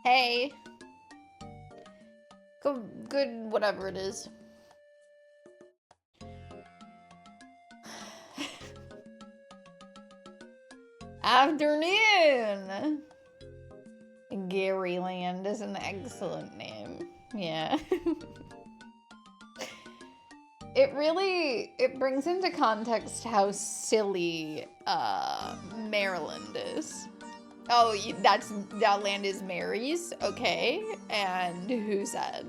Hey. Good, whatever it is. Afternoon! Garyland is an excellent name. Yeah. It brings into context how silly, Maryland is. Oh, that land is Mary's? Okay. And who said?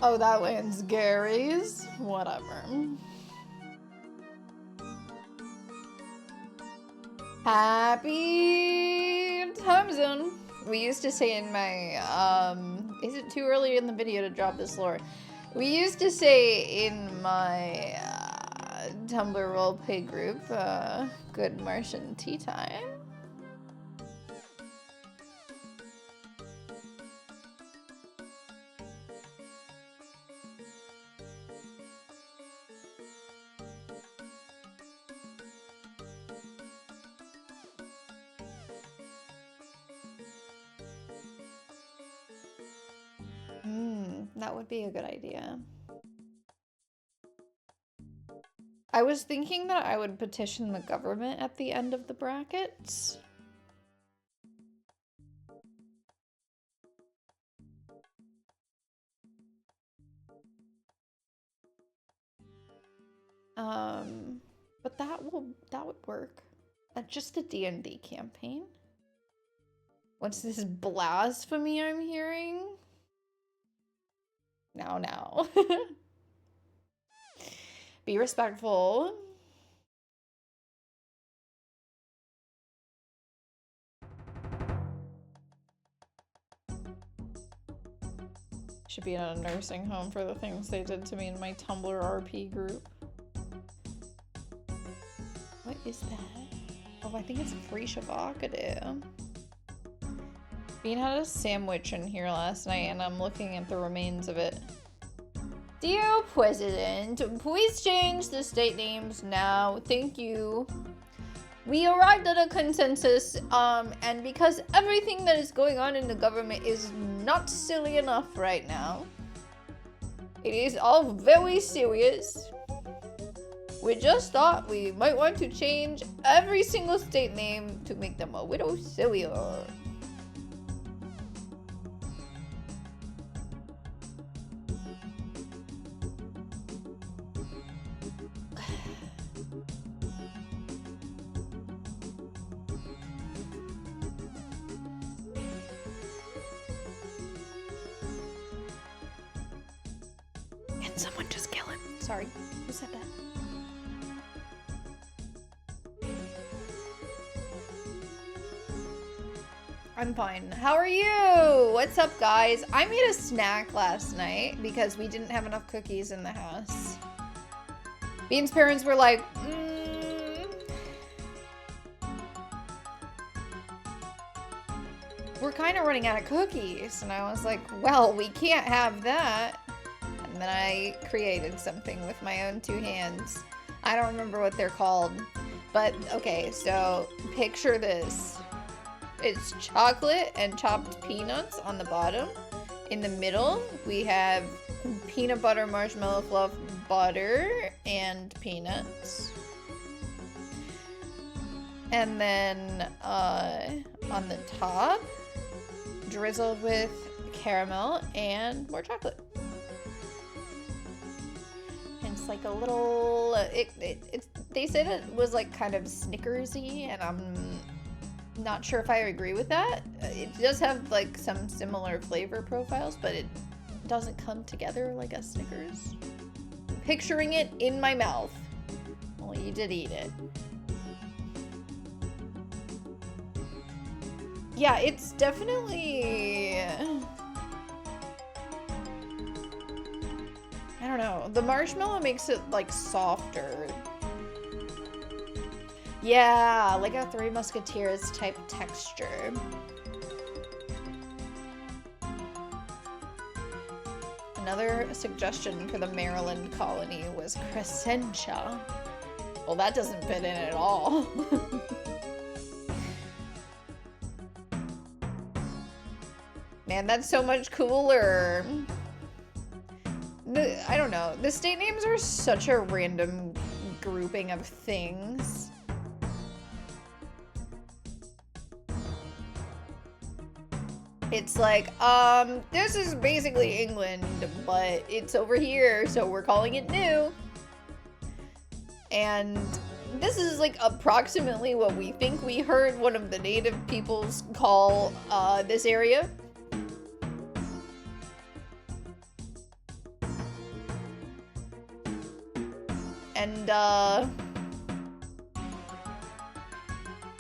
Oh, that land's Gary's? Whatever. Happy time zone. We used to say in my, is it too early in the video to drop this lore? We used to say in my, Tumblr roleplay group, good Martian tea time. That would be a good idea. I was thinking that I would petition the government at the end of the brackets. But that would work. Just a D&D campaign. What's this blasphemy I'm hearing? No. Be respectful. Should be in a nursing home for the things they did to me in my Tumblr RP group. What is that? Oh, I think it's Fresh Avocado. Bean had a sandwich in here last night and I'm looking at the remains of it. Dear President, please change the state names now. Thank you. We arrived at a consensus, and because everything that is going on in the government is not silly enough right now, it is all very serious. We just thought we might want to change every single state name to make them a little sillier. Can someone just kill him? Sorry, who said that? I'm fine. How are you? What's up, guys? I made a snack last night because we didn't have enough cookies in the house. Bean's parents were like, we're kind of running out of cookies. And I was like, well, we can't have that. And then I created something with my own two hands. I don't remember what they're called. But, okay, so picture this. It's chocolate and chopped peanuts on the bottom. In the middle, we have peanut butter, marshmallow fluff, butter, and peanuts. And then on the top, drizzled with caramel and more chocolate. And it's like a little, they said it was like kind of Snickersy, and I'm not sure if I agree with that. It does have like some similar flavor profiles, but it doesn't come together like a Snickers. I'm picturing it in my mouth. Well, you did eat it. Yeah, it's definitely, I don't know. The marshmallow makes it like softer. Yeah, like a Three Musketeers type texture. Another suggestion for the Maryland colony was Crescentia. Well, that doesn't fit in at all. Man, that's so much cooler. I don't know. The state names are such a random grouping of things. It's like, this is basically England, but it's over here, so we're calling it new. And this is like approximately what we think we heard one of the native peoples call this area. And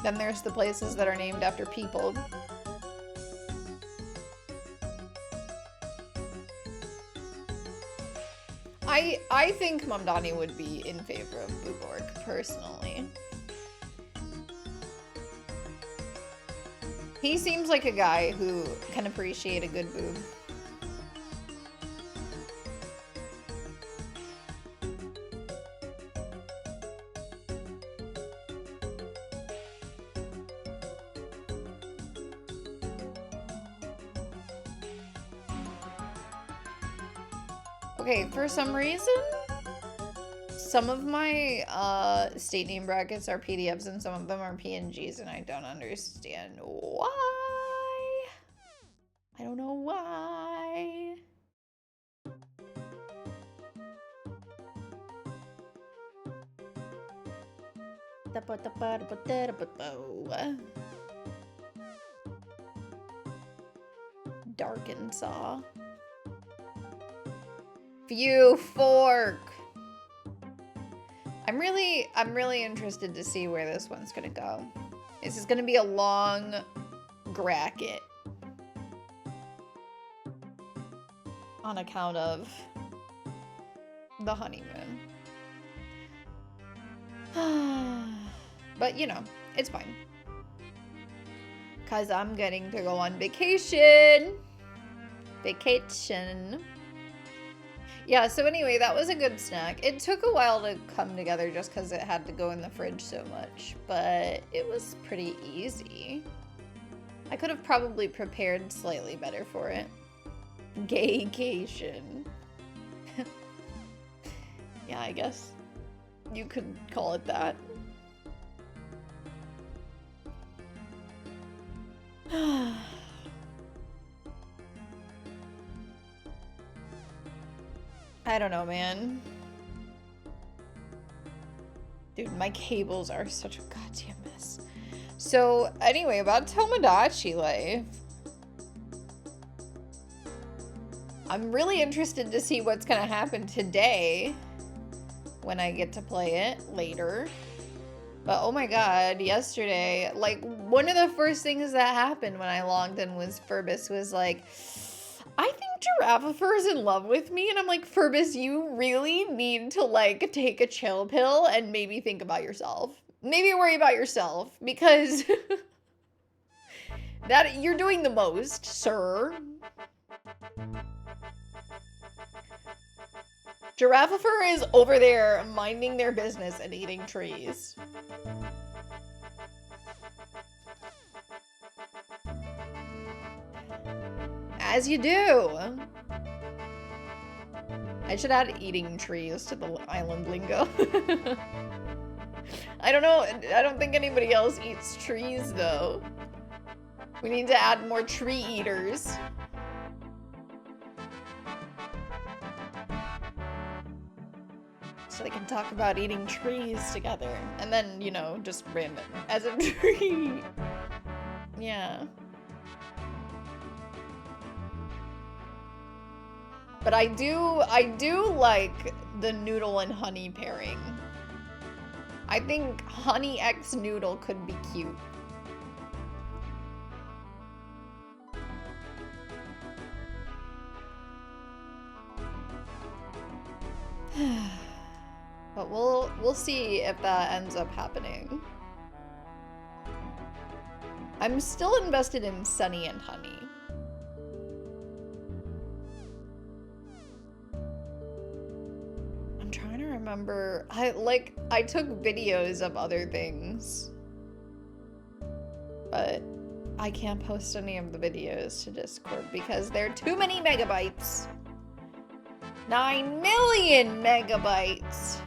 then there's the places that are named after people. I think Mamdani would be in favor of Booborg, personally. He seems like a guy who can appreciate a good boob. Okay, for some reason, some of my state name brackets are PDFs and some of them are PNGs, and I don't understand why. I don't know why. Darkensaw. Phew, fork. I'm really interested to see where this one's gonna go. This is gonna be a long bracket on account of the honeymoon. But you know, it's fine. 'Cause I'm getting to go on vacation. Yeah, so anyway, that was a good snack. It took a while to come together just because it had to go in the fridge so much, but it was pretty easy. I could have probably prepared slightly better for it. Gaycation. Yeah, I guess you could call it that. I don't know, man. Dude, my cables are such a goddamn mess. So, anyway, about Tomodachi Life. I'm really interested to see what's gonna happen today when I get to play it later. But oh my god, yesterday, like, one of the first things that happened when I logged in was Furbus was like, I think Giraffefer is in love with me. And I'm like, Furbus, you really need to, like, take a chill pill and maybe think about yourself. Maybe worry about yourself, because that you're doing the most, sir. Giraffefer is over there minding their business and eating trees. As you do. I should add eating trees to the island lingo. I don't know. I don't think anybody else eats trees, though. We need to add more tree eaters. So they can talk about eating trees together. And then, you know, just random. As a tree. Yeah. But I do like the noodle and honey pairing. I think honey x noodle could be cute. But we'll see if that ends up happening. I'm still invested in Sunny and Honey. remember. I took videos of other things. But I can't post any of the videos to Discord because they're too many megabytes. 9 million megabytes.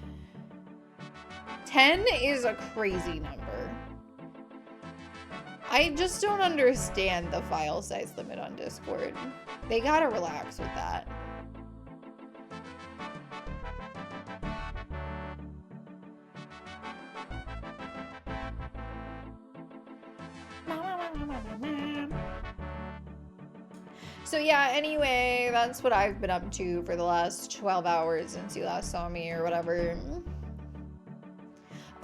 10 is a crazy number. I just don't understand the file size limit on Discord. They gotta relax with that. So yeah, anyway, that's what I've been up to for the last 12 hours since you last saw me or whatever.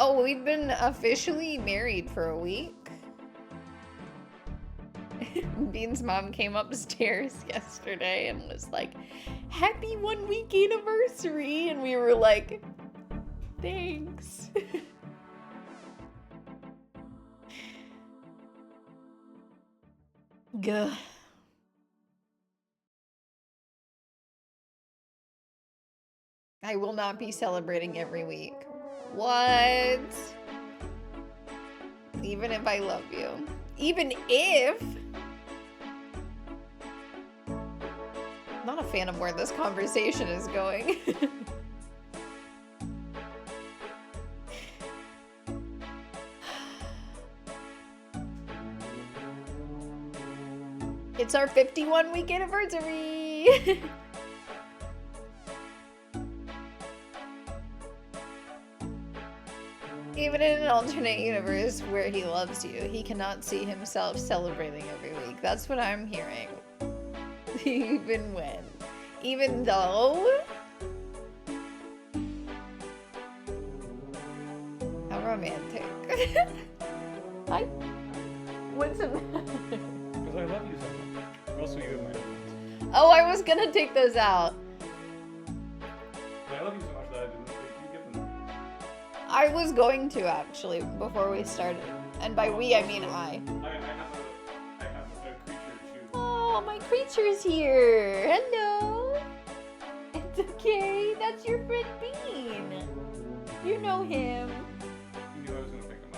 Oh, we've been officially married for a week. Bean's mom came upstairs yesterday and was like, "Happy 1 week anniversary," and we were like, "Thanks." Gah. I will not be celebrating every week. What? Even if I love you. Even if... I'm not a fan of where this conversation is going. It's our 51 week anniversary! Even in an alternate universe where he loves you, he cannot see himself celebrating every week. That's what I'm hearing. Even when. Even though... How romantic. Hi. What's the matter? Because I love you so much. Also, you have my headphones. Oh, I was gonna take those out. I love you so much that I didn't think you give them. I was going to, actually, before we started. And by we, I mean I. I have a creature too. Oh, my creature's here. Hello. It's okay. That's your friend Bean. You know him. You knew I was going to pick him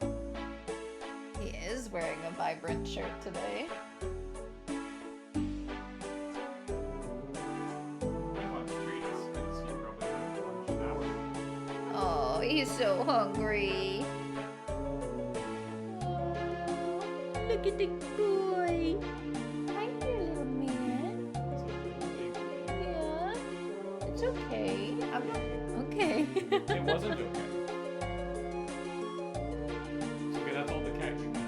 up. He is wearing a vibrant shirt today. Oh, he's so hungry. Oh, look at the boy. Hi, little man. Yeah, it's okay. I'm not okay. It wasn't okay. It's okay, that's all the cat can do.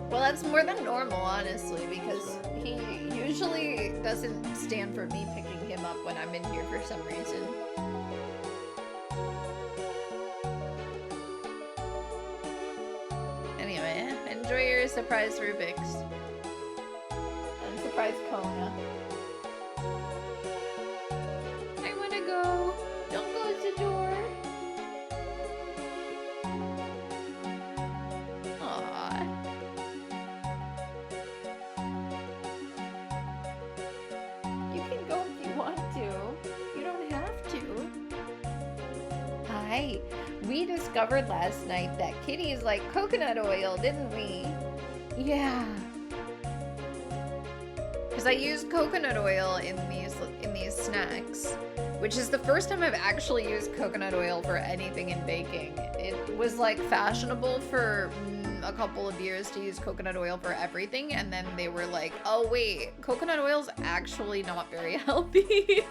Well, that's more than normal, honestly, because he usually doesn't stand for me picking him up when I'm in here for some reason. Anyway, enjoy your surprise Rubik's. And surprise Kona. I wanna go. Don't close the door. Aww. You can go if you want to. You don't have to. Hi. We discovered last night that kitties like coconut oil, didn't we? Yeah. Because I used coconut oil in these snacks, which is the first time I've actually used coconut oil for anything in baking. It was like fashionable for a couple of years to use coconut oil for everything, and then they were like, oh wait, coconut oil's actually not very healthy.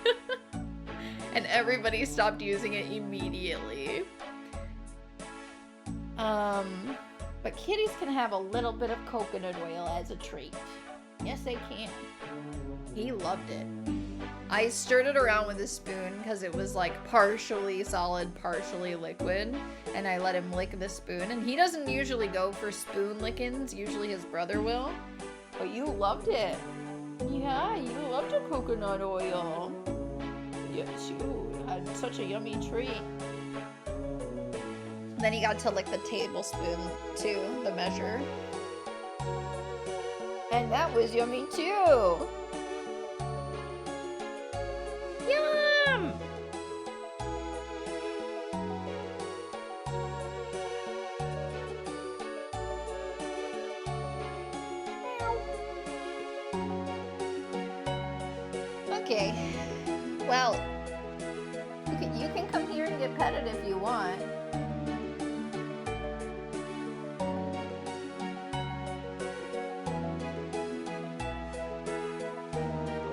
And everybody stopped using it immediately. But kitties can have a little bit of coconut oil as a treat. Yes, they can. He loved it. I stirred it around with a spoon because it was like partially solid, partially liquid. And I let him lick the spoon. And he doesn't usually go for spoon lickings. Usually his brother will. But you loved it. Yeah, you loved the coconut oil. Yes, you had such a yummy treat. Then he got to lick the tablespoon too, the measure. And that was yummy too. Okay. Well, you can come here and get petted if you want.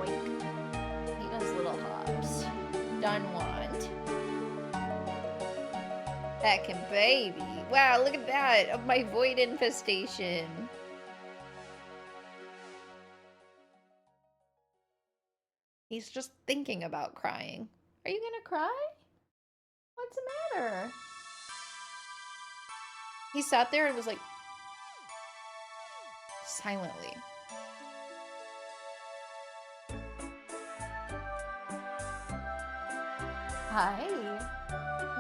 Oink. He does little hops. Done want. Heckin' baby. Wow, look at that. Of my void infestation. He's just thinking about crying. Are you gonna cry? What's the matter? He sat there and was like, silently. Hi.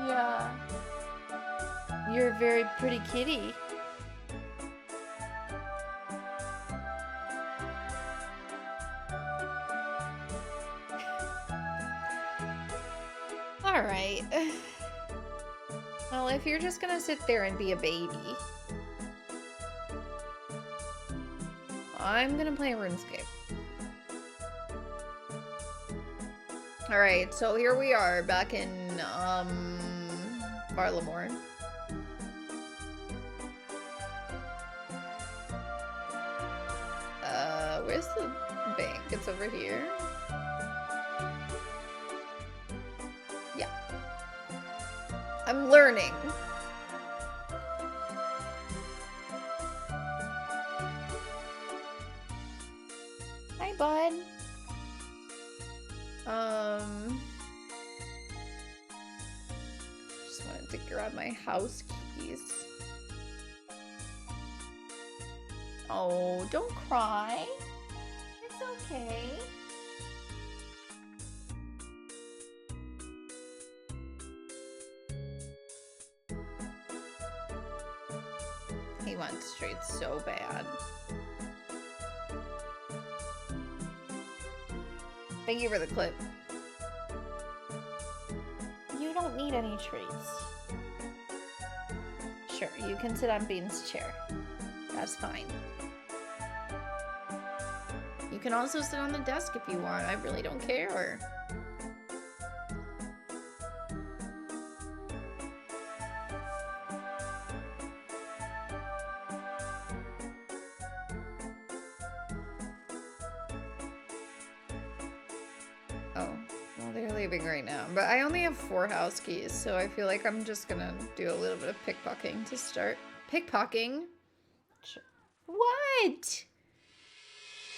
Yeah. You're a very pretty kitty. Alright. Well, if you're just gonna sit there and be a baby, I'm gonna play RuneScape. Alright, so here we are back in, Barlamore. Where's the bank? It's over here. Yeah. I'm learning. Hi, bud. Just wanted to grab my house keys. Oh, don't cry. It's okay. He wants treats so bad. Thank you for the clip. You don't need any treats. Sure, you can sit on Bean's chair. That's fine. You can also sit on the desk if you want. I really don't care. Oh, well, they're leaving right now. But I only have 4 house keys, so I feel like I'm just gonna do a little bit of pickpocketing to start. Pickpocketing? What?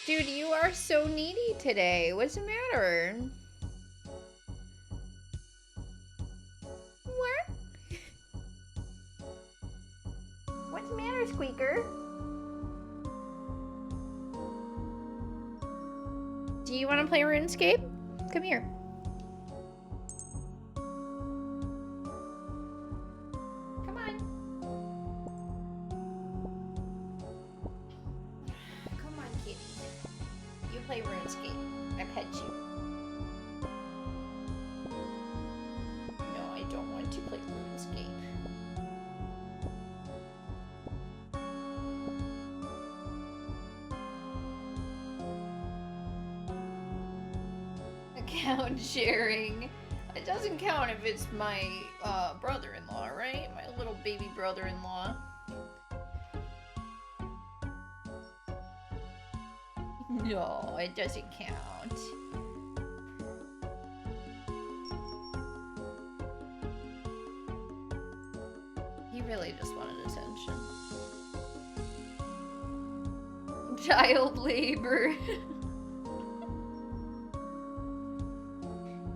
Dude, you are so needy today. What's the matter? What? What's the matter, Squeaker? Do you want to play RuneScape? Come here. Come on. Come on, kitty. You play RuneScape. I pet you. No, I don't want to play RuneScape. Account sharing. It doesn't count if it's my brother-in-law, right? My little baby brother-in-law. No, it doesn't count. He really just wanted attention. Child labor.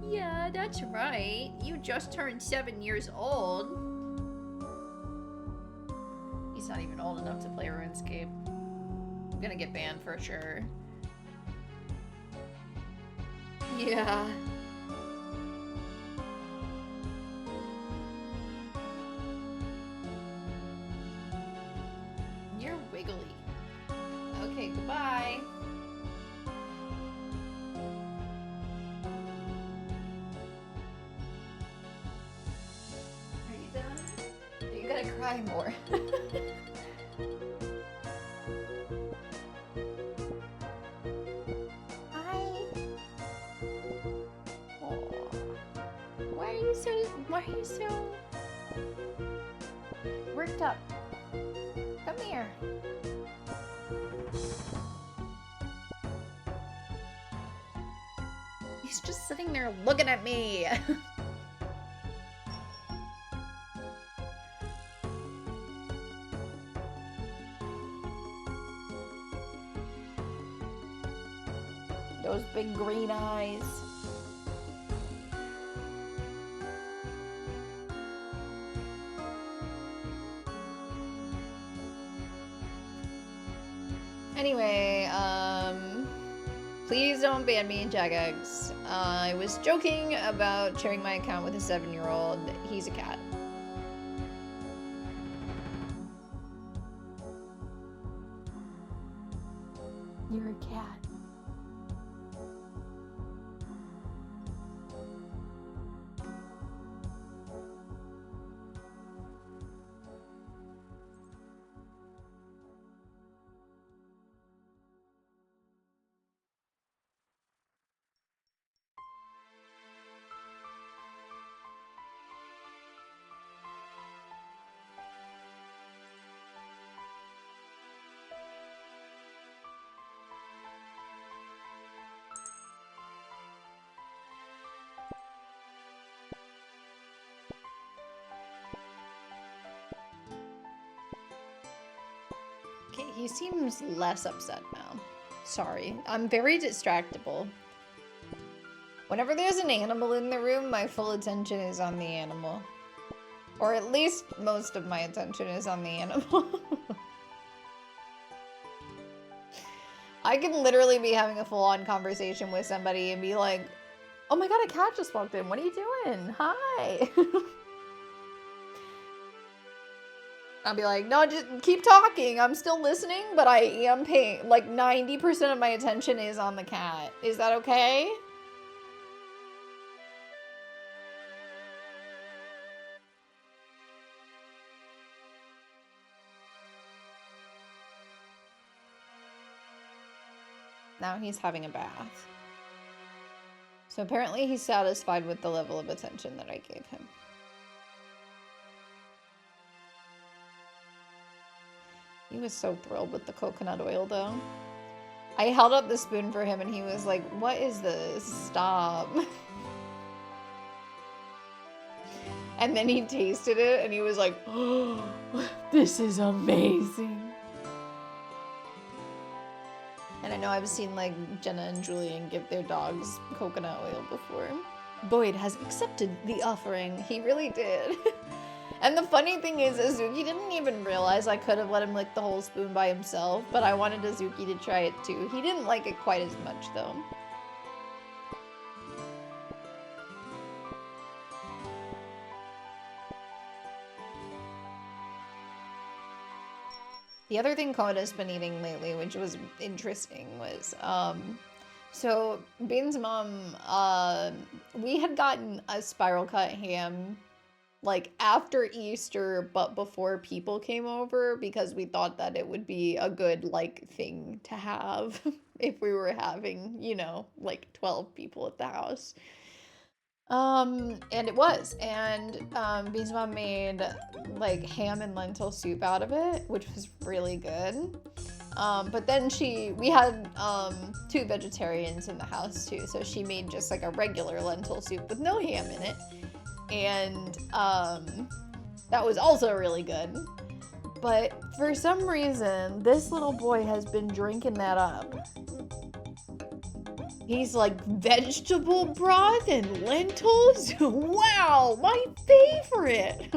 Yeah, that's right. You just turned 7 years old. He's not even old enough to play RuneScape. I'm gonna get banned for sure. Yeah. You're wiggly. Okay, goodbye. Are you done? You gotta cry more. Hi. why are you so worked up? Come here. He's just sitting there looking at me. Those big green eyes. Anyway, please don't ban me in Jagex. I was joking about sharing my account with a 7-year-old. He's a cat. You're a cat. Okay, he seems less upset now. Sorry, I'm very distractible. Whenever there's an animal in the room, my full attention is on the animal. Or at least most of my attention is on the animal. I can literally be having a full-on conversation with somebody and be like, oh my god, a cat just walked in. What are you doing? Hi. I'll be like, no, just keep talking. I'm still listening, but I am paying, like 90% of my attention is on the cat. Is that okay? Now he's having a bath. So apparently he's satisfied with the level of attention that I gave him. He was so thrilled with the coconut oil, though. I held up the spoon for him, and he was like, what is this? Stop. And then he tasted it, and he was like, oh, this is amazing. And I know I've seen, like, Jenna and Julian give their dogs coconut oil before. Boyd has accepted the offering. He really did. And the funny thing is, Azuki didn't even realize I could have let him lick the whole spoon by himself, but I wanted Azuki to try it too. He didn't like it quite as much, though. The other thing Koda's been eating lately, which was interesting, was, so Bean's mom, we had gotten a spiral cut ham like after Easter, but before people came over, because we thought that it would be a good like thing to have if we were having, you know, like 12 people at the house. And it was, and Bean's mom made like ham and lentil soup out of it, which was really good. But then we had 2 vegetarians in the house too, so she made just like a regular lentil soup with no ham in it. And that was also really good. But for some reason, this little boy has been drinking that up. He's like, vegetable broth and lentils? Wow, my favorite!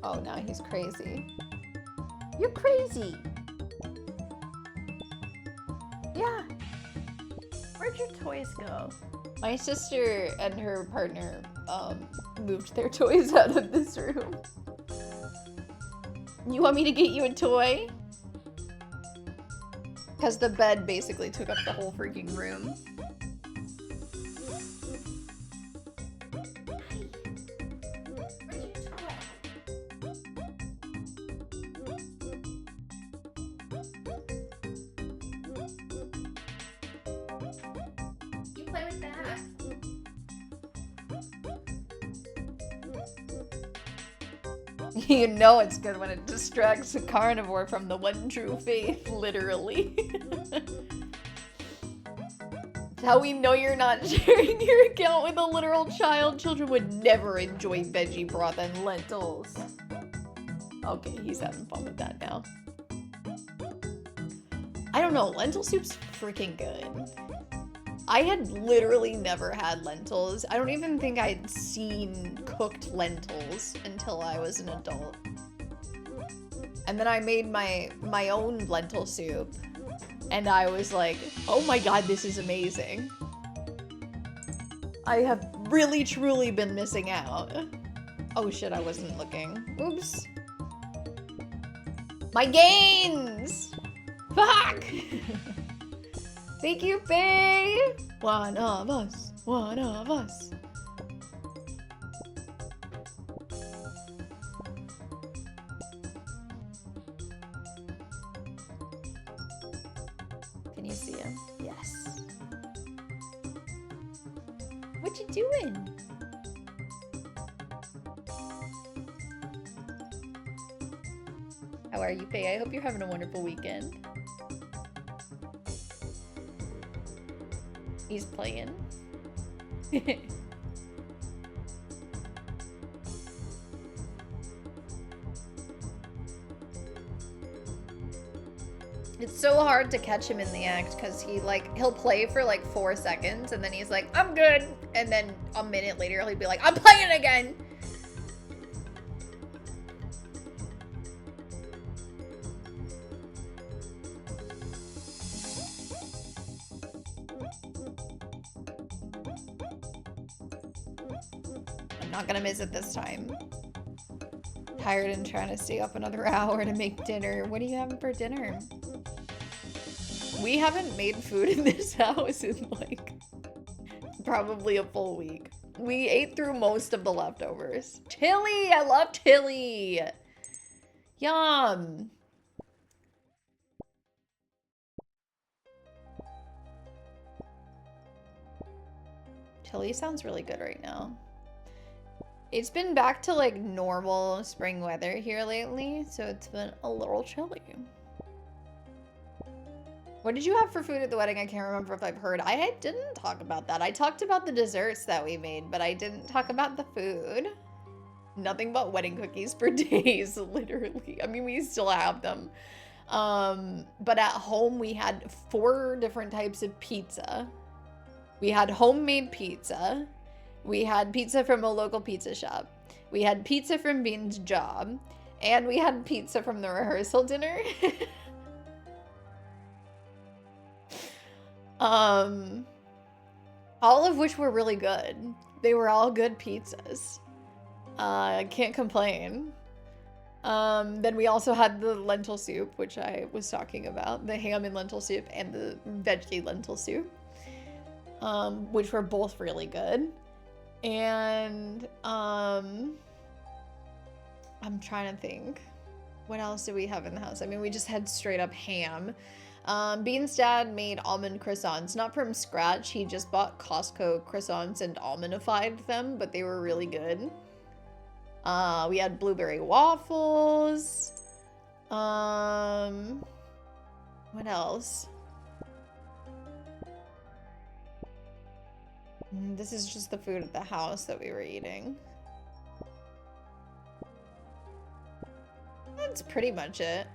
Oh, now he's crazy. You're crazy! Yeah. Where'd your toys go? My sister and her partner moved their toys out of this room. You want me to get you a toy? Because the bed basically took up the whole freaking room. Where's your toy? You know it's good when it distracts a carnivore from the one true faith, literally. It's how we know you're not sharing your account with a literal child. Children would never enjoy veggie broth and lentils. Okay, he's having fun with that now. I don't know, lentil soup's freaking good. I had literally never had lentils. I don't even think I'd seen cooked lentils until I was an adult. And then I made my own lentil soup. And I was like, oh my god, this is amazing. I have really truly been missing out. Oh shit, I wasn't looking. Oops. My gains! Fuck! Thank you, Faye! One of us. One of us. Can you see him? Yes. What you doing? How are you, Faye? I hope you're having a wonderful weekend. He's playing. It's so hard to catch him in the act because he'll play for like 4 seconds and then he's like, I'm good. And then a minute later he'll be like, I'm playing again. I'm not gonna miss it this time. Tired and trying to stay up another hour to make dinner. What are you having for dinner? We haven't made food in this house in like probably a full week. We ate through most of the leftovers. Chili! I love chili! Yum! Chili sounds really good right now. It's been back to like normal spring weather here lately, so it's been a little chilly. What did you have for food at the wedding? I can't remember if I've heard. I didn't talk about that. I talked about the desserts that we made, but I didn't talk about the food. Nothing but wedding cookies for days, literally. I mean, we still have them. But at home, we had 4 different types of pizza. We had homemade pizza. We had pizza from a local pizza shop. We had pizza from Bean's job. And we had pizza from the rehearsal dinner. All of which were really good. They were all good pizzas. Can't complain. Then we also had the lentil soup, which I was talking about. The ham and lentil soup and the veggie lentil soup. Which were both really good. And, I'm trying to think. What else do we have in the house? I mean, we just had straight up ham. Bean's dad made almond croissants, not from scratch. He just bought Costco croissants and almondified them, but they were really good. We had blueberry waffles. What else? This is just the food at the house that we were eating. That's pretty much it.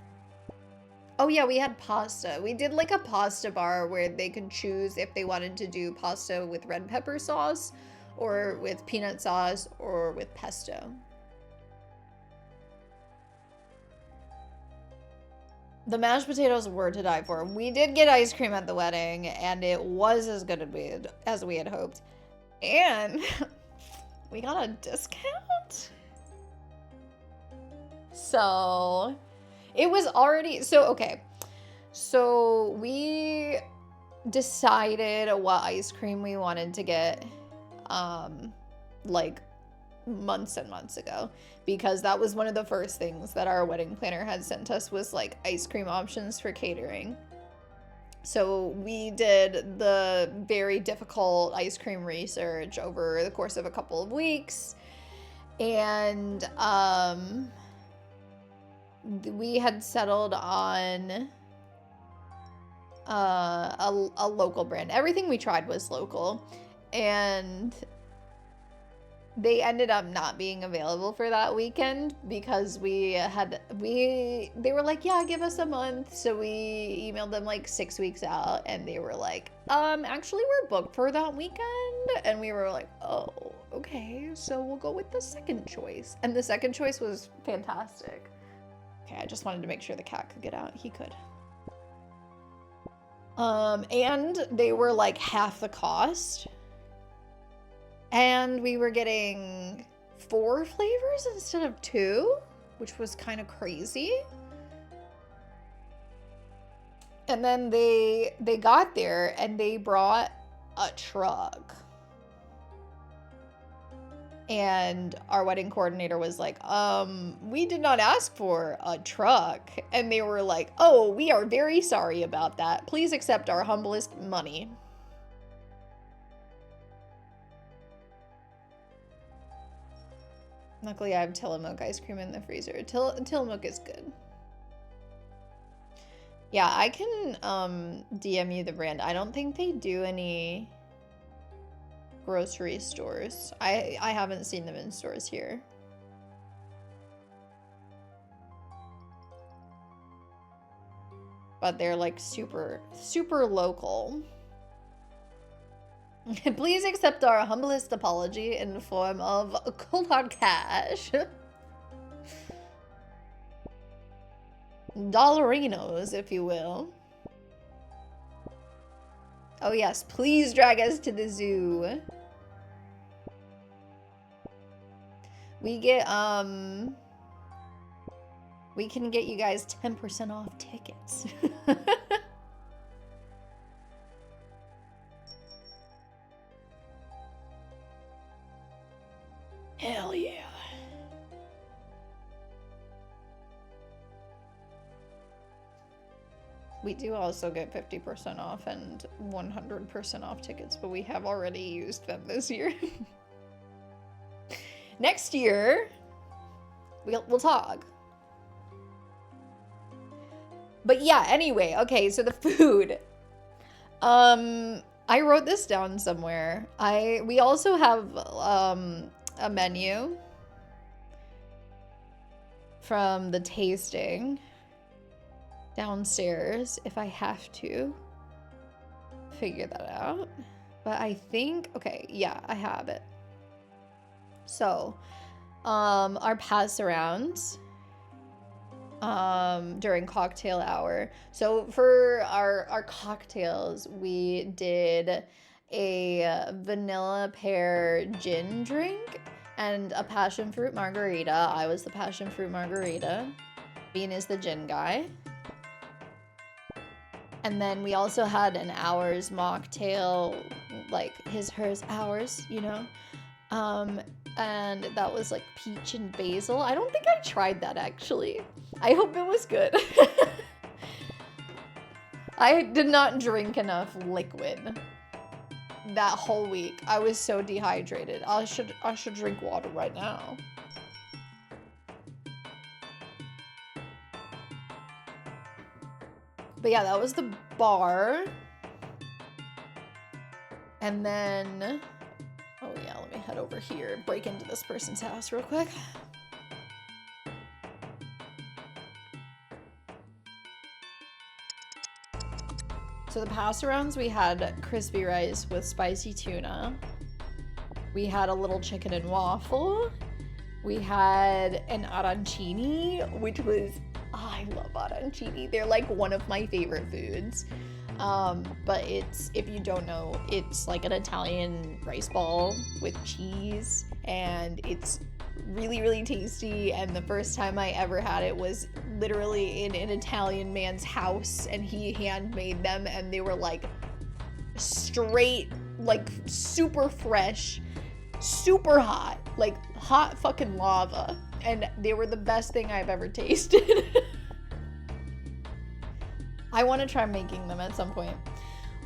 Oh yeah, we had pasta. We did like a pasta bar where they could choose if they wanted to do pasta with red pepper sauce or with peanut sauce or with pesto. The mashed potatoes were to die for. We did get ice cream at the wedding and it was as good as we had hoped. And we got a discount. So it was already, okay. So we decided what ice cream we wanted to get, like months and months ago, because that was one of the first things that our wedding planner had sent us was like ice cream options for catering. So we did the very difficult ice cream research over the course of a couple of weeks. And, we had settled on a local brand. Everything we tried was local, and they ended up not being available for that weekend because they were like, yeah, give us a month. So we emailed them like 6 weeks out, and they were like, actually we're booked for that weekend. And we were like, oh, okay, so we'll go with the second choice. And the second choice was fantastic. Okay, I just wanted to make sure the cat could get out. He could. And they were like half the cost. And we were getting 4 flavors instead of 2, which was kind of crazy. And then they got there and they brought a truck. And our wedding coordinator was like, we did not ask for a truck. And they were like, oh, we are very sorry about that. Please accept our humblest money. Luckily, I have Tillamook ice cream in the freezer. Tillamook is good. Yeah, I can DM you the brand. I don't think they do any grocery stores. I haven't seen them in stores here. But they're like super, super local. Please accept our humblest apology in the form of cold hard cash. Dollarinos, if you will. Oh yes, please drag us to the zoo. We get, we can get you guys 10% off tickets. Hell yeah. We do also get 50% off and 100% off tickets, but we have already used them this year. Next year, we'll talk. But yeah, anyway, okay, so the food. I wrote this down somewhere. We also have a menu from the tasting downstairs if I have to figure that out. But I think, okay, yeah, I have it. So, our pass arounds during cocktail hour. So for our cocktails, we did a vanilla pear gin drink and a passion fruit margarita. I was the passion fruit margarita. Bean is the gin guy. And then we also had an hours mocktail, like his, hers, ours, you know? And that was like peach and basil. I don't think I tried that actually. I hope it was good. I did not drink enough liquid that whole week. I was so dehydrated. I should drink water right now. But yeah, that was the bar. And then, oh yeah, let me head over here, break into this person's house real quick. So the pass-arounds, we had crispy rice with spicy tuna. We had a little chicken and waffle. We had an arancini, which was, oh, I love arancini. They're like one of my favorite foods. But it's, if you don't know, it's like an Italian rice ball with cheese, and it's really, really tasty. And the first time I ever had it was literally in an Italian man's house, and he handmade them, and they were like straight, like super fresh, super hot, like hot fucking lava. And they were the best thing I've ever tasted. I want to try making them at some point.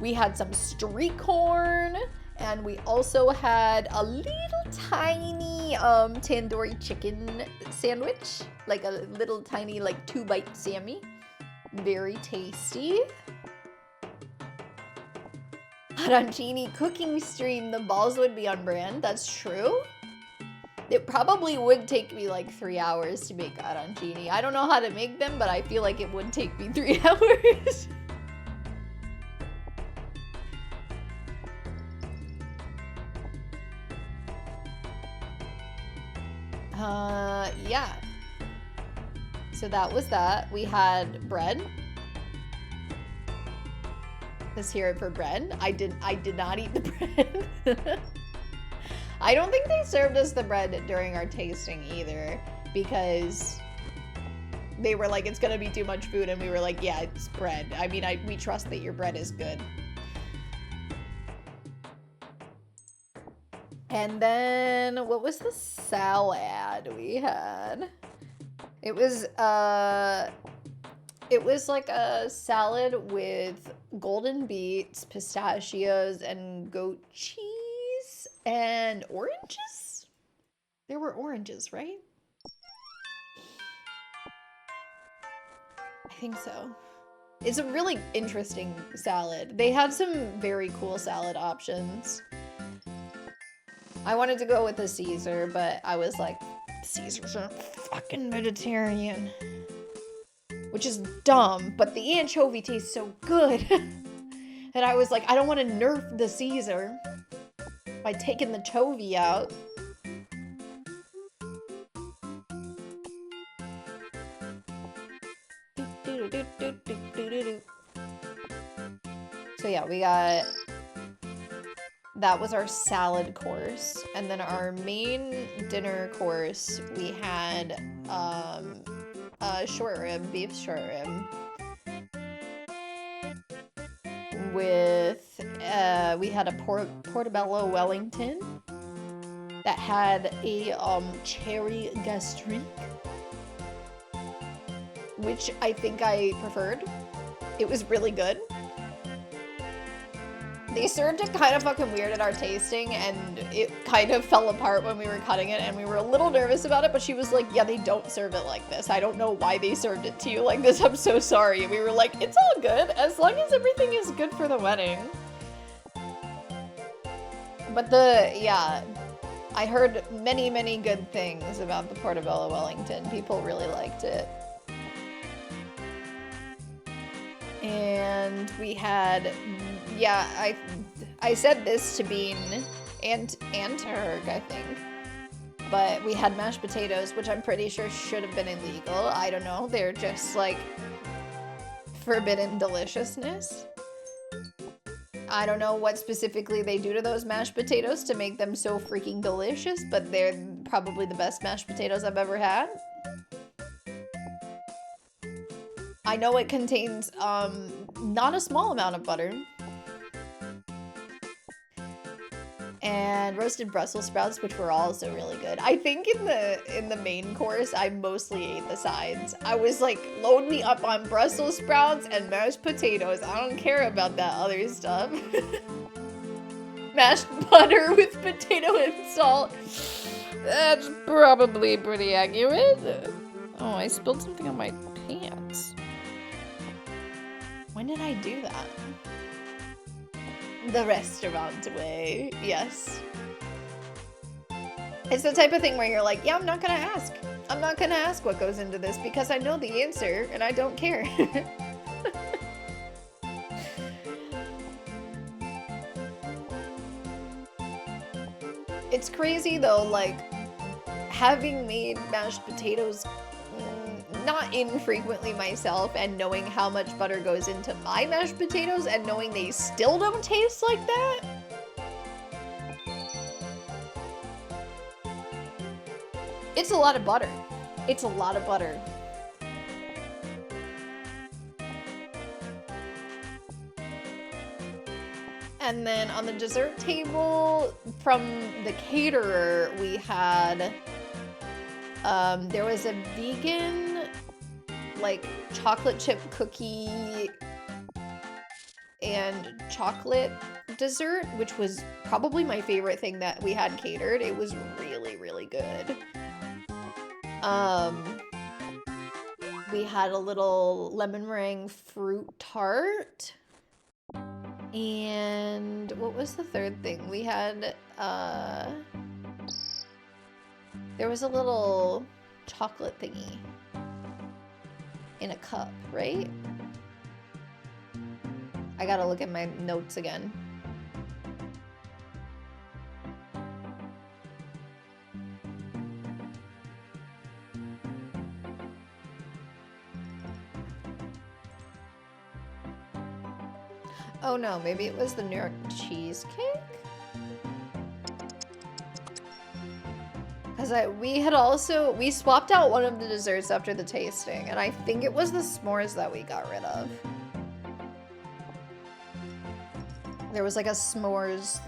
We had some street corn And we also had a little tiny tandoori chicken sandwich. Like a little tiny, like 2-bite Sammy. Very tasty. Arancini cooking stream. The balls would be on brand. That's true. It probably would take me like 3 hours to make arancini. I don't know how to make them, but I feel like it would take me 3 hours. Yeah. So that was that. We had bread. Let's hear it for bread. I did not eat the bread. I don't think they served us the bread during our tasting either, because they were like, it's gonna be too much food, and we were like, yeah, it's bread. I mean, we trust that your bread is good. And then, what was the salad we had? It was like a salad with golden beets, pistachios, and goat cheese, and oranges? There were oranges, right? I think so. It's a really interesting salad. They have some very cool salad options. I wanted to go with a Caesar, but I was like, Caesars aren't fucking Mediterranean. Which is dumb, but the anchovy tastes so good. And I was like, I don't want to nerf the Caesar by taking the chovy out. So yeah, we got... That was our salad course. And then our main dinner course, we had short rib, beef short rib. With, we had a portobello Wellington that had a cherry gastrique, which I think I preferred. It was really good. They served it kind of fucking weird at our tasting, and it kind of fell apart when we were cutting it, and we were a little nervous about it, but she was like, yeah, they don't serve it like this. I don't know why they served it to you like this. I'm so sorry. And we were like, it's all good, as long as everything is good for the wedding. But yeah, I heard many, many good things about the Portobello Wellington. People really liked it. And we had... Yeah, I said this to Bean and to Herg, I think. But we had mashed potatoes, which I'm pretty sure should have been illegal. I don't know. They're just like forbidden deliciousness. I don't know what specifically they do to those mashed potatoes to make them so freaking delicious, but they're probably the best mashed potatoes I've ever had. I know it contains not a small amount of butter. And roasted Brussels sprouts, which were also really good. I think in the main course, I mostly ate the sides. I was like, load me up on Brussels sprouts and mashed potatoes. I don't care about that other stuff. Mashed butter with potato and salt. That's probably pretty accurate. Oh, I spilled something on my pants. When did I do that? The restaurant way, yes. It's the type of thing where you're like, yeah, I'm not gonna ask. I'm not gonna ask what goes into this because I know the answer and I don't care. It's crazy though, like, having made mashed potatoes not infrequently myself, and knowing how much butter goes into my mashed potatoes, and knowing they still don't taste like that. It's a lot of butter. It's a lot of butter. And then on the dessert table from the caterer, we had, there was a vegan, like, chocolate chip cookie and chocolate dessert, which was probably my favorite thing that we had catered. It was really, really good. We had a little lemon meringue fruit tart. And what was the third thing? We had, there was a little chocolate thingy in a cup, right? I gotta look at my notes again. Oh no, maybe it was the New York cheesecake? Because we swapped out one of the desserts after the tasting, and I think it was the s'mores that we got rid of. There was like a s'mores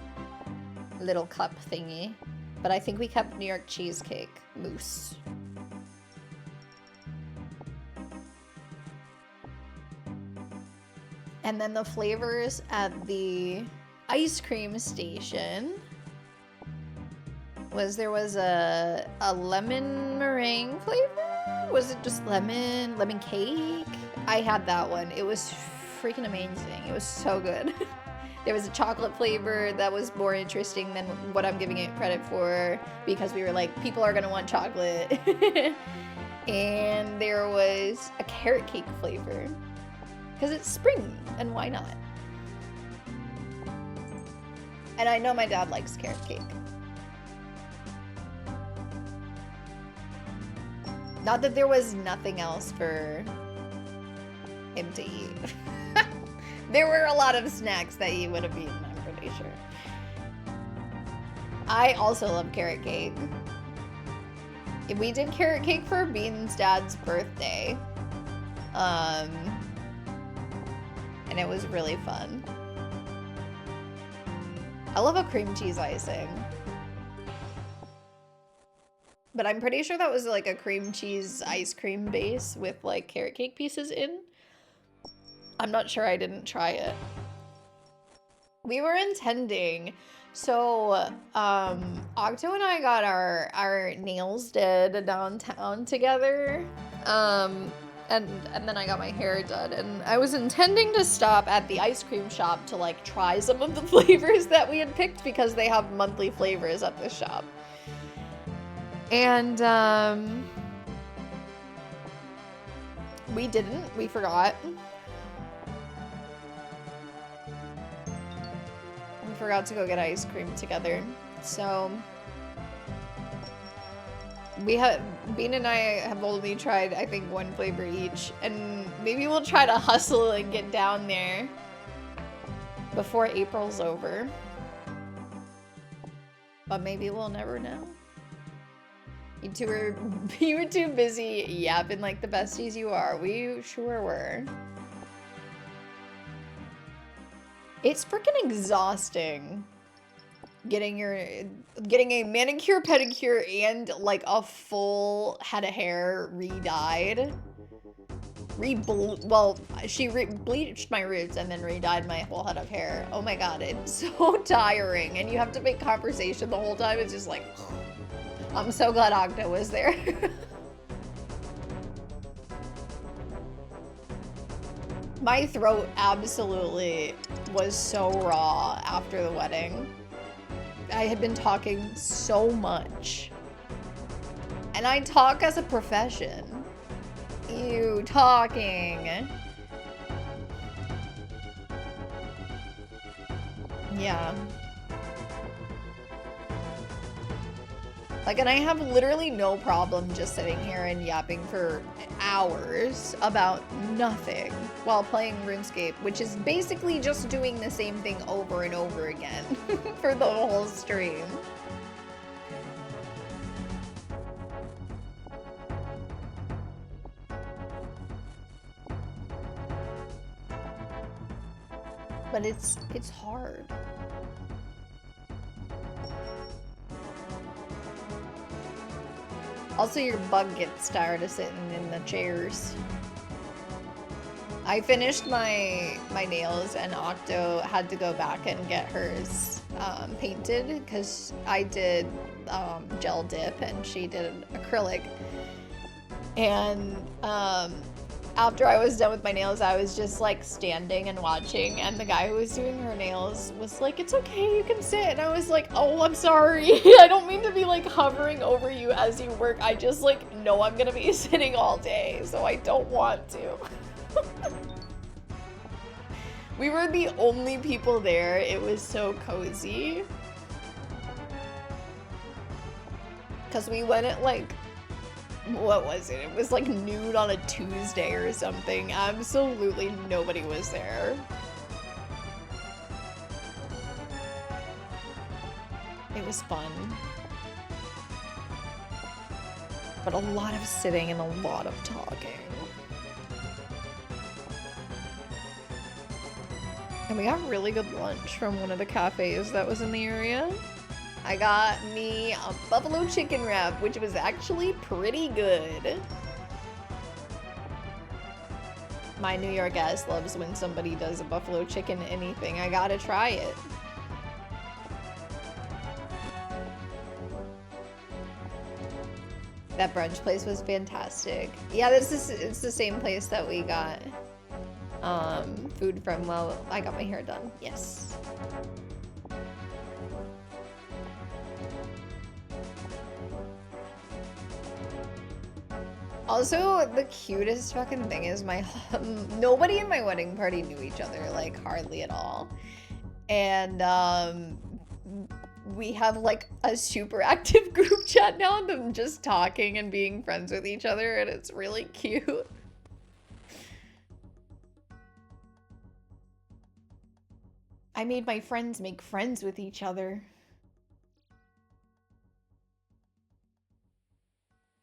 little cup thingy, but I think we kept New York cheesecake mousse. And then the flavors at the ice cream station was there was a lemon meringue flavor? Was it just lemon cake? I had that one. It was freaking amazing. It was so good. There was a chocolate flavor that was more interesting than what I'm giving it credit for because we were like, people are gonna want chocolate. And there was a carrot cake flavor. Because it's spring, and why not? And I know my dad likes carrot cake. Not that there was nothing else for him to eat. There were a lot of snacks that he would have eaten, I'm pretty sure. I also love carrot cake. We did carrot cake for Bean's dad's birthday. And it was really fun. I love a cream cheese icing. But I'm pretty sure that was like a cream cheese ice cream base with like carrot cake pieces in. I'm not sure, I didn't try it. We were intending, so Octo and I got our nails did downtown together. And then I got my hair done, and I was intending to stop at the ice cream shop to like try some of the flavors that we had picked because they have monthly flavors at this shop. And we didn't, we forgot. We forgot to go get ice cream together. So Bean and I have only tried, I think, one flavor each, and maybe we'll try to hustle and get down there before April's over. But maybe we'll never know. You were too busy yapping like the besties you are. We sure were. It's freaking exhausting. Getting a manicure, pedicure, and like a full head of hair re-dyed. Well, she bleached my roots and then re-dyed my whole head of hair. Oh my god, it's so tiring, and you have to make conversation the whole time. It's just like, I'm so glad Octo was there. My throat absolutely was so raw after the wedding. I had been talking so much. And I talk as a profession. Ew, talking. Yeah. Like, and I have literally no problem just sitting here and yapping for hours about nothing while playing RuneScape, which is basically just doing the same thing over and over again for the whole stream. But it's hard. Also, your bug gets tired of sitting in the chairs. I finished my nails and Octo had to go back and get hers painted because I did gel dip and she did acrylic. And after I was done with my nails, I was just like standing and watching, and the guy who was doing her nails was like, "It's okay, you can sit." And I was like, "Oh, I'm sorry. I don't mean to be like hovering over you as you work. I just like know I'm gonna be sitting all day, so I don't want to." We were the only people there. It was so cozy. Because we went at like, what was it? It was like noon on a Tuesday or something. Absolutely nobody was there. It was fun. But a lot of sitting and a lot of talking. And we got really good lunch from one of the cafes that was in the area. I got me a buffalo chicken wrap, which was actually pretty good. My New York ass loves when somebody does a buffalo chicken anything. I gotta try it. That brunch place was fantastic. Yeah, it's the same place that we got food from while I got my hair done. Yes. Also, the cutest fucking thing is nobody in my wedding party knew each other, like hardly at all. And we have like a super active group chat now of them just talking and being friends with each other, and it's really cute. I made my friends make friends with each other.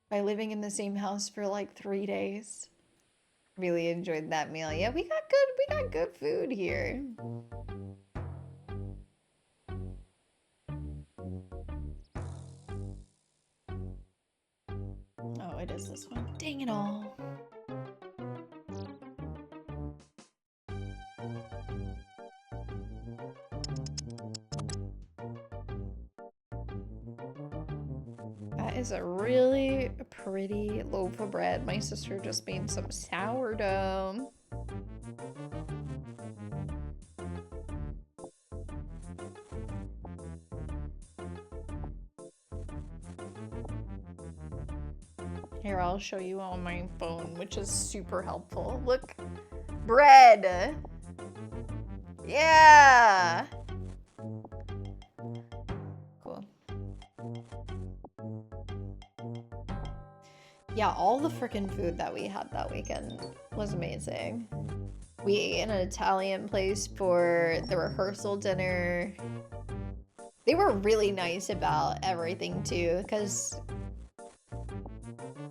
By living in the same house for like 3 days. Really enjoyed that meal. Yeah, we got good food here. Oh, it is this one. Dang it all. That is a really pretty loaf of bread. My sister just made some sourdough. Here, I'll show you on my phone, which is super helpful. Look, bread. Yeah. Cool. Yeah, all the freaking food that we had that weekend was amazing. We ate in an Italian place for the rehearsal dinner. They were really nice about everything too, because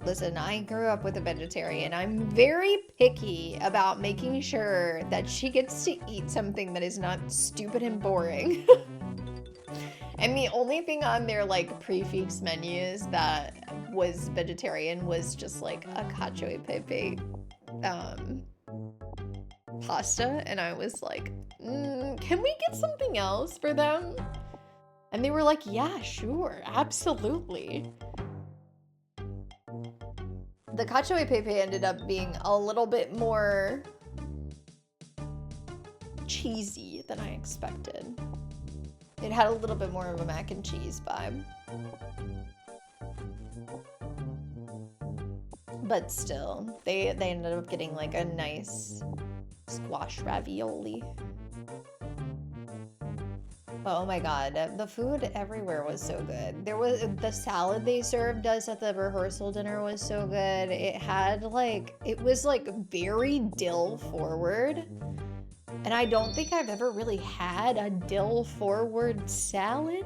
listen, I grew up with a vegetarian. I'm very picky about making sure that she gets to eat something that is not stupid and boring. And the only thing on their like prefix menus that was vegetarian was just like a cacio e pepe pasta, and I was like, can we get something else for them? And they were like, yeah, sure, absolutely. The cacio e pepe ended up being a little bit more cheesy than I expected. It had a little bit more of a mac and cheese vibe. But still, they ended up getting like a nice squash ravioli. Oh my god, the food everywhere was so good. There was the salad they served us at the rehearsal dinner was so good. It was like very dill forward. And I don't think I've ever really had a dill forward salad,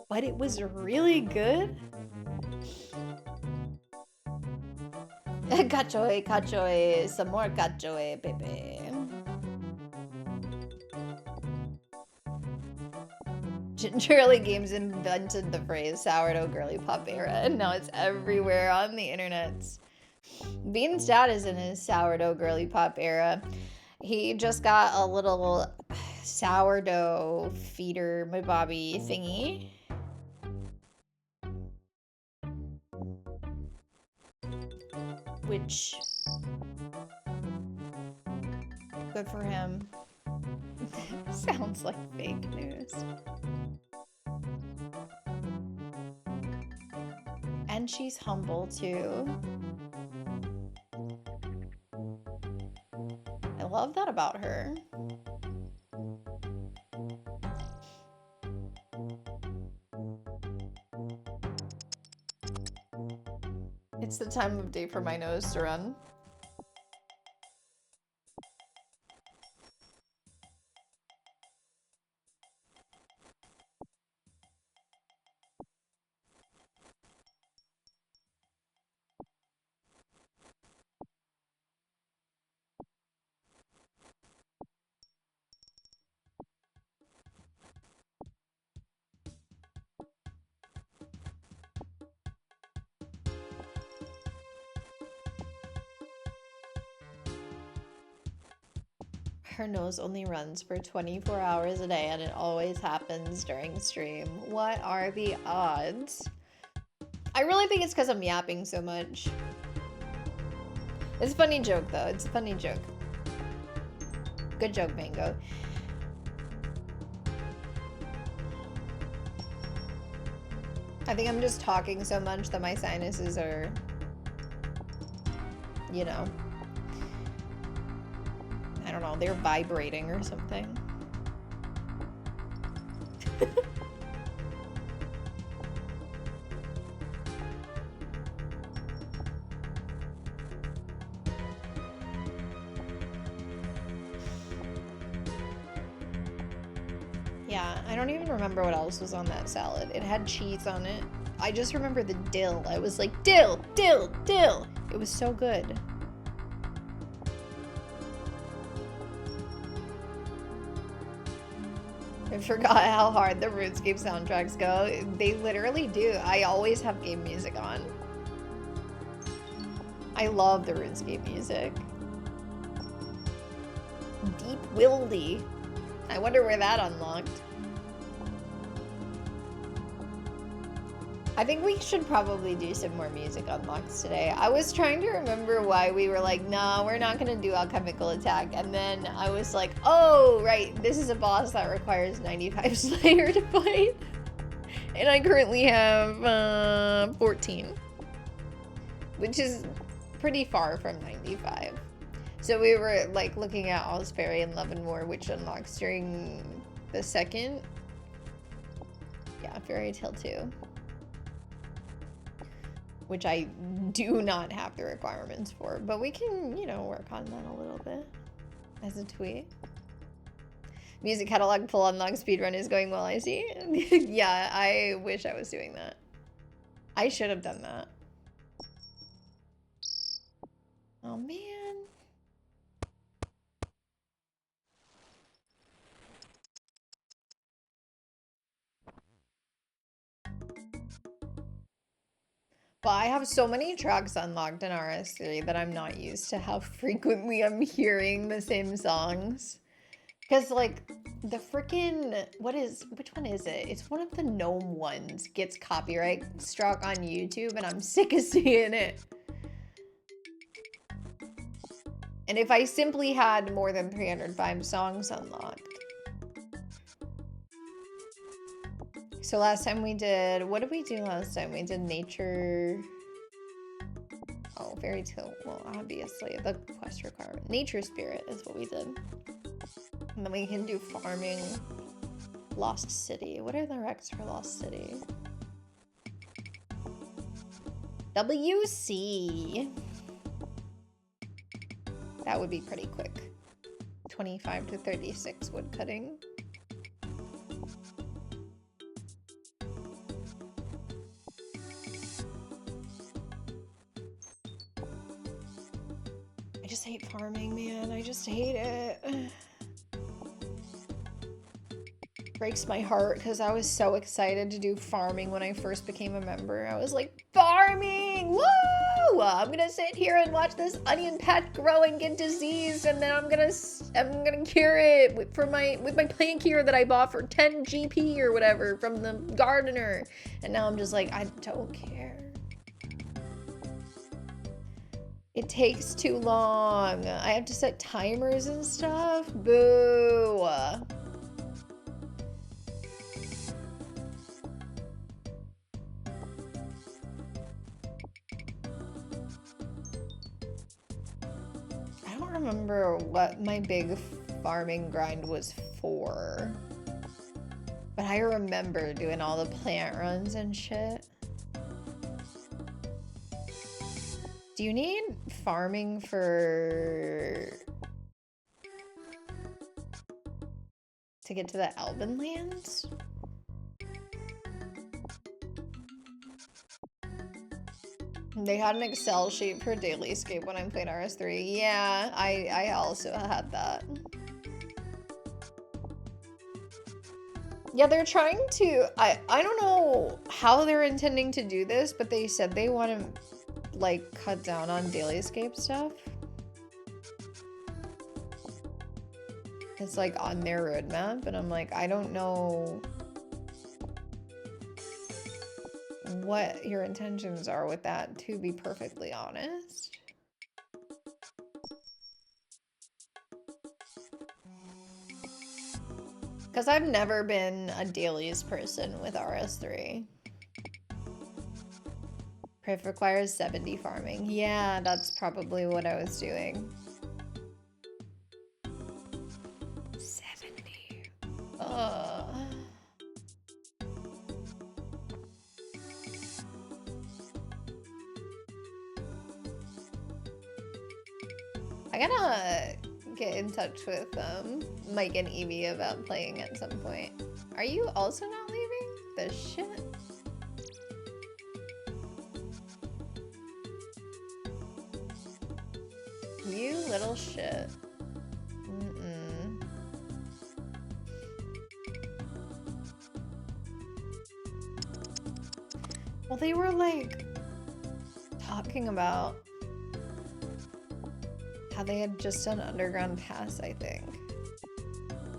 but it was really good. Cacio, some more cacio e pepe. Gingerly Games invented the phrase sourdough girly pop era, and now it's everywhere on the internet. Bean's dad is in his sourdough girly pop era. He just got a little sourdough feeder my Bobby thingy. Which, good for him. Sounds like fake news. And she's humble too. I love that about her. It's the time of day for my nose to run. Her nose only runs for 24 hours a day and it always happens during stream. What are the odds? I really think it's because I'm yapping so much. It's a funny joke though. It's a funny joke. Good joke, Mango. I think I'm just talking so much that my sinuses are, you know, I don't know, they're vibrating or something. Yeah, I don't even remember what else was on that salad. It had cheese on it. I just remember the dill. I was like, dill, dill, dill. It was so good. I forgot how hard the RuneScape soundtracks go. They literally do. I always have game music on. I love the RuneScape music. Deep Wildy. I wonder where that unlocked. I think we should probably do some more music unlocks today. I was trying to remember why we were like, nah, we're not gonna do Alchemical Attack. And then I was like, oh, right, this is a boss that requires 95 Slayer to fight. And I currently have 14. Which is pretty far from 95. So we were like looking at All's Fairy and Love and War, which unlocks during the second. Yeah, Fairy Tale 2. Which I do not have the requirements for, but we can, you know, work on that a little bit as a tweet. Music catalog pull unlock speedrun is going well, I see. Yeah, I wish I was doing that. I should have done that. Oh man. Well, I have so many tracks unlocked in RS3 that I'm not used to how frequently I'm hearing the same songs. Because, like, the freaking, which one is it? It's one of the gnome ones gets copyright struck on YouTube, and I'm sick of seeing it. And if I simply had more than 305 songs unlocked. So last time we did, what did we do last time? We did nature. Oh, fairy tale. Well, obviously, the quest requirement. Nature spirit is what we did. And then we can do farming. Lost City. What are the recs for Lost City? WC. That would be pretty quick. 25 to 36 wood cutting. I just hate farming, man. I just hate it. Breaks my heart because I was so excited to do farming when I first became a member. I was like, farming! Woo! I'm gonna sit here and watch this onion patch grow and get diseased, and then I'm gonna cure it with my plant cure that I bought for 10 GP or whatever from the gardener. And now I'm just like, I don't care. It takes too long. I have to set timers and stuff. Boo. I don't remember what my big farming grind was for, but I remember doing all the plant runs and shit. Do you need farming to get to the Elven lands? They had an Excel sheet for Dailyscape when I played RS3. Yeah, I also had that. Yeah, they're trying to... I don't know how they're intending to do this, but they said they want to, like, cut down on Dailyscape stuff. It's, like, on their roadmap, and I'm like, I don't know what your intentions are with that, to be perfectly honest. Because I've never been a dailies person with RS3. Priv requires 70 farming. Yeah, that's probably what I was doing. 70. I gotta get in touch with Mike and Evie about playing at some point. Are you also not leaving? The shit? You little shit. Well, they were like talking about how they had just done Underground Pass, I think.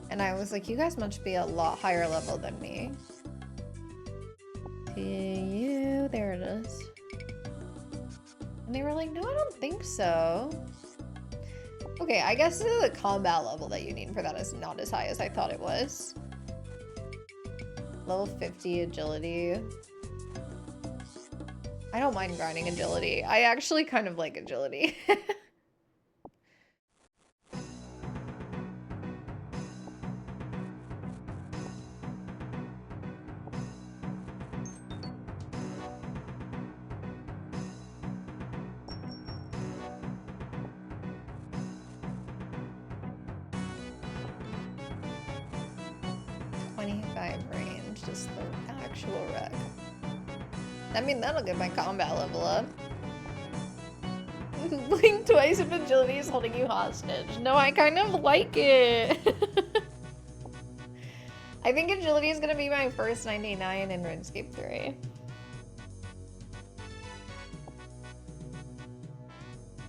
And I was like, you guys must be a lot higher level than me. There it is. And they were like, no, I don't think so. Okay, I guess the combat level that you need for that is not as high as I thought it was. Level 50 agility. I don't mind grinding agility. I actually kind of like agility. 25 range, just the actual wreck. I mean, that'll get my combat level up. Blink twice if agility is holding you hostage. No, I kind of like it. I think agility is gonna be my first 99 in RuneScape 3.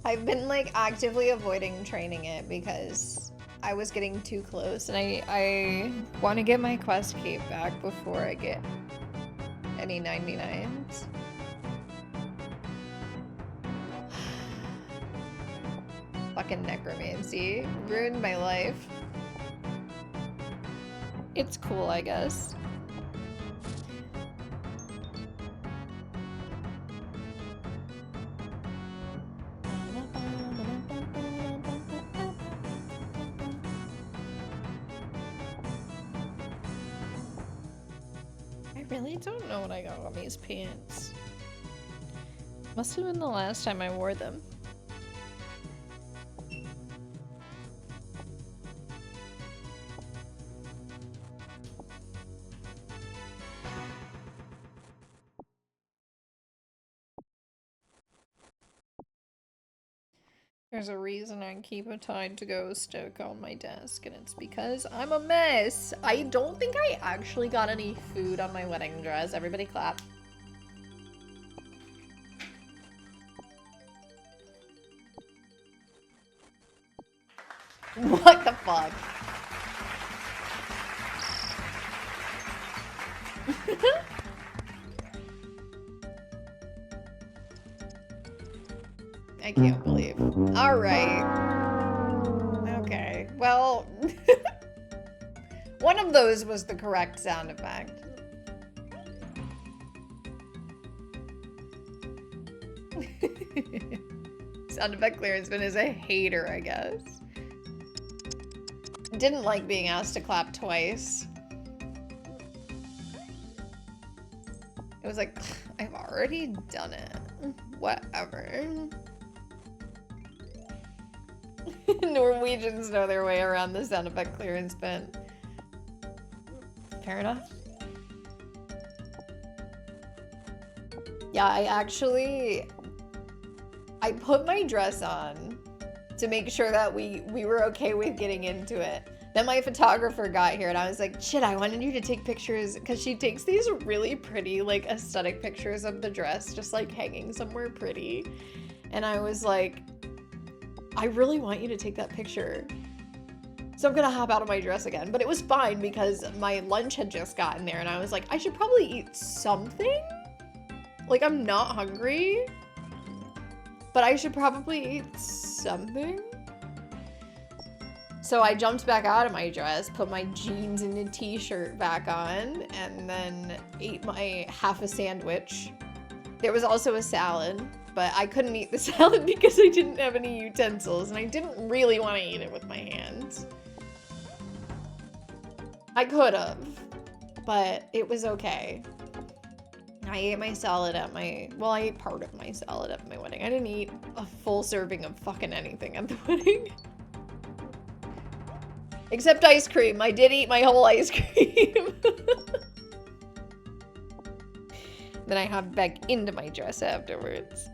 I've been like actively avoiding training it because I was getting too close, and I want to get my quest cape back before I get any 99s. Fucking necromancy ruined my life. It's cool, I guess. I really don't know what I got on these pants. Must have been the last time I wore them. There's a reason I keep a Tide to Go stick on my desk, and it's because I'm a mess. I don't think I actually got any food on my wedding dress. Everybody clap. What the fuck? I can't believe. All right. Okay. Well, one of those was the correct sound effect. Sound effect clearancement is a hater, I guess. Didn't like being asked to clap twice. It was like, I've already done it. Whatever. Norwegians know their way around the sound effect clearance bin. Fair enough. Yeah, I put my dress on to make sure that we were okay with getting into it. Then my photographer got here and I was like, shit, I wanted you to take pictures, because she takes these really pretty, like, aesthetic pictures of the dress just like hanging somewhere pretty. And I was like, I really want you to take that picture. So I'm gonna hop out of my dress again. But it was fine because my lunch had just gotten there and I was like, I should probably eat something. Like, I'm not hungry, but I should probably eat something. So I jumped back out of my dress, put my jeans and a t-shirt back on, and then ate my half a sandwich. There was also a salad, but I couldn't eat the salad because I didn't have any utensils, and I didn't really want to eat it with my hands. I could have, but it was okay. I ate my salad at my, well, I ate part of my salad at my wedding. I didn't eat a full serving of fucking anything at the wedding. Except ice cream. I did eat my whole ice cream. Then I hopped back into my dress afterwards.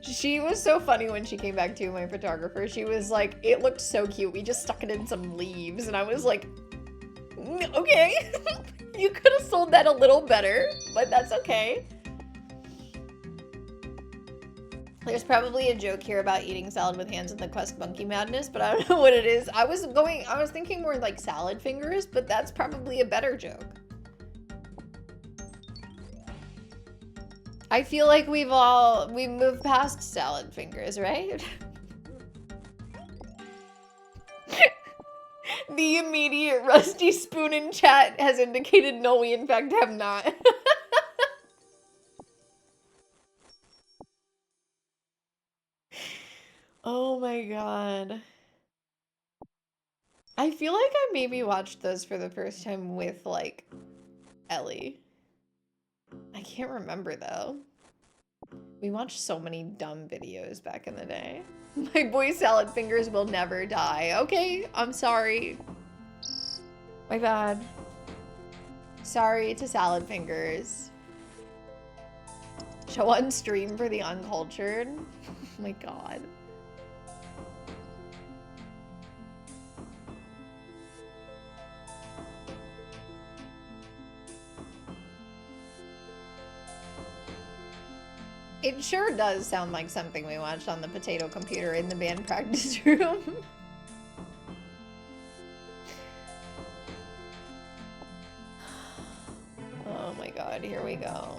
She was so funny when she came back to, my photographer. She was like, it looked so cute. We just stuck it in some leaves. And I was like, okay. You could have sold that a little better, but that's okay. There's probably a joke here about eating salad with hands in the Quest Monkey Madness, but I don't know what it is. I was thinking more like salad fingers, but that's probably a better joke. I feel like we moved past salad fingers, right? The immediate rusty spoon in chat has indicated no, we in fact have not. Oh my god. I feel like I maybe watched those for the first time with, like, Ellie. I can't remember, though. We watched so many dumb videos back in the day. My boy salad fingers will never die. Okay, I'm sorry. My bad. Sorry to salad fingers. Show on stream for the uncultured. Oh my god. It sure does sound like something we watched on the potato computer in the band practice room. Oh my god, here we go.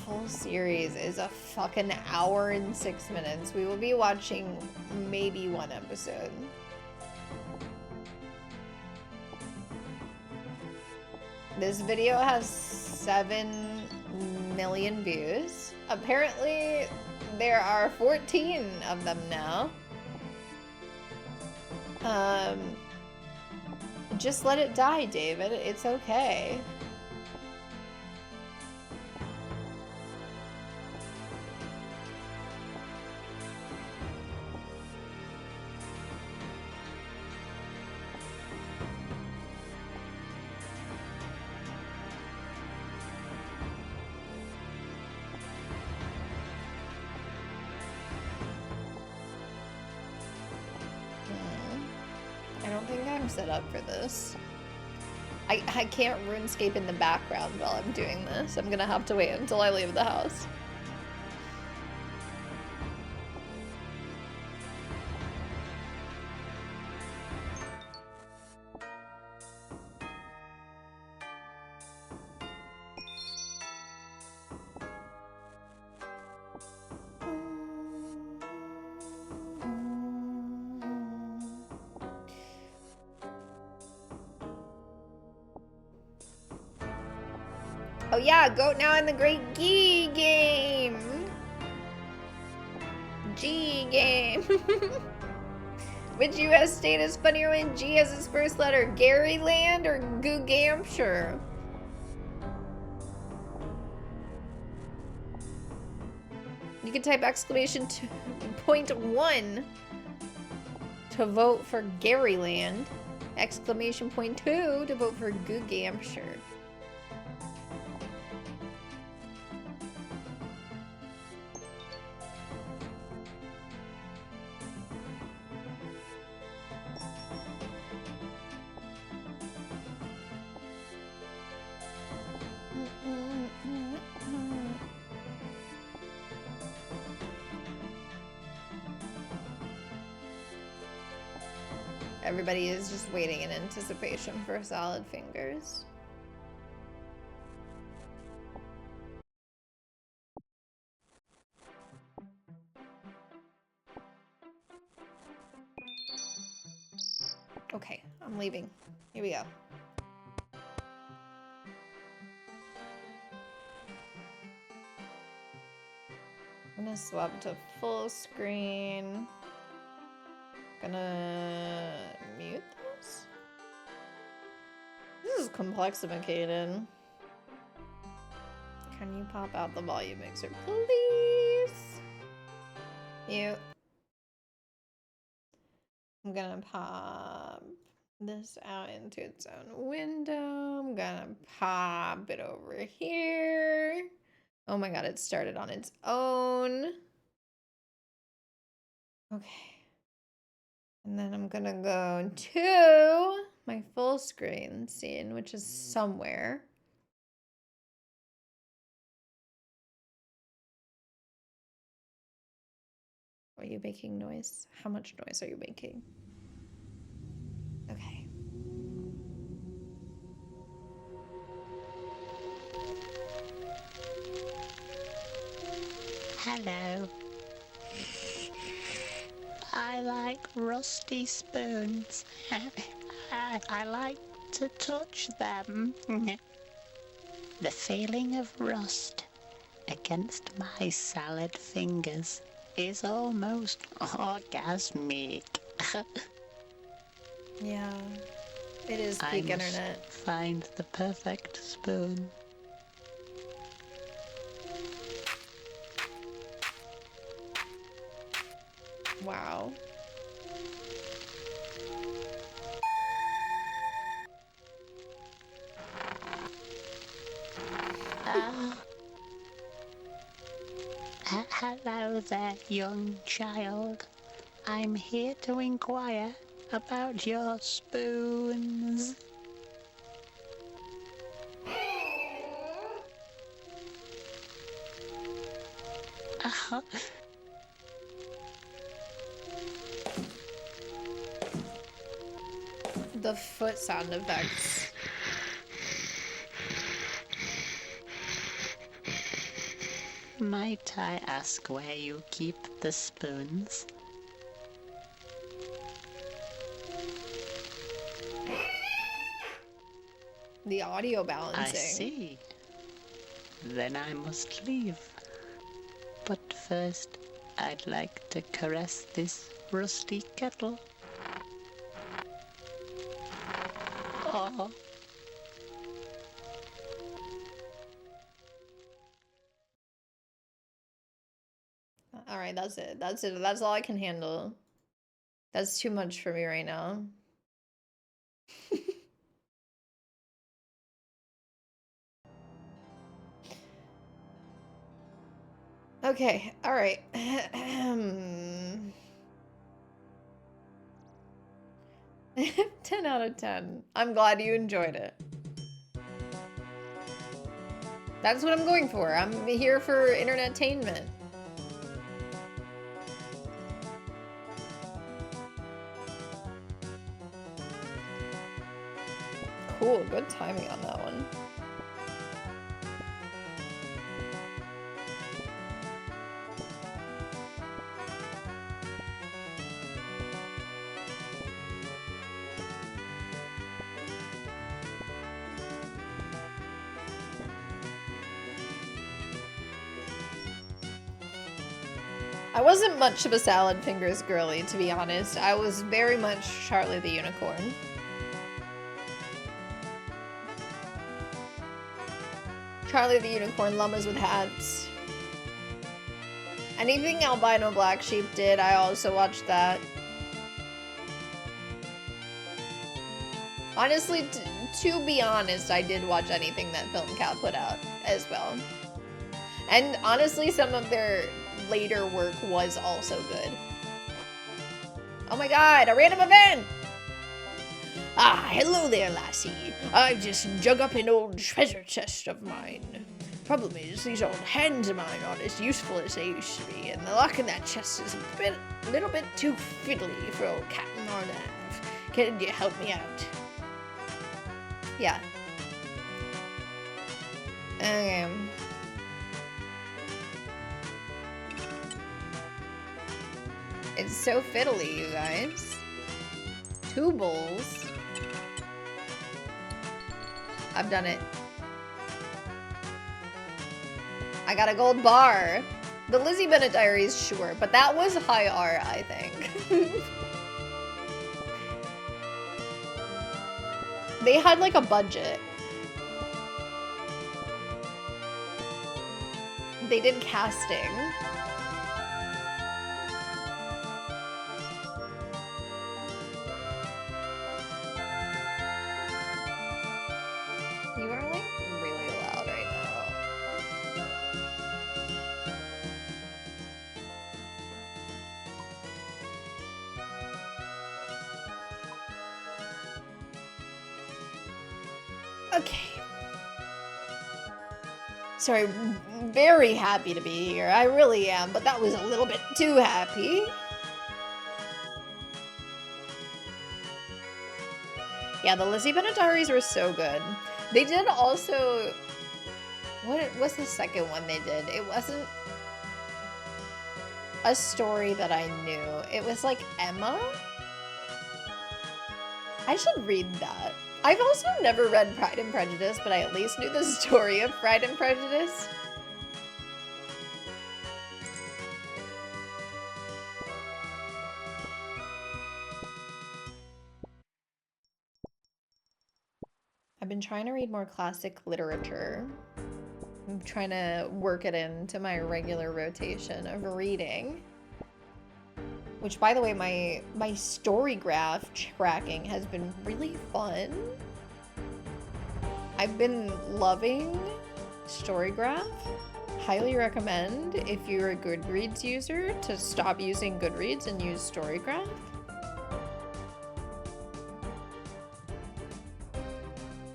Full series is a fucking hour and 6 minutes. We will be watching maybe one episode. This video has 7 million views. Apparently, there are 14 of them now. Just let it die, David. It's okay. I don't think I'm set up for this. I can't RuneScape in the background while I'm doing this. I'm gonna have to wait until I leave the house. Oh yeah, goat now in the Great G game. G game. Which U.S. state is funnier when G has its first letter? Garyland or Goo-Gampshire? You can type exclamation point 1 to vote for Garyland. Exclamation point 2 to vote for Goo-Gampshire. Everybody is just waiting in anticipation for Salad Fingers. Okay, I'm leaving. Here we go. I'm gonna swap to full screen. Gonna mute this. This is complexificated. Can you pop out the volume mixer, please? Mute. I'm gonna pop this out into its own window. I'm gonna pop it over here. Oh my god, it started on its own. Okay. And then I'm gonna go to my full screen scene, which is somewhere. Are you making noise? How much noise are you making? Okay. Hello. I like rusty spoons. I like to touch them. The feeling of rust against my salad fingers is almost orgasmic. Yeah, it is I peak must internet. find the perfect spoon. Wow. Hello there, young child. I'm here to inquire about your spoons. The foot sound effects. Might I ask where you keep the spoons? The audio I balancing. see. Then I must leave. But first, I'd like to caress this rusty kettle. Oh. All right, that's it. That's it. That's all I can handle. That's too much for me right now. Okay, all right. 10 out of 10. I'm glad you enjoyed it. That's what I'm going for. I'm here for entertainment. Cool, good timing on that one. I wasn't much of a salad fingers girly, to be honest. I was very much Charlie the Unicorn. Charlie the Unicorn, llamas with hats. Anything Albino Black Sheep did, I also watched that. Honestly, to be honest, I did watch anything that Film Cat put out as well. And honestly, some of their later work was also good. Oh my god, a random event! Ah, hello there, lassie. I've just dug up an old treasure chest of mine. Problem is, these old hands of mine aren't as useful as they used to be, and the lock in that chest is a little bit too fiddly for old Cat and Arnav. Can you help me out? Yeah. Okay. It's so fiddly, you guys. 2 bowls. I've done it. I got a gold bar. The Lizzie Bennett Diaries, sure, but that was high R, I think. They had like a budget. They did casting. You are like really loud right now. Okay. Sorry, very happy to be here. I really am, but that was a little bit too happy. Yeah, the Lizzie Bennett Diaries were so good. They did also... What's the second one they did? It wasn't a story that I knew. It was like Emma? I should read that. I've also never read Pride and Prejudice, but I at least knew the story of Pride and Prejudice. I've been trying to read more classic literature. I'm trying to work it into my regular rotation of reading. Which, by the way, my story graph tracking has been really fun. I've been loving Storygraph. Highly recommend, if you're a Goodreads user, to stop using Goodreads and use Storygraph.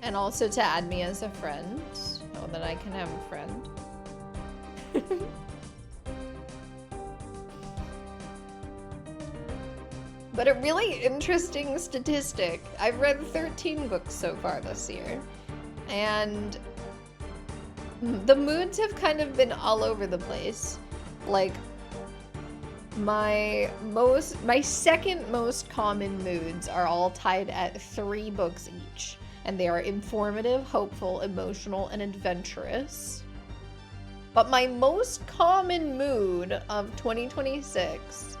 And also to add me as a friend, so that I can have a friend. But a really interesting statistic. I've read 13 books so far this year. And the moods have kind of been all over the place. Like, my second most common moods are all tied at 3 books each. And they are informative, hopeful, emotional, and adventurous. But my most common mood of 2026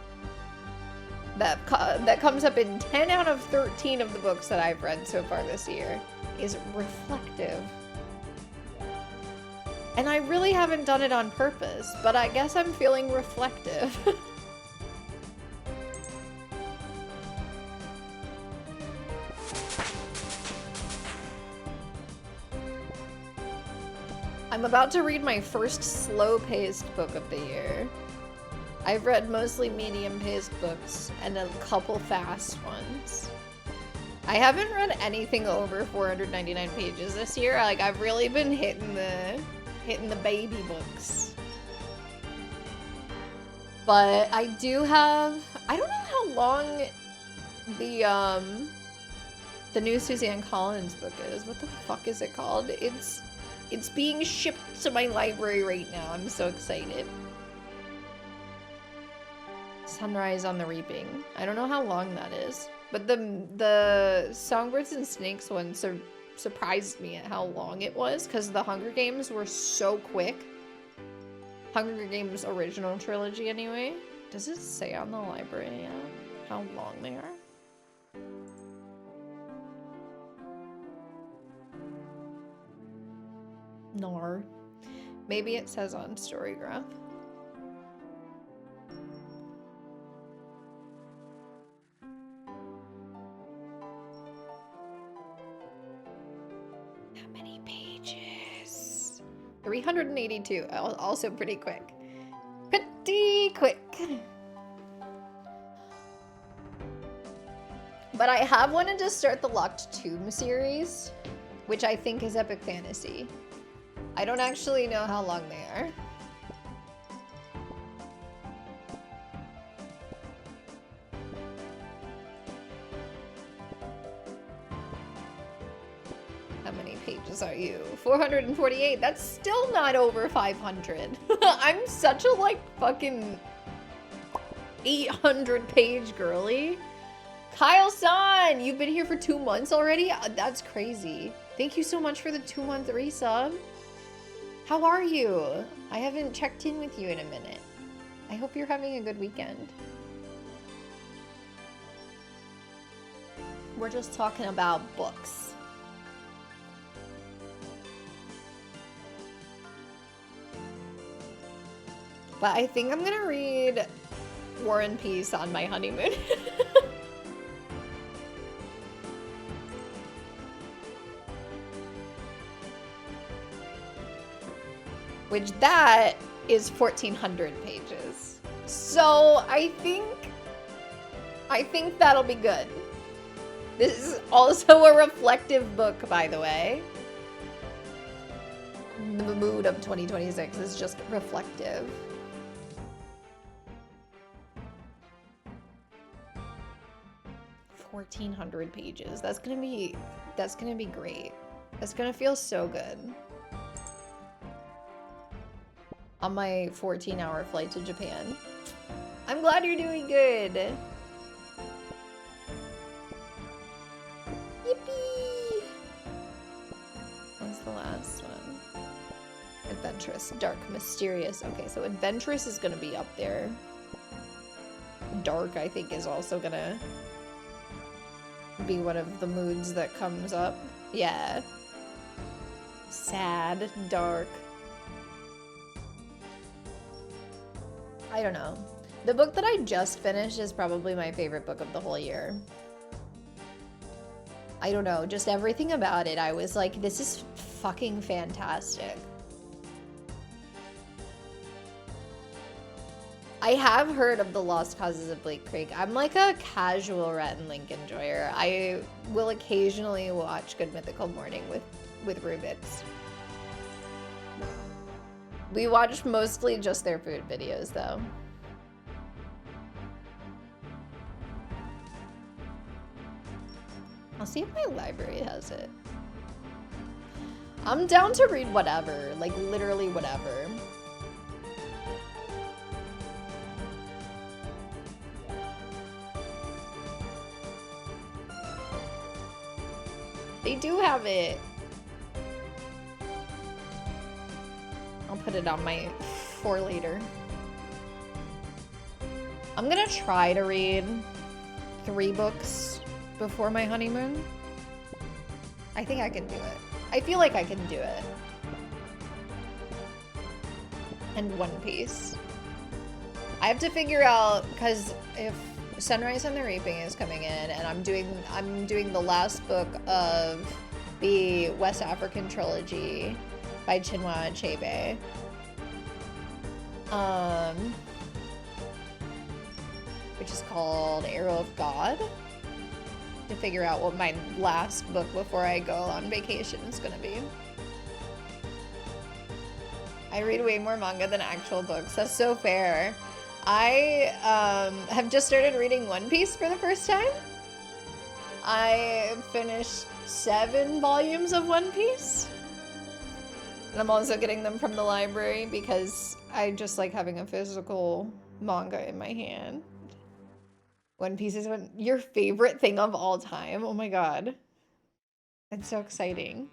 that comes up in 10 out of 13 of the books that I've read so far this year is reflective. And I really haven't done it on purpose, but I guess I'm feeling reflective. I'm about to read my first slow-paced book of the year. I've read mostly medium-paced books and a couple fast ones. I haven't read anything over 499 pages this year. Like, I've really been hitting the baby books. But I do have, I don't know how long the new Suzanne Collins book is. What the fuck is it called? It's being shipped to my library right now. I'm so excited. Sunrise on the Reaping. I don't know how long that is. But the Songbirds and Snakes one surprised me at how long it was, because the Hunger Games were so quick. Hunger Games original trilogy, anyway. Does it say on the library how long they are? No. Maybe it says on Storygraph. How many pages? 382. Also pretty quick. Pretty quick. But I have wanted to start the Locked Tomb series, which I think is epic fantasy. I don't actually know how long they are. How many pages are you? 448. That's still not over 500. I'm such a like fucking 800 page girly. Kyle-san, you've been here for 2 months already? That's crazy. Thank you so much for the 2-month resub. How are you? I haven't checked in with you in a minute. I hope you're having a good weekend. We're just talking about books. But I think I'm gonna read War and Peace on my honeymoon. Which that is 1,400 pages. So I think that'll be good. This is also a reflective book, by the way. The mood of 2026 is just reflective. $1,400 pages. That's gonna be great. That's gonna feel so good. On my 14-hour flight to Japan. I'm glad you're doing good. Yippee! What's the last one? Adventurous, dark, mysterious. Okay, so adventurous is gonna be up there. Dark, I think, is also gonna be one of the moods that comes up. Yeah. Sad, dark. I don't know. The book that I just finished is probably my favorite book of the whole year. I don't know, just everything about it, I was like, this is fucking fantastic. I have heard of The Lost Causes of Blake Creek. I'm like a casual Rhett and Link enjoyer. I will occasionally watch Good Mythical Morning with Rubik's. We watched mostly just their food videos, though. I'll see if my library has it. I'm down to read whatever, like literally whatever. They do have it. I'll put it on my for later. I'm gonna try to read 3 books before my honeymoon. I think I can do it. I feel like I can do it. And One Piece. I have to figure out, because if Sunrise and the Reaping is coming in, and I'm doing the last book of the West African trilogy by Chinua Achebe. Which is called Arrow of God. To figure out what my last book before I go on vacation is gonna be. I read way more manga than actual books. That's so fair. I have just started reading One Piece for the first time. I finished 7 volumes of One Piece. And I'm also getting them from the library because I just like having a physical manga in my hand. One Piece is your favorite thing of all time. Oh my god. That's so exciting.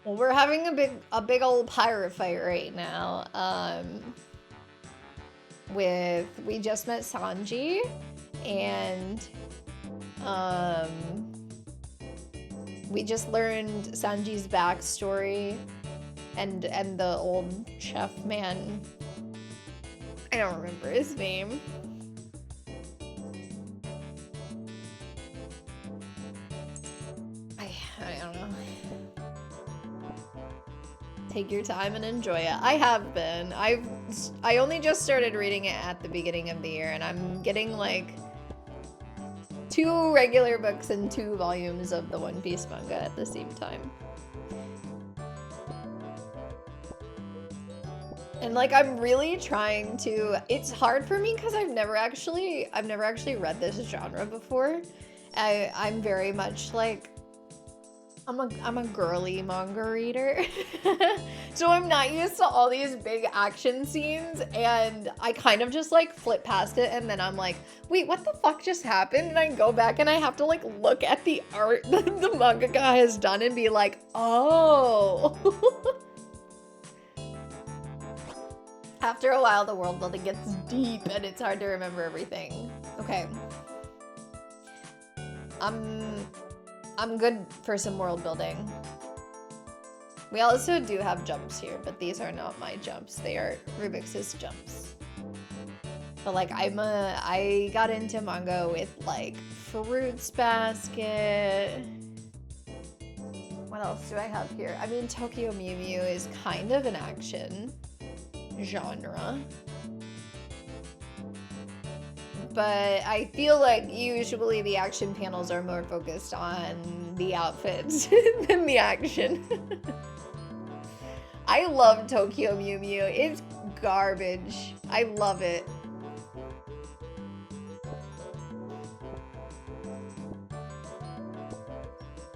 Well, we're having a big old pirate fight right now. we just met Sanji, and we just learned Sanji's backstory, and the old chef man, I don't remember his name. I don't know. Take your time and enjoy it. I have been. I only just started reading it at the beginning of the year, and I'm getting like 2 regular books and 2 volumes of the One Piece manga at the same time. And like I'm really trying to, it's hard for me because I've never actually read this genre before. I'm very much like, I'm a girly manga reader. So I'm not used to all these big action scenes, and I kind of just like flip past it, and then I'm like, wait, what the fuck just happened? And I go back and I have to like look at the art that the mangaka has done and be like, oh. After a while, the world building gets deep and it's hard to remember everything. Okay. I'm good for some world building. We also do have jumps here, but these are not my jumps. They are Rubik's jumps. But like I got into manga with like Fruits Basket. What else do I have here? I mean, Tokyo Mew Mew is kind of an action genre. But I feel like usually the action panels are more focused on the outfits than the action. I love Tokyo Mew Mew. It's garbage. I love it.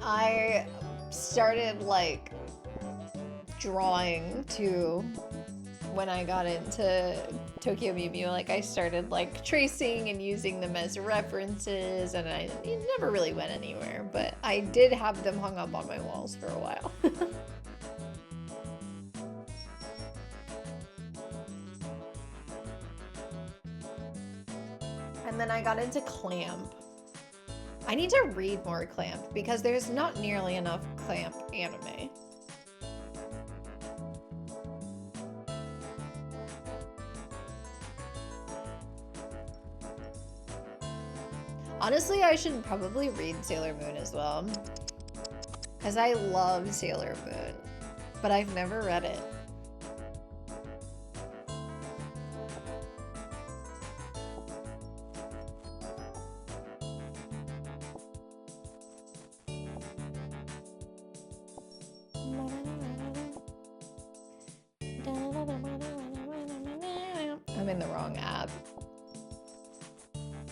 I started like drawing too when I got into Tokyo Mew Mew. Like I started like tracing and using them as references, and it never really went anywhere, but I did have them hung up on my walls for a while. And then I got into Clamp. I need to read more Clamp because there's not nearly enough Clamp anime. Honestly, I should probably read Sailor Moon as well, because I love Sailor Moon, but I've never read it. I'm in the wrong app.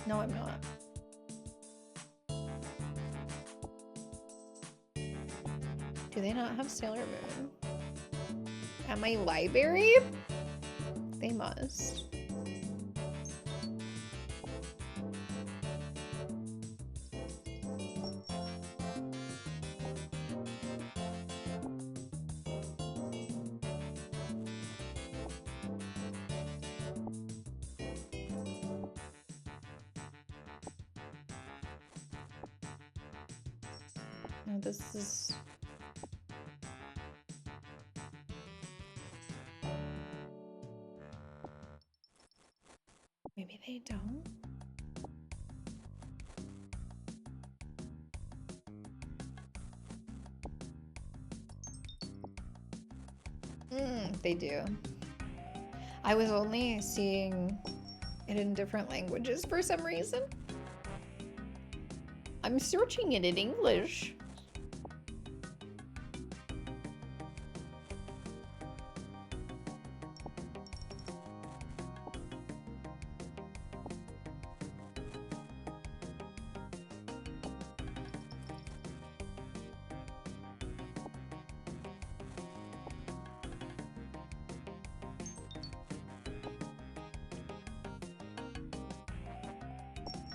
No, I'm not. Do they not have Sailor Moon at my library? They must. No, this is... Maybe they don't? They do. I was only seeing it in different languages for some reason. I'm searching it in English.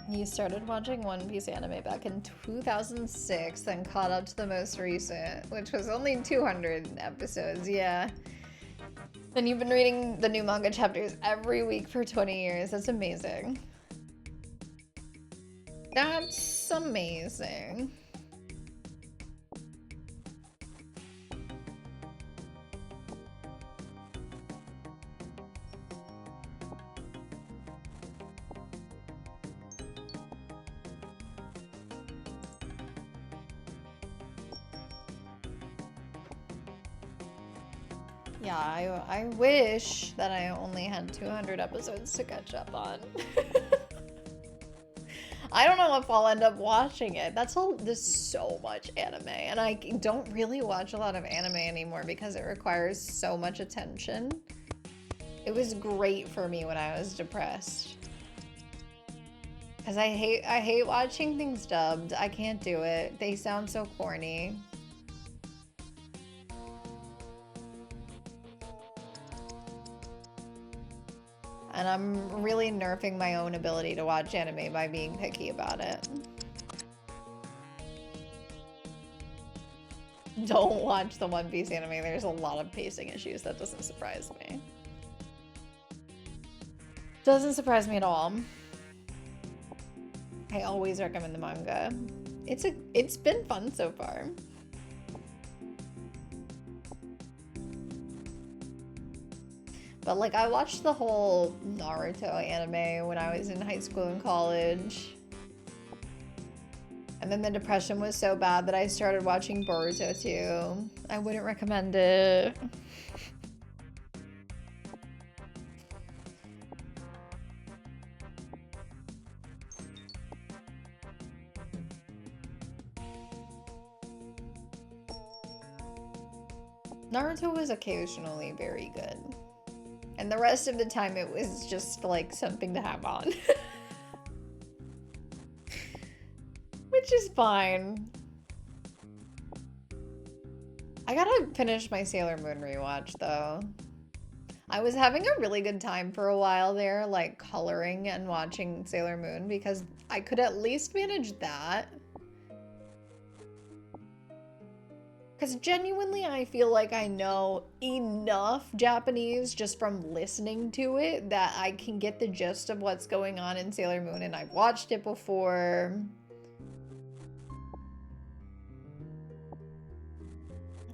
You started watching One Piece anime back in 2006, then caught up to the most recent, which was only 200 episodes, yeah. And you've been reading the new manga chapters every week for 20 years. That's amazing. That's amazing. Yeah, I wish that I only had 200 episodes to catch up on. I don't know if I'll end up watching it. There's so much anime, and I don't really watch a lot of anime anymore because it requires so much attention. It was great for me when I was depressed. Cause I hate watching things dubbed. I can't do it. They sound so corny. And I'm really nerfing my own ability to watch anime by being picky about it. Don't watch the One Piece anime. There's a lot of pacing issues. That doesn't surprise me. Doesn't surprise me at all. I always recommend the manga. It's been fun so far. But like, I watched the whole Naruto anime when I was in high school and college. And then the depression was so bad that I started watching Boruto too. I wouldn't recommend it. Naruto was occasionally very good. And the rest of the time it was just like something to have on. Which is fine. I gotta finish my Sailor Moon rewatch though. I was having a really good time for a while there, like coloring and watching Sailor Moon because I could at least manage that. Because genuinely, I feel like I know enough Japanese just from listening to it that I can get the gist of what's going on in Sailor Moon, and I've watched it before.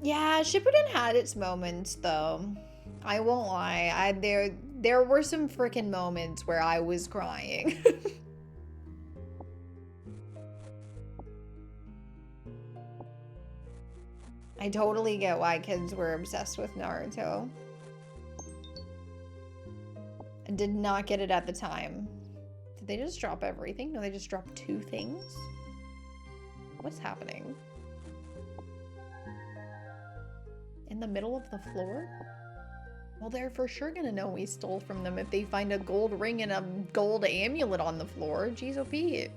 Yeah, Shippuden had its moments, though. I won't lie. There were some freaking moments where I was crying. I totally get why kids were obsessed with Naruto. I did not get it at the time. Did they just drop everything? No, they just dropped 2 things? What's happening? In the middle of the floor? Well, they're for sure gonna know we stole from them if they find a gold ring and a gold amulet on the floor. Jeez, OP.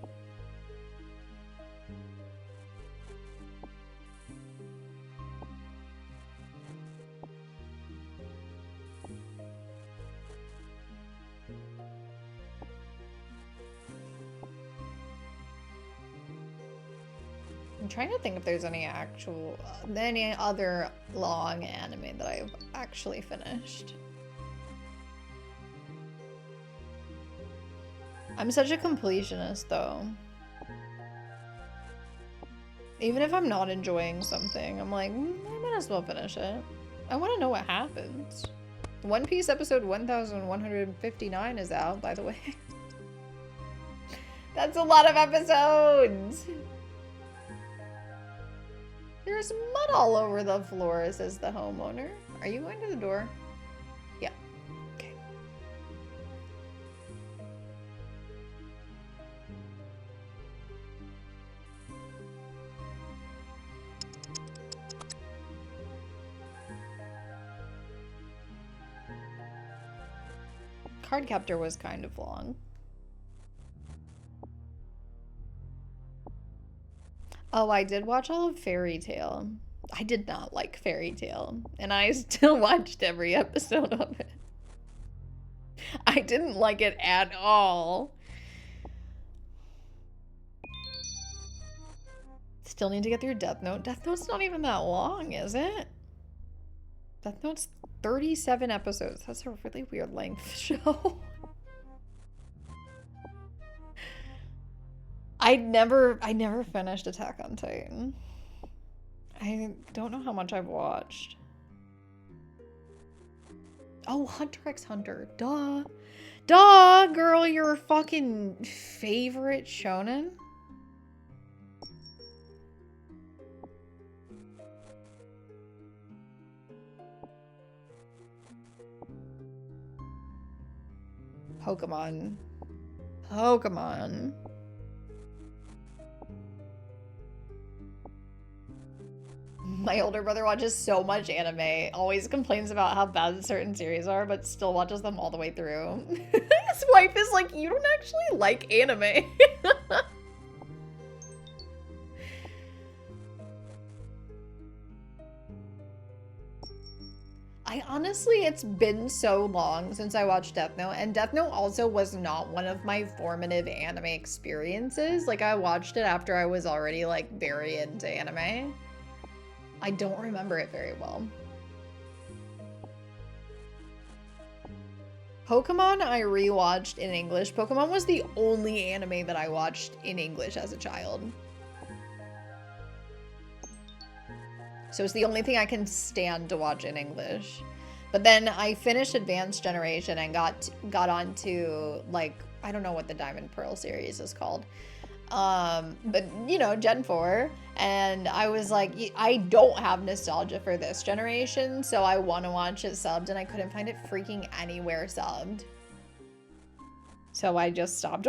I'm trying to think if there's any other long anime that I've actually finished. I'm such a completionist though. Even if I'm not enjoying something, I'm like, I might as well finish it. I want to know what happens. One Piece episode 1159 is out, by the way. That's a lot of episodes! There's mud all over the floor, says the homeowner. Are you going to the door? Yeah. Okay. Cardcaptor was kind of long. Oh, I did watch all of Fairy Tail. I did not like Fairy Tail, and I still watched every episode of it. I didn't like it at all. Still need to get through Death Note. Death Note's not even that long, is it? Death Note's 37 episodes. That's a really weird length show. I never finished Attack on Titan. I don't know how much I've watched. Oh, Hunter x Hunter. Duh. Duh, girl, your fucking favorite shonen? Pokemon. Pokemon. My older brother watches so much anime, always complains about how bad certain series are, but still watches them all the way through. His wife is like, you don't actually like anime. Honestly, it's been so long since I watched Death Note, and Death Note also was not one of my formative anime experiences. Like, I watched it after I was already, like, very into anime. I don't remember it very well. Pokemon I rewatched in English. Pokemon was the only anime that I watched in English as a child. So it's the only thing I can stand to watch in English. But then I finished Advanced Generation and got onto, like, I don't know what the Diamond Pearl series is called. But, you know, Gen 4. And I was like, I don't have nostalgia for this generation, so I want to watch it subbed, and I couldn't find it freaking anywhere subbed. So I just stopped.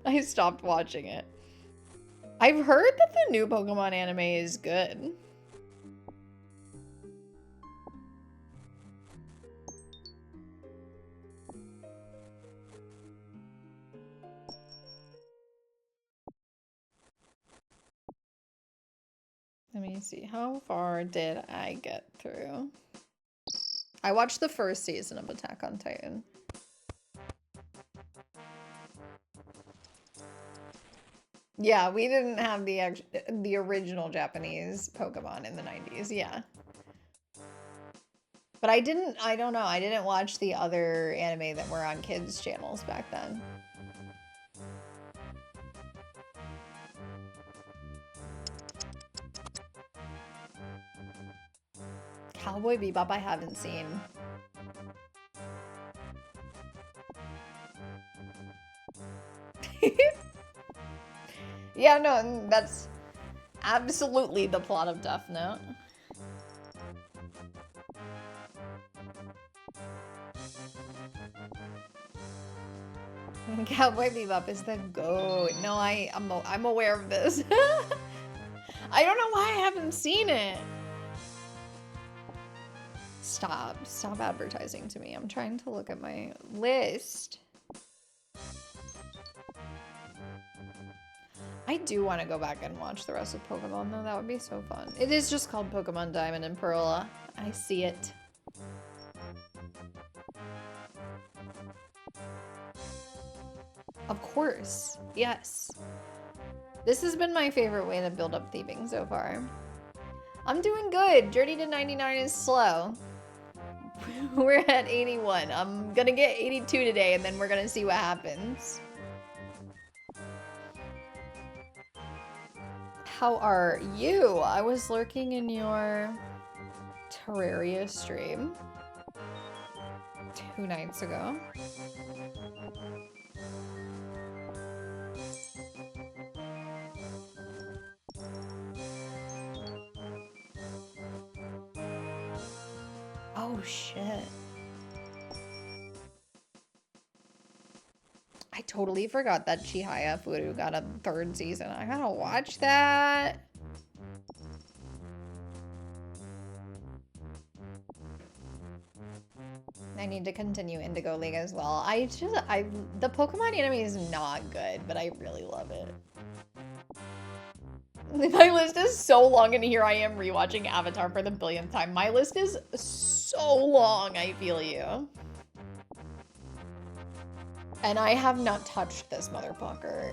I stopped watching it. I've heard that the new Pokemon anime is good. Let me see. How far did I get through? I watched the first season of Attack on Titan. Yeah, we didn't have the original Japanese Pokemon in the 90s, yeah. But I don't know, I didn't watch the other anime that were on kids' channels back then. Cowboy Bebop I haven't seen. Yeah, no, that's absolutely the plot of Death Note. Cowboy Bebop is the GOAT. No, I'm aware of this. I don't know why I haven't seen it. Stop advertising to me. I'm trying to look at my list. I do want to go back and watch the rest of Pokemon though. That would be so fun. It is just called Pokemon Diamond and Pearl. I see it. Of course. Yes. This has been my favorite way to build up thieving so far. I'm doing good. Journey to 99 is slow. We're at 81. I'm gonna get 82 today, and then we're gonna see what happens. How are you? I was lurking in your Terraria stream 2 nights ago. Oh shit. I totally forgot that Chihaya Furu got a 3rd season. I gotta watch that. I need to continue Indigo League as well. The Pokemon anime is not good, but I really love it. My list is so long, and here I am rewatching Avatar for the billionth time. My list is so long, I feel you. And I have not touched this motherfucker.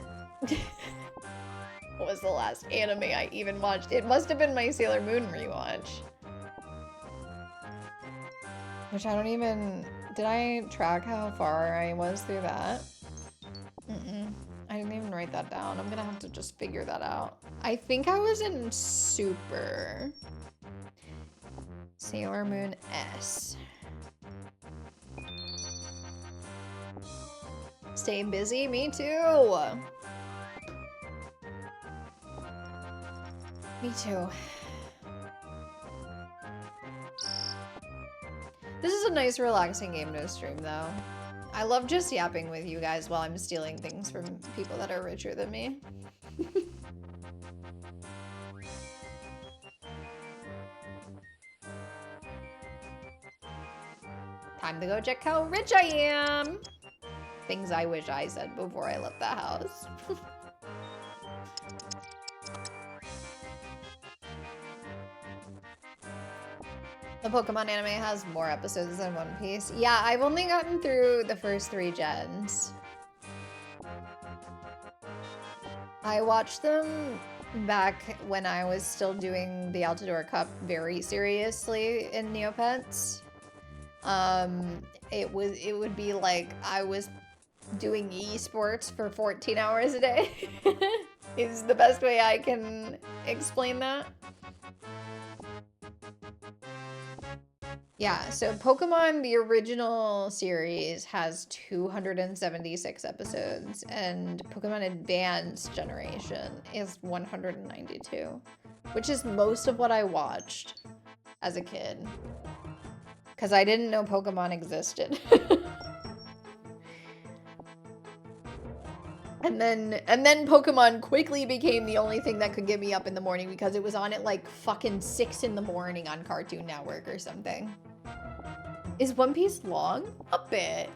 What was the last anime I even watched? It must have been my Sailor Moon rewatch. Which I don't even... Did I track how far I was through that? I didn't even write that down. I'm gonna have to just figure that out. I think I was in Super. Sailor Moon S. Stay busy? Me too! Me too. This is a nice relaxing game to stream though. I love just yapping with you guys while I'm stealing things from people that are richer than me. Time to go check how rich I am! Things I wish I said before I left the house. The Pokemon anime has more episodes than One Piece. Yeah, I've only gotten through the first 3 gens. I watched them back when I was still doing the Altador Cup very seriously in Neopets. It would be like I was doing esports for 14 hours a day. Is the best way I can explain that. Yeah, so Pokemon, the original series, has 276 episodes, and Pokemon Advanced Generation is 192, which is most of what I watched as a kid, because I didn't know Pokemon existed. And then Pokemon quickly became the only thing that could get me up in the morning because it was on at like fucking 6 in the morning on Cartoon Network or something. Is One Piece long? A bit.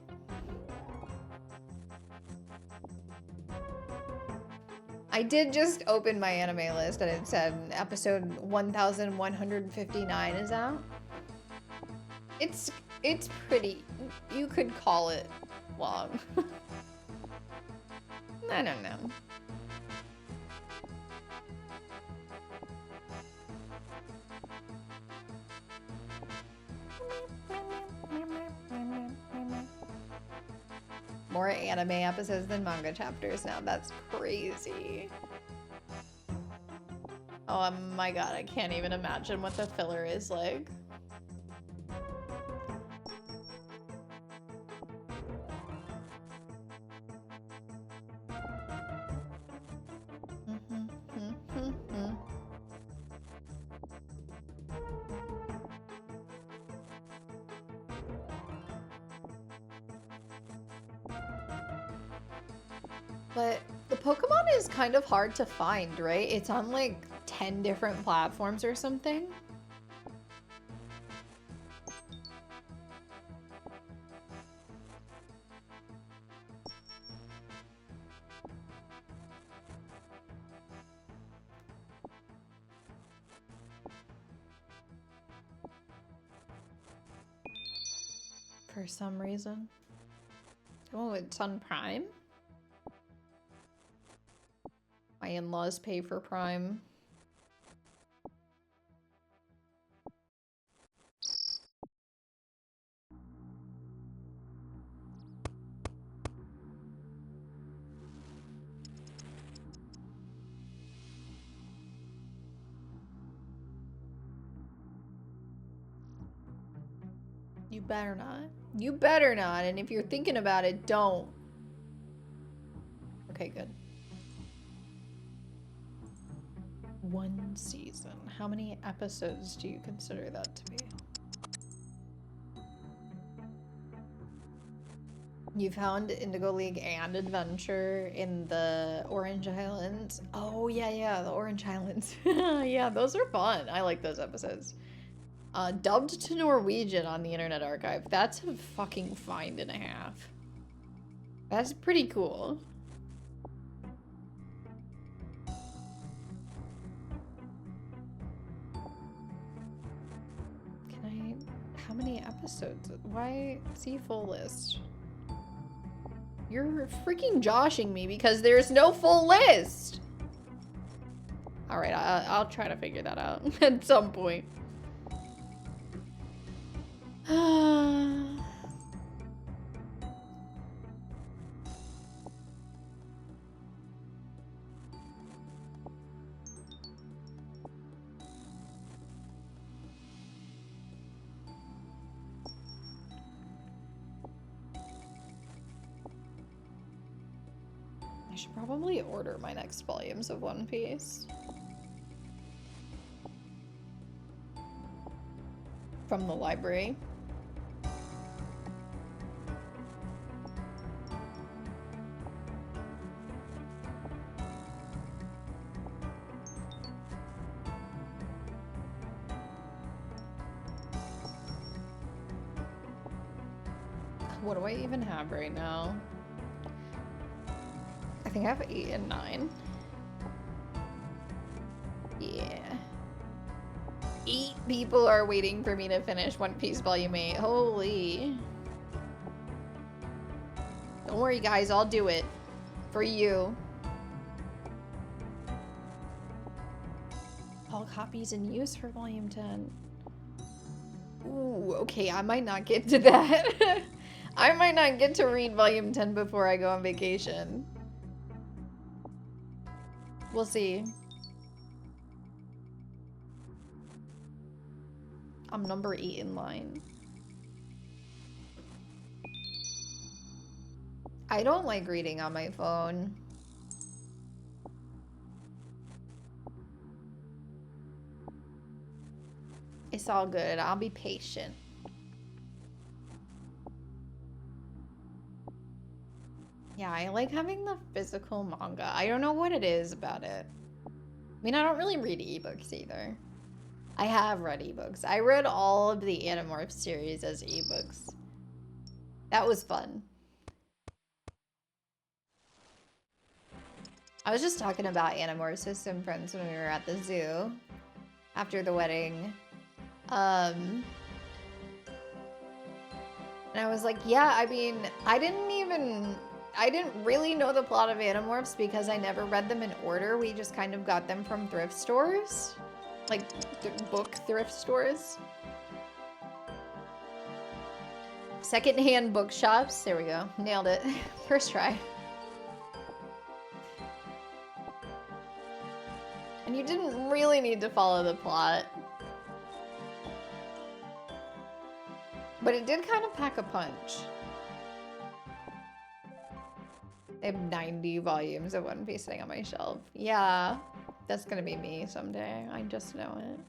I did just open my anime list and it said episode 1159 is out. It's pretty, you could call it long. I don't know. More anime episodes than manga chapters now. That's crazy. Oh my god, I can't even imagine what the filler is like. But the Pokemon is kind of hard to find, right? It's on like 10 different platforms or something. For some reason. Oh, it's on Prime? My in-laws pay for Prime. You better not. You better not, and if you're thinking about it, don't. Okay, good. 1 season. How many episodes do you consider that to be? You found Indigo League and Adventure in the Orange Islands. Oh, yeah, the Orange Islands. Yeah, those are fun. I like those episodes. Dubbed to Norwegian on the Internet Archive. That's a fucking find and a half. That's pretty cool. How many episodes? Why see full list? You're freaking joshing me because there's no full list. All right, I'll try to figure that out at some point. should probably order my next volumes of One Piece. From the library. What do I even have right now? I think I have 8 and 9. Yeah. 8 people are waiting for me to finish One Piece Volume 8. Holy. Don't worry, guys. I'll do it. For you. All copies in use for Volume 10. Ooh, okay. I might not get to that. I might not get to read Volume 10 before I go on vacation. We'll see. I'm number 8 in line. I don't like reading on my phone. It's all good. I'll be patient. Yeah, I like having the physical manga. I don't know what it is about it. I mean, I don't really read ebooks either. I have read ebooks. I read all of the Animorphs series as ebooks. That was fun. I was just talking about Animorphs with some friends when we were at the zoo after the wedding. And I was like, yeah, I mean, I didn't really know the plot of Animorphs because I never read them in order. We just kind of got them from thrift stores. Like, book thrift stores. Secondhand bookshops. There we go. Nailed it. First try. And you didn't really need to follow the plot. But it did kind of pack a punch. I have 90 volumes of One Piece sitting on my shelf. Yeah, that's gonna be me someday. I just know it.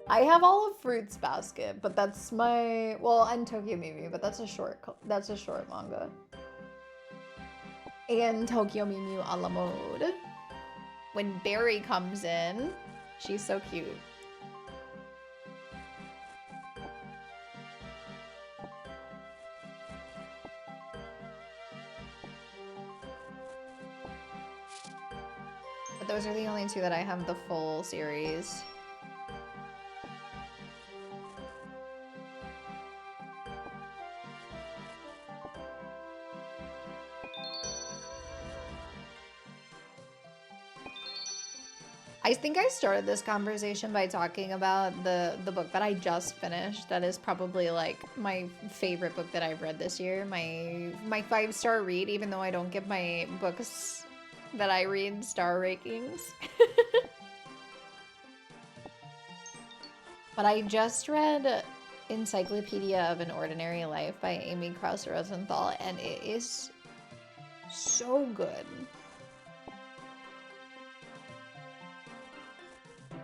I have all of Fruits Basket, but that's my, well, and Tokyo Mimi, but that's a short manga. And Tokyo Mimi a la mode. When Barry comes in, she's so cute. But those are the only two that I have the full series. I think I started this conversation by talking about the book that I just finished. That is probably like my favorite book that I've read this year. My 5-star read, even though I don't give my books that I read star rankings. But I just read Encyclopedia of an Ordinary Life by Amy Krauss Rosenthal, and it is so good.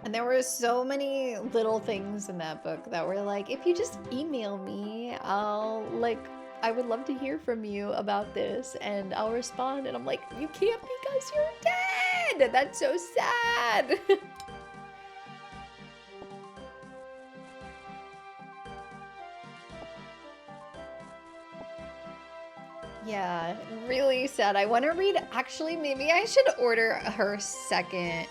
And there were so many little things in that book that were like, if you just email me, I would love to hear from you about this and I'll respond. And I'm like, you can't because you're dead. That's so sad. Yeah, really sad. I want to read, actually, maybe I should order her second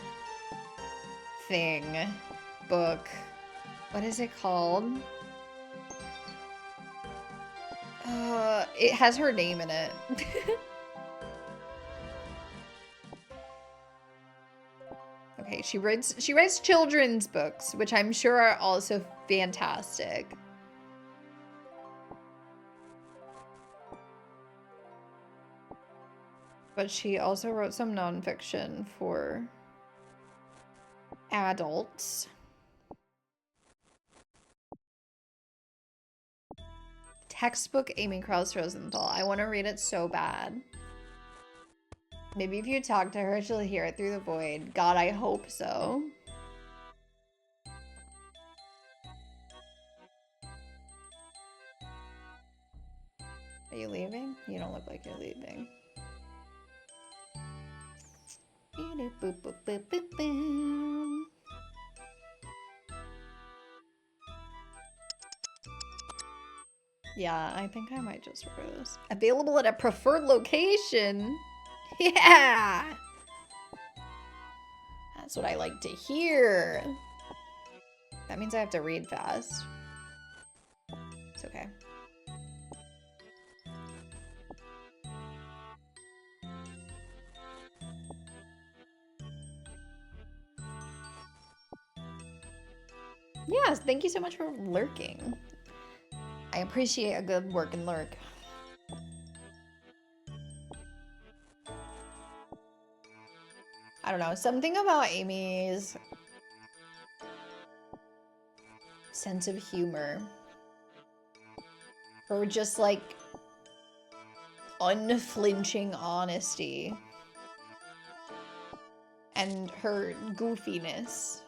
book. What is it called? It has her name in it. Okay, she writes children's books, which I'm sure are also fantastic. But she also wrote some nonfiction for adults. Textbook Amy Krauss Rosenthal. I want to read it so bad. Maybe if you talk to her, she'll hear it through the void. God, I hope so. Are you leaving? You don't look like you're leaving. Yeah, I think I might just wear this. Available at a preferred location. Yeah! That's what I like to hear. That means I have to read fast. It's okay. Yes, thank you so much for lurking. I appreciate a good work and lurk. I don't know, something about Amy's sense of humor. Her just like unflinching honesty. And her goofiness.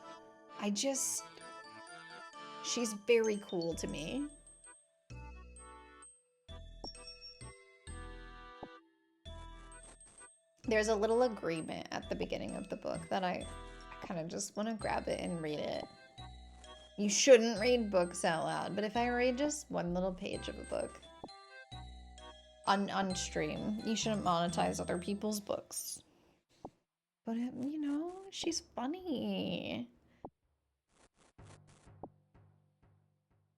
She's very cool to me. There's a little agreement at the beginning of the book that I kind of just want to grab it and read it. You shouldn't read books out loud, but if I read just one little page of a book on stream, you shouldn't monetize other people's books. But, you know, she's funny.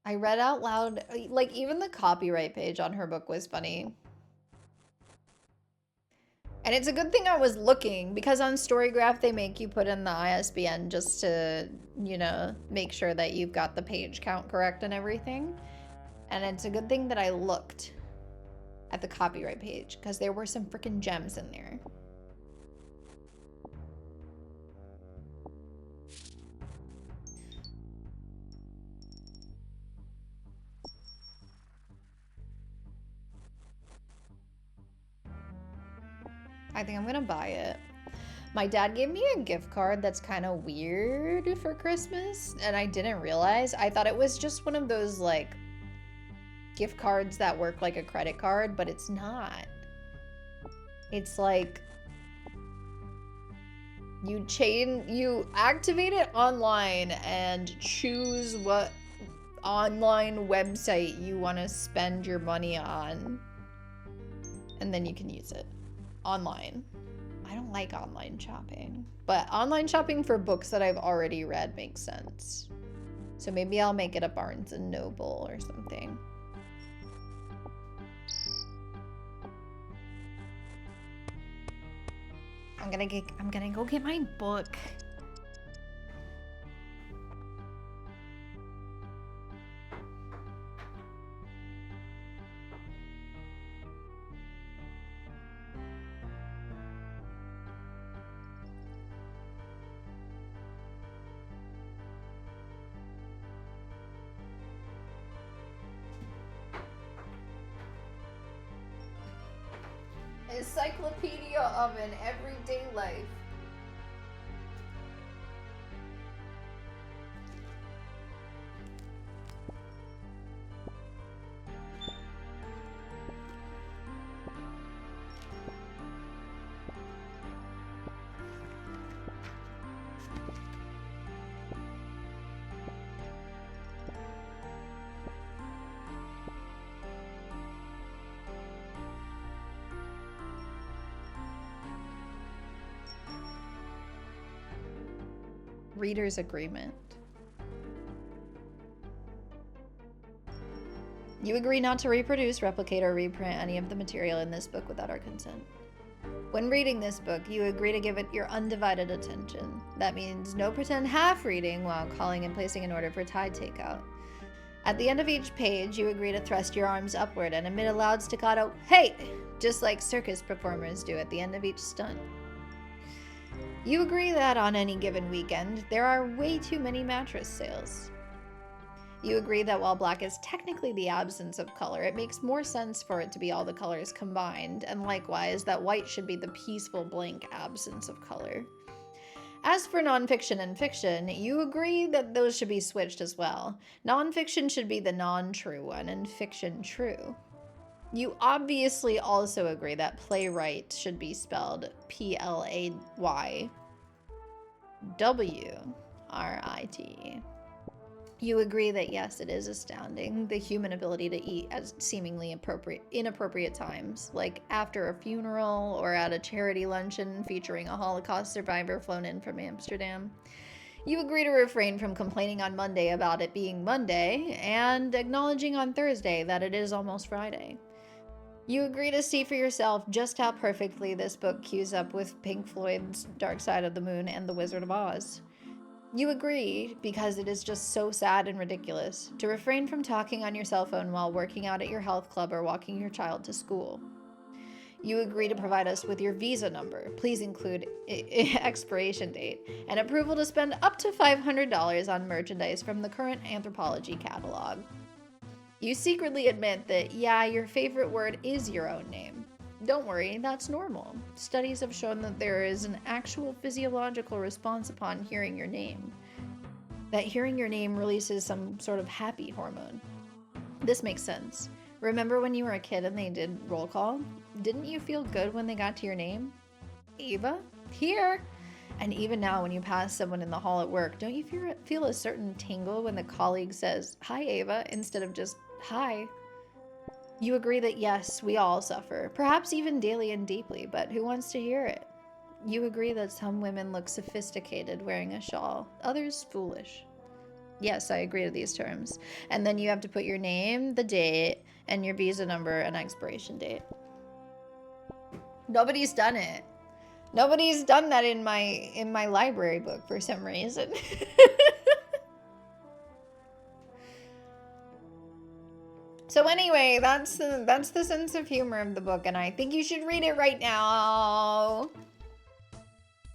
I read out loud, like, even the copyright page on her book was funny. And it's a good thing I was looking, because on Storygraph they make you put in the ISBN just to, you know, make sure that you've got the page count correct and everything. And it's a good thing that I looked at the copyright page, because there were some freaking gems in there. I think I'm gonna buy it. My dad gave me a gift card that's kind of weird for Christmas, and I didn't realize. I thought it was just one of those, like, gift cards that work like a credit card, but it's not. It's like you activate it online and choose what online website you want to spend your money on, and then you can use it online. I don't like online shopping, but online shopping for books that I've already read makes sense. So maybe I'll make it a Barnes and Noble or something. I'm gonna go get my book. Encyclopedia of an Everyday Life. Reader's agreement. You agree not to reproduce, replicate, or reprint any of the material in this book without our consent. When reading this book, you agree to give it your undivided attention. That means no pretend half reading while calling and placing an order for Tide takeout. At the end of each page, you agree to thrust your arms upward and emit a loud staccato "Hey!" just like circus performers do at the end of each stunt. You agree that on any given weekend, there are way too many mattress sales. You agree that while black is technically the absence of color, it makes more sense for it to be all the colors combined, and likewise that white should be the peaceful blank absence of color. As for nonfiction and fiction, you agree that those should be switched as well. Nonfiction should be the non-true one, and fiction true. You obviously also agree that playwright should be spelled Playwrit. You agree that yes, it is astounding, the human ability to eat at seemingly inappropriate times, like after a funeral or at a charity luncheon featuring a Holocaust survivor flown in from Amsterdam. You agree to refrain from complaining on Monday about it being Monday, and acknowledging on Thursday that it is almost Friday. You agree to see for yourself just how perfectly this book cues up with Pink Floyd's Dark Side of the Moon and The Wizard of Oz. You agree, because it is just so sad and ridiculous, to refrain from talking on your cell phone while working out at your health club or walking your child to school. You agree to provide us with your visa number. Please include expiration date and approval to spend up to $500 on merchandise from the current Anthropology catalog. You secretly admit that, yeah, your favorite word is your own name. Don't worry, that's normal. Studies have shown that there is an actual physiological response upon hearing your name. That hearing your name releases some sort of happy hormone. This makes sense. Remember when you were a kid and they did roll call? Didn't you feel good when they got to your name? Ava? Here! And even now when you pass someone in the hall at work, don't you feel a certain tingle when the colleague says, "Hi, Ava," instead of just, "Hi"? You agree that yes, we all suffer, perhaps even daily and deeply, but who wants to hear it? You agree that some women look sophisticated wearing a shawl, others foolish. Yes, I agree to these terms. And then you have to put your name, the date, and your visa number and expiration date. Nobody's done it. Nobody's done that in my library book for some reason. So anyway, that's the sense of humor of the book, and I think you should read it right now.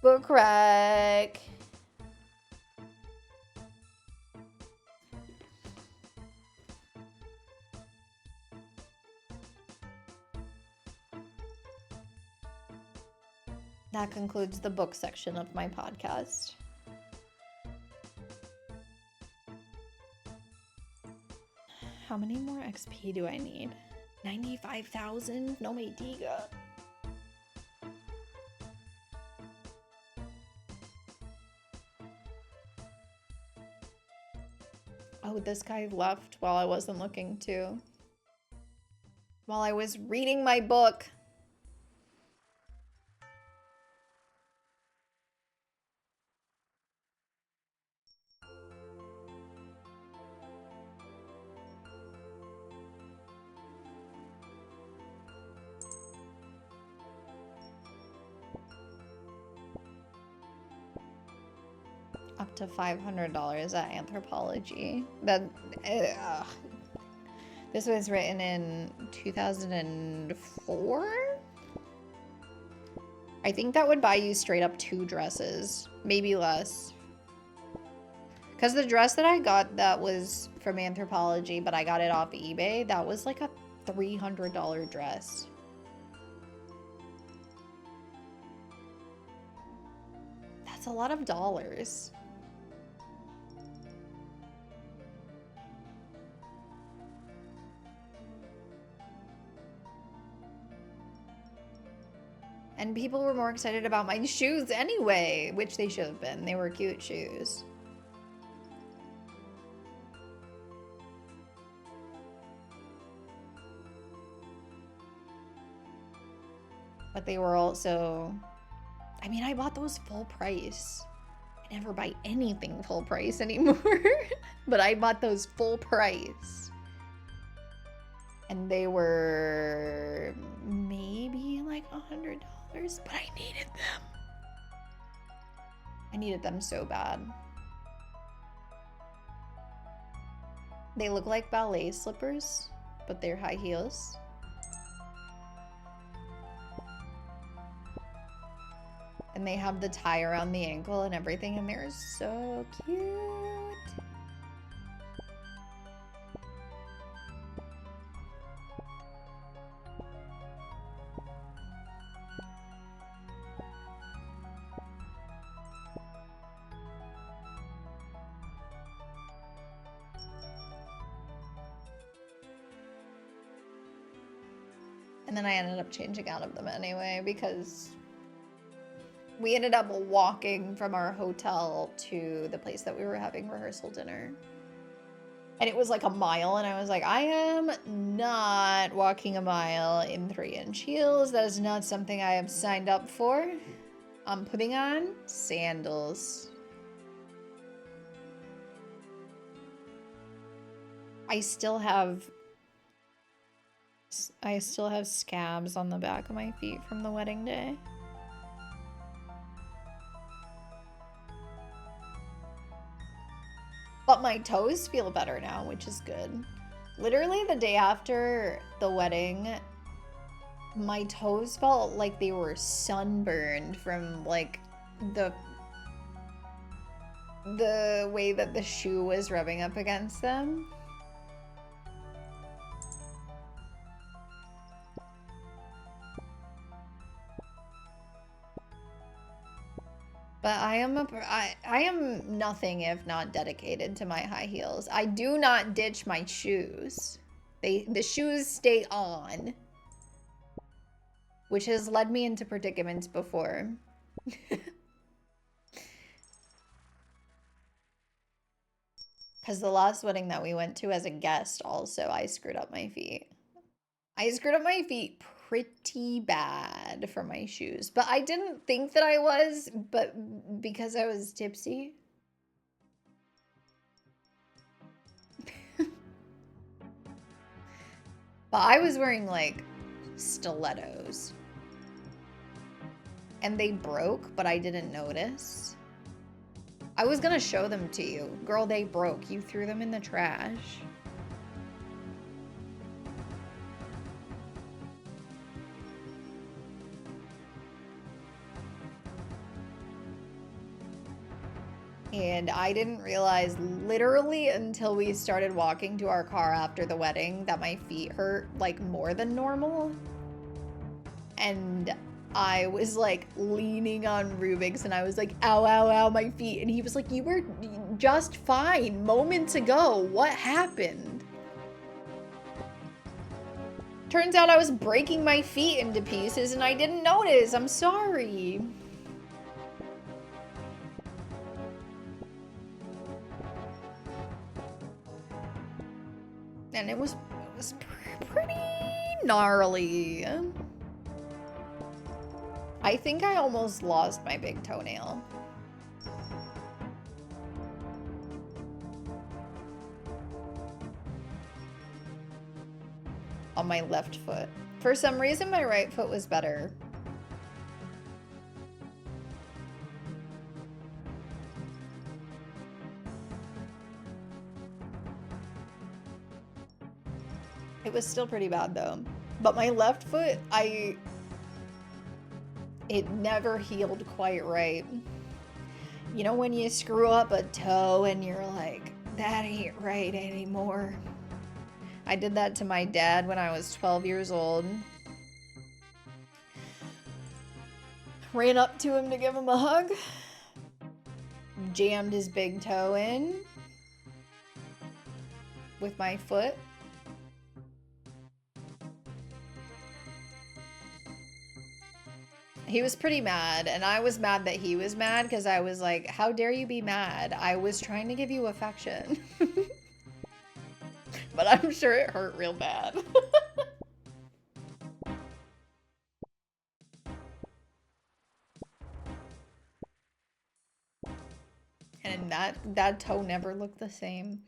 Book rec. That concludes the book section of my podcast. How many more XP do I need? 95,000? No me diga. Oh, this guy left while I wasn't looking too. While I was reading my book. Up to $500 at Anthropology. This was written in 2004? I think that would buy you straight up 2 dresses, maybe less. Because the dress that I got that was from Anthropology, but I got it off eBay, that was like a $300 dress. That's a lot of dollars. And people were more excited about my shoes anyway, which they should have been. They were cute shoes. But they were also... I mean, I bought those full price. I never buy anything full price anymore. But I bought those full price. And they were maybe like $100. But I needed them. I needed them so bad. They look like ballet slippers, but they're high heels. And they have the tie around the ankle and everything, and they're so cute. And then I ended up changing out of them anyway because we ended up walking from our hotel to the place that we were having rehearsal dinner. And it was like a mile, and I was like, I am not walking a mile in 3-inch heels. That is not something I have signed up for. I'm putting on sandals. I still have scabs on the back of my feet from the wedding day. But my toes feel better now, which is good. Literally the day after the wedding, my toes felt like they were sunburned from like the way that the shoe was rubbing up against them. But I am nothing if not dedicated to my high heels. I do not ditch my shoes. The shoes stay on. Which has led me into predicaments before. Because the last wedding that we went to as a guest also, I screwed up my feet. I screwed up my feet pretty bad for my shoes. But I didn't think that I was, but because I was tipsy. But I was wearing like stilettos. And they broke, but I didn't notice. I was gonna show them to you. Girl, they broke. You threw them in the trash. And I didn't realize literally until we started walking to our car after the wedding that my feet hurt like more than normal. And I was like leaning on Rubik's and I was like, ow, ow, ow, my feet. And he was like, you were just fine moments ago. What happened? Turns out I was breaking my feet into pieces and I didn't notice. I'm sorry. And it was pretty gnarly. I think I almost lost my big toenail. On my left foot. For some reason, my right foot was better. It was still pretty bad though. But my left foot, it never healed quite right. You know when you screw up a toe and you're like, that ain't right anymore. I did that to my dad when I was 12 years old. Ran up to him to give him a hug. Jammed his big toe in with my foot. He was pretty mad, and I was mad that he was mad because I was like, how dare you be mad? I was trying to give you affection. But I'm sure it hurt real bad. And that toe never looked the same.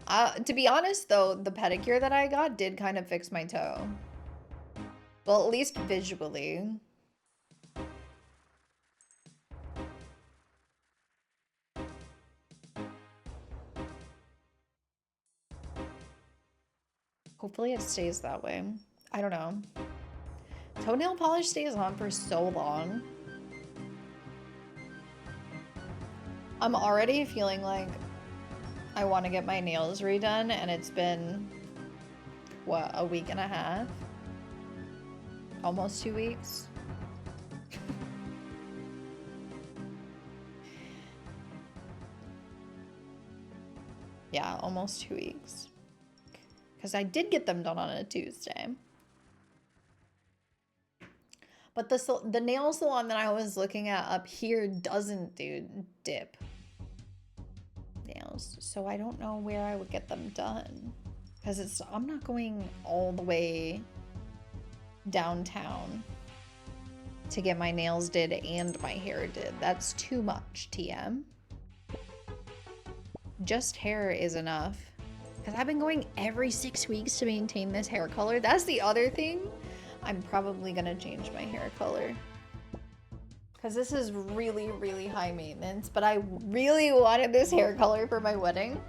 To be honest though, the pedicure that I got did kind of fix my toe. Well, at least visually. Hopefully it stays that way. I don't know. Toenail polish stays on for so long. I'm already feeling like I want to get my nails redone, and it's been, what, a week and a half? Almost 2 weeks. Yeah, almost 2 weeks. Because I did get them done on a Tuesday. But the nail salon that I was looking at up here doesn't do dip nails. So I don't know where I would get them done. Because I'm not going all the way downtown to get my nails did and my hair did. That's too much, TM. Just hair is enough. Because I've been going every 6 weeks to maintain this hair color. That's the other thing. I'm probably going to change my hair color. Because this is really, really high maintenance. But I really wanted this hair color for my wedding.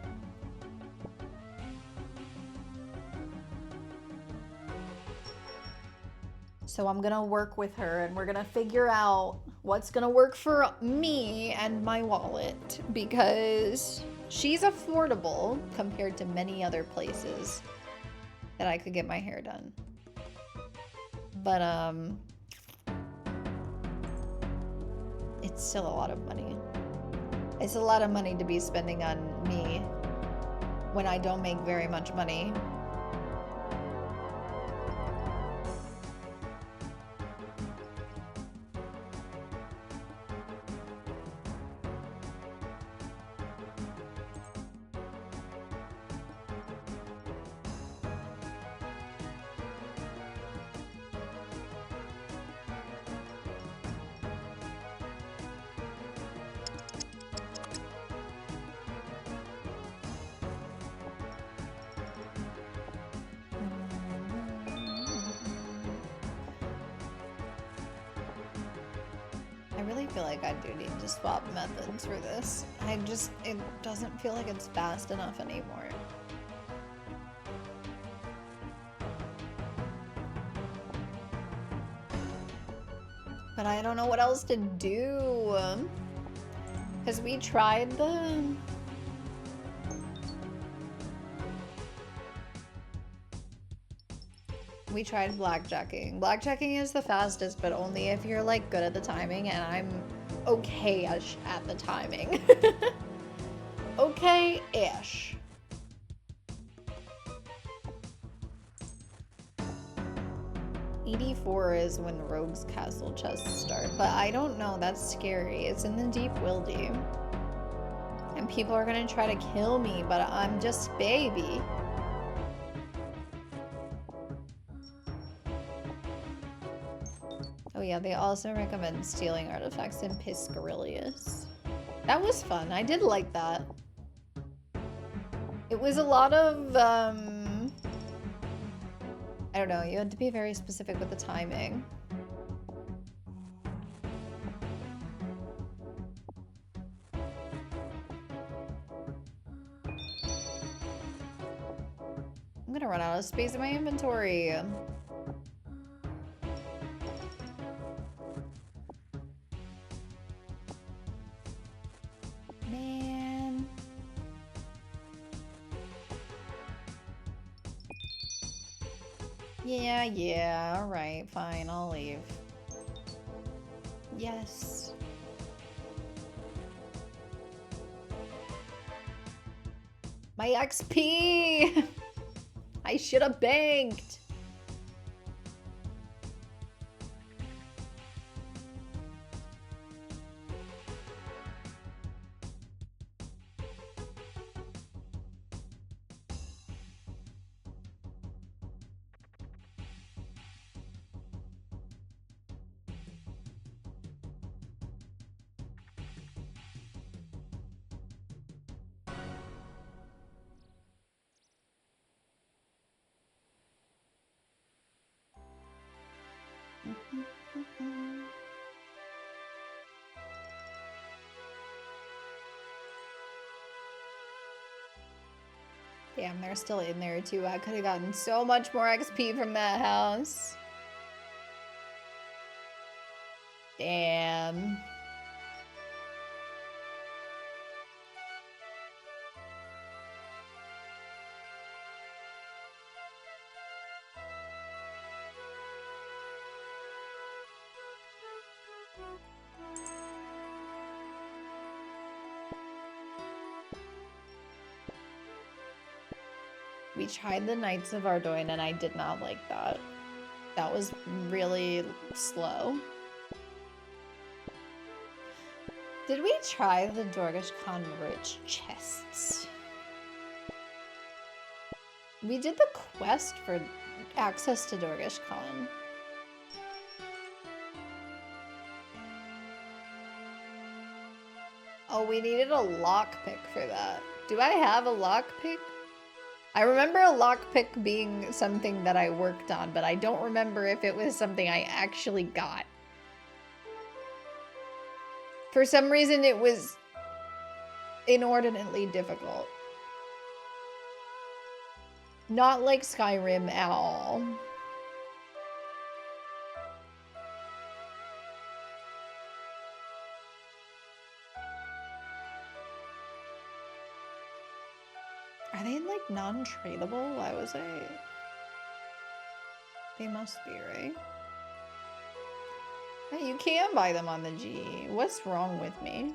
So I'm gonna work with her and we're gonna figure out what's gonna work for me and my wallet, because she's affordable compared to many other places that I could get my hair done. But it's still a lot of money. It's a lot of money to be spending on me when I don't make very much money. I really feel like I do need to swap methods for this. It doesn't feel like it's fast enough anymore. But I don't know what else to do. Because we tried blackjacking. Blackjacking is the fastest, but only if you're like good at the timing, and I'm okay-ish at the timing. Okay-ish. '84 is when Rogue's Castle chests start, but I don't know, that's scary. It's in the Deep Wildy. And people are gonna try to kill me, but I'm just baby. Oh yeah, they also recommend stealing artifacts in Piscarilius. That was fun. I did like that. It was a lot of, I don't know, you had to be very specific with the timing. I'm gonna run out of space in my inventory. Man. Yeah, alright, fine, I'll leave. Yes. My XP! I should have banked! Damn, they're still in there too. I could have gotten so much more XP from that house. Damn. We tried the Knights of Ardoin and I did not like that. That was really slow. Did we try the Dorgish Khan rich chests? We did the quest for access to Dorgish Khan. Oh, we needed a lockpick for that. Do I have a lockpick? I remember a lockpick being something that I worked on, but I don't remember if it was something I actually got. For some reason, it was inordinately difficult. Not like Skyrim at all. Are they like non-tradable? Why was I... They must be, right? Hey, you can buy them on the G. What's wrong with me?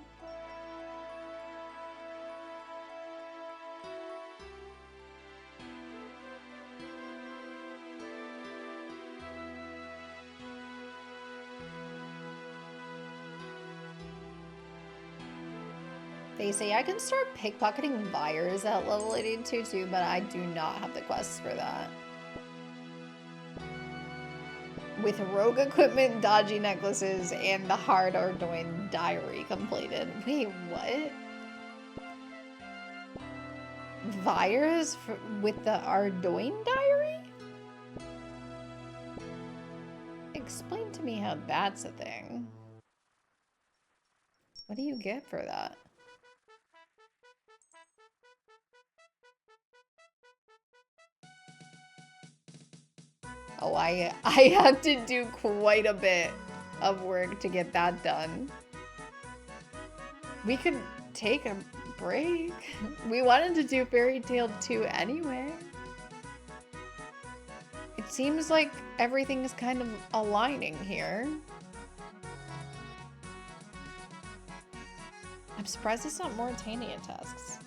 They say I can start pickpocketing buyers at level 82 too, but I do not have the quests for that. With rogue equipment, dodgy necklaces, and the hard Ardoin diary completed. Wait, what? Buyers with the Ardoin diary? Explain to me how that's a thing. What do you get for that? Oh, I have to do quite a bit of work to get that done. We could take a break. We wanted to do Fairy Tale 2 anyway. It seems like everything is kind of aligning here. I'm surprised it's not Mauritania tasks.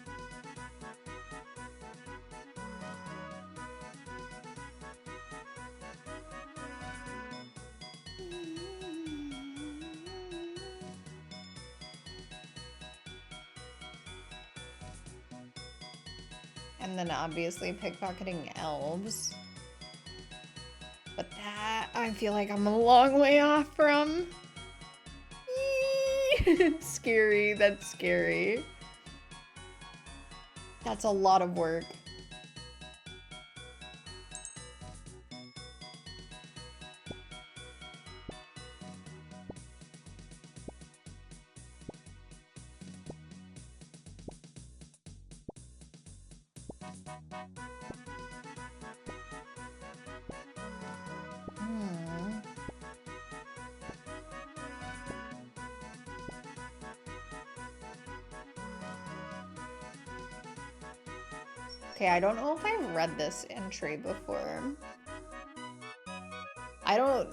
And then obviously pickpocketing elves. But that, I feel like I'm a long way off from. It's scary, that's scary. That's a lot of work. Okay, I don't know if I've read this entry before. I don't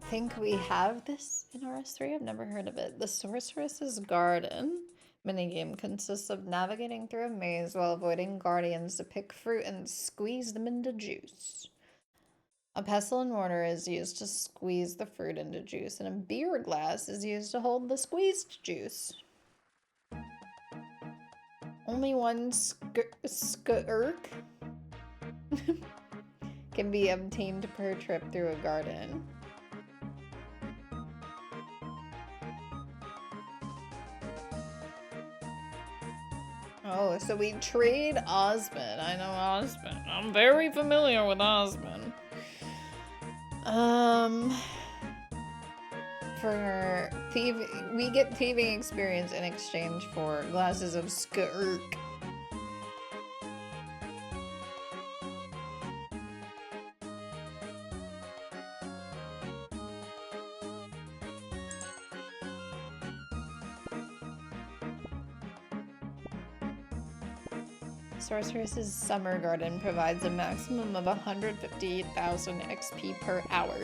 think we have this in RS3. I've never heard of it. The Sorceress's Garden minigame consists of navigating through a maze while avoiding guardians to pick fruit and squeeze them into juice. A pestle and mortar is used to squeeze the fruit into juice, and a beer glass is used to hold the squeezed juice. Only one skirk can be obtained per trip through a garden. Oh, so we trade Osmond. I know Osmond. I'm very familiar with Osmond. For thieving, we get thieving experience in exchange for glasses of skirk. Sorceress's Summer Garden provides a maximum of 150,000 XP per hour.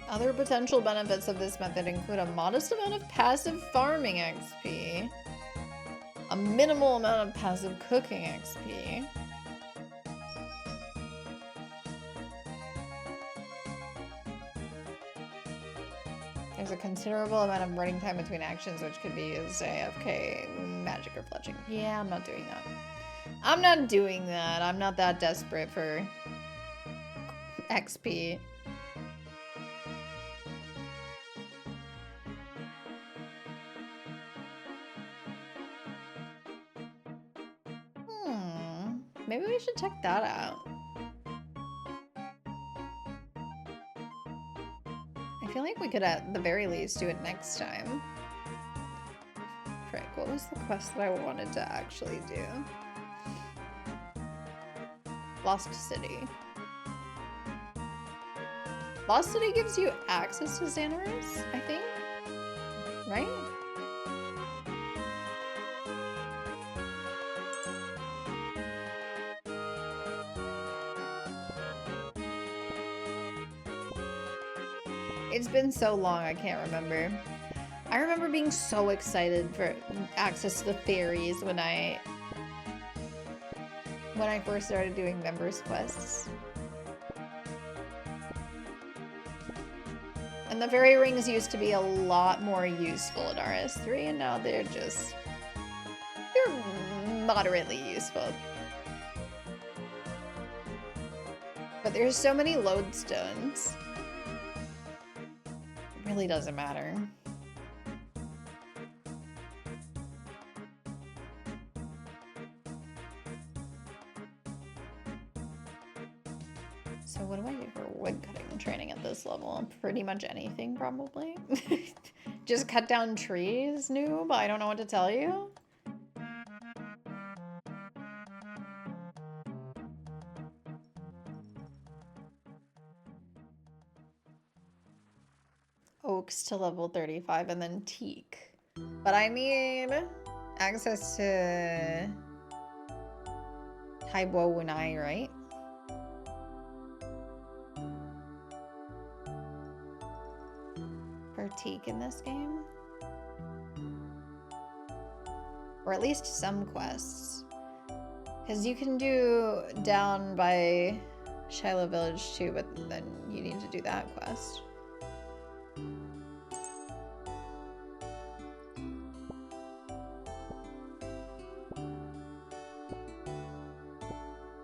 Other potential benefits of this method include a modest amount of passive farming XP. a minimal amount of passive cooking XP. There's a considerable amount of running time between actions, which could be used AFK, magic, or fletching. Yeah, I'm not doing that. I'm not doing that. I'm not that desperate for XP. Maybe we should check that out. I feel like we could at the very least do it next time. Frick, what was the quest that I wanted to actually do? Lost City. Lost City gives you access to Xanaris, I think? Right? It's been so long, I can't remember. I remember being so excited for access to the fairies when I first started doing members quests. And the fairy rings used to be a lot more useful in RS3, and now they're moderately useful. But there's so many lodestones. It really doesn't matter. So what do I do for woodcutting training at this level? Pretty much anything, probably. Just cut down trees, noob? I don't know what to tell you. Oaks to level 35 and then teak. But I need access to Taibo Wunai, right? For teak in this game? Or at least some quests. Because you can do down by Shiloh Village too, but then you need to do that quest.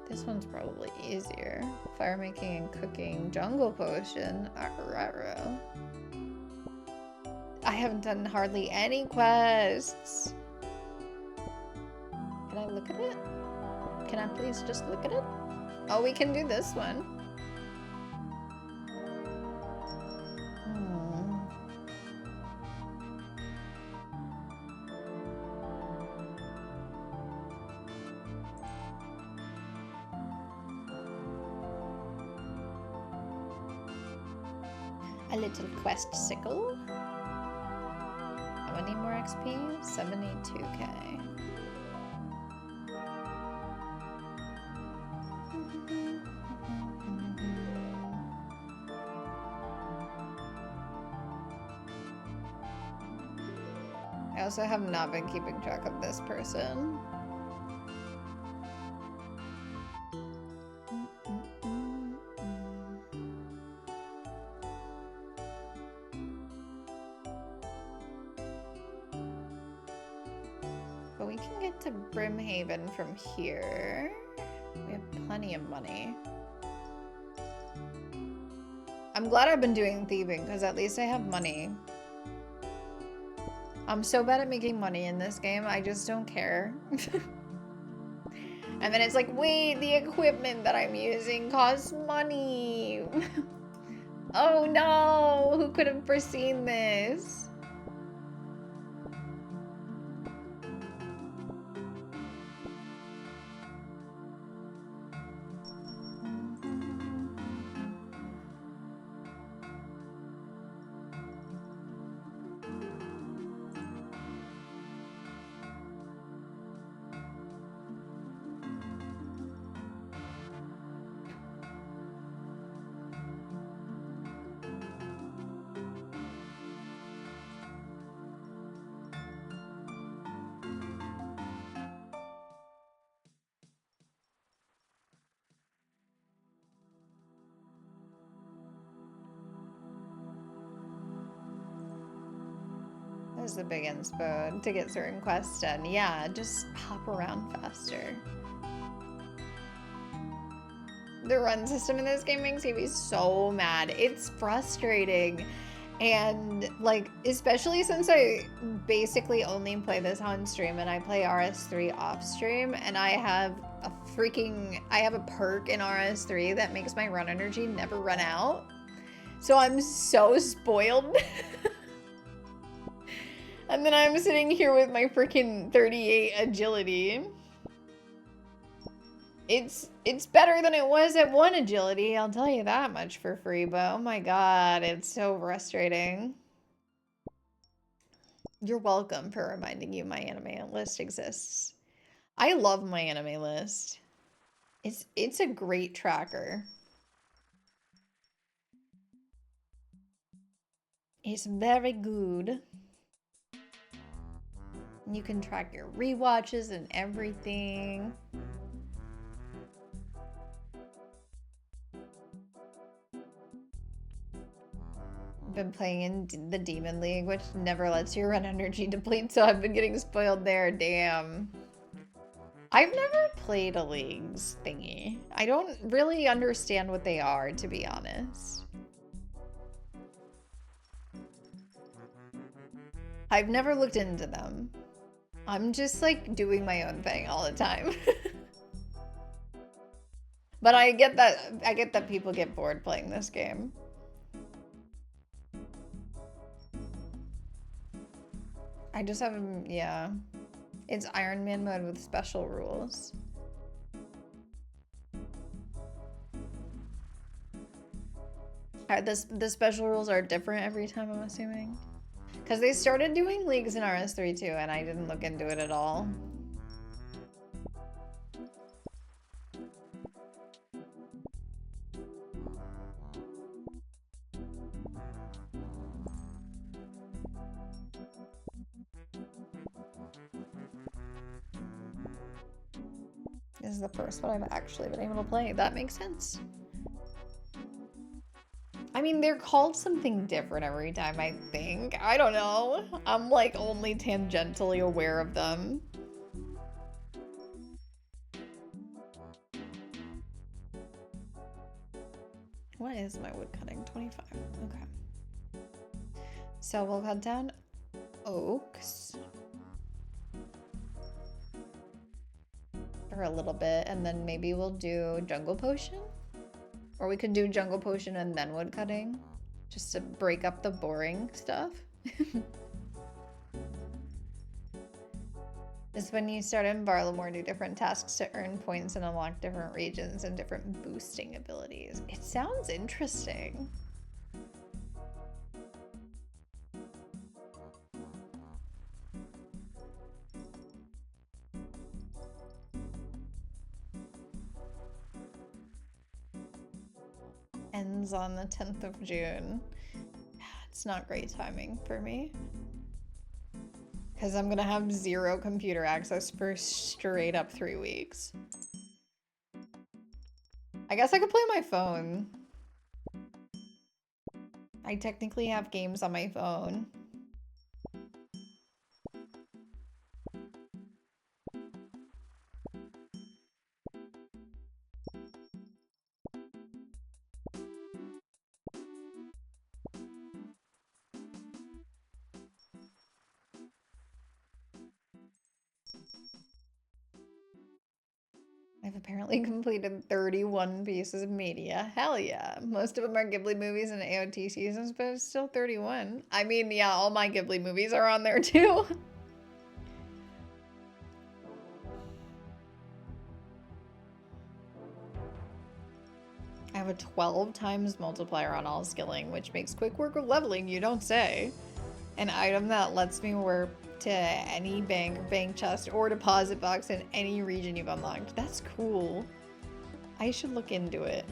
This one's probably easier. Fire making and cooking, jungle potion, Araro. I haven't done hardly any quests. Can I look at it? Can I please just look at it? Oh, we can do this one. A little quest sickle. How many more XP? 72k. I also have not been keeping track of this person. But we can get to Brimhaven from here. We have plenty of money. I'm glad I've been doing thieving, because at least I have money. I'm so bad at making money in this game, I just don't care. And then it's like, wait, the equipment that I'm using costs money. Oh no, who could have foreseen this? the big inspo to get certain quests done. Yeah, just hop around faster. The run system in this game makes me so mad. It's frustrating. And like, especially since I basically only play this on stream and I play RS3 off stream, and I have a perk in RS3 that makes my run energy never run out. So I'm so spoiled. And then I'm sitting here with my freaking 38 agility. It's better than it was at 1 agility, I'll tell you that much for free, but oh my god, it's so frustrating. You're welcome for reminding you my anime list exists. I love my anime list. It's a great tracker. It's very good. You can track your rewatches and everything. Been playing in the Demon League, which never lets you run energy deplete, so I've been getting spoiled there. Damn. I've never played a leagues thingy. I don't really understand what they are, to be honest. I've never looked into them. I'm just like doing my own thing all the time. But I get that people get bored playing this game. I just haven't, yeah. It's Iron Man mode with special rules. The special rules are different every time, I'm assuming. Because they started doing leagues in RS3 too, and I didn't look into it at all. This is the first one I've actually been able to play. That makes sense. I mean, they're called something different every time, I think. I don't know. I'm like only tangentially aware of them. What is my wood cutting? 25. Okay. So we'll cut down oaks for a little bit, and then maybe we'll do jungle potion. Or we could do jungle potion and then wood cutting, just to break up the boring stuff. This is when you start in Barlamore, do different tasks to earn points and unlock different regions and different boosting abilities. It sounds interesting. Ends on the 10th of June. It's not great timing for me. Because I'm gonna have 0 computer access for straight up 3 weeks. I guess I could play my phone. I technically have games on my phone. I've apparently completed 31 pieces of media. Hell yeah. Most of them are Ghibli movies and AOT seasons, but it's still 31. I mean, yeah, all my Ghibli movies are on there too. I have a 12 times multiplier on all skilling, which makes quick work of leveling, you don't say. An item that lets me warp to any bank chest, or deposit box in any region you've unlocked. That's cool. I should look into it.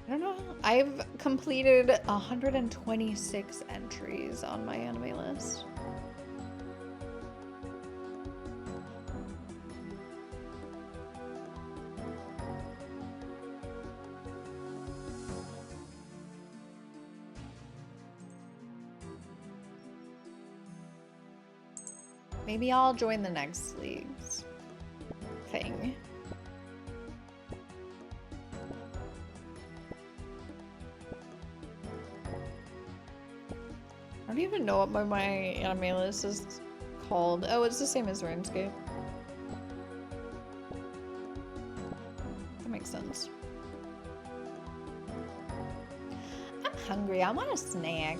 I don't know. I've completed 126 entries on my anime list. Maybe I'll join the next league's thing. I don't even know what my anime list is called. Oh, it's the same as RuneScape. That makes sense. I'm hungry. I want a snack.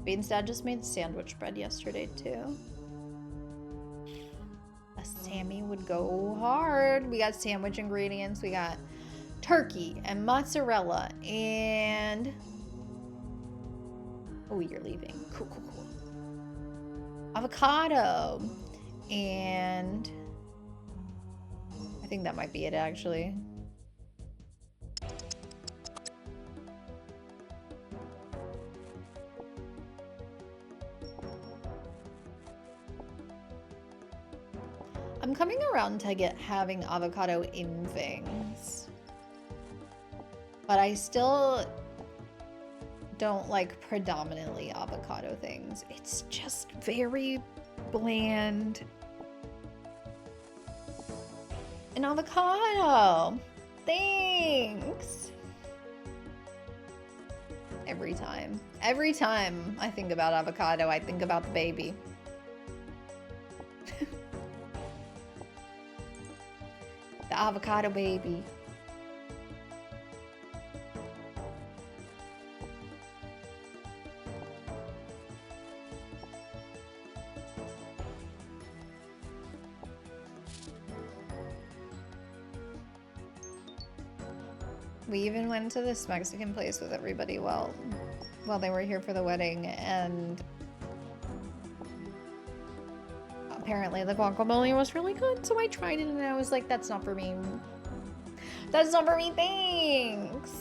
Bean's dad just made sandwich bread yesterday too. A Sammy would go hard. We got sandwich ingredients. We got turkey and mozzarella and... Oh, you're leaving. Cool, cool, cool. Avocado. And... I think that might be it, actually. I'm coming around to having avocado in things. But I still don't like predominantly avocado things. It's just very bland. An avocado! Thanks! Every time. Every time I think about avocado, I think about the baby. The avocado baby. We even went to this Mexican place with everybody while they were here for the wedding, and apparently the guacamole was really good, so I tried it and I was like, that's not for me. That's not for me, thanks.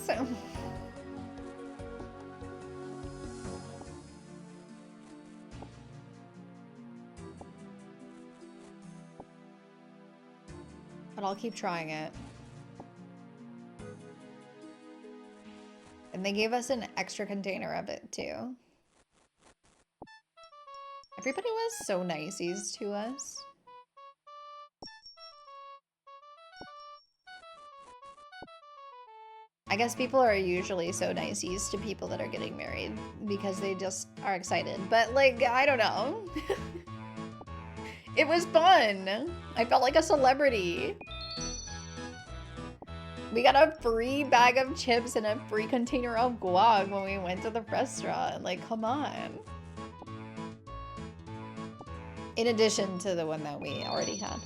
But I'll keep trying it. And they gave us an extra container of it too. Everybody was so niceies to us. I guess people are usually so niceies to people that are getting married because they just are excited. But like, I don't know. It was fun. I felt like a celebrity. We got a free bag of chips and a free container of guac when we went to the restaurant. Like, come on. In addition to the one that we already had.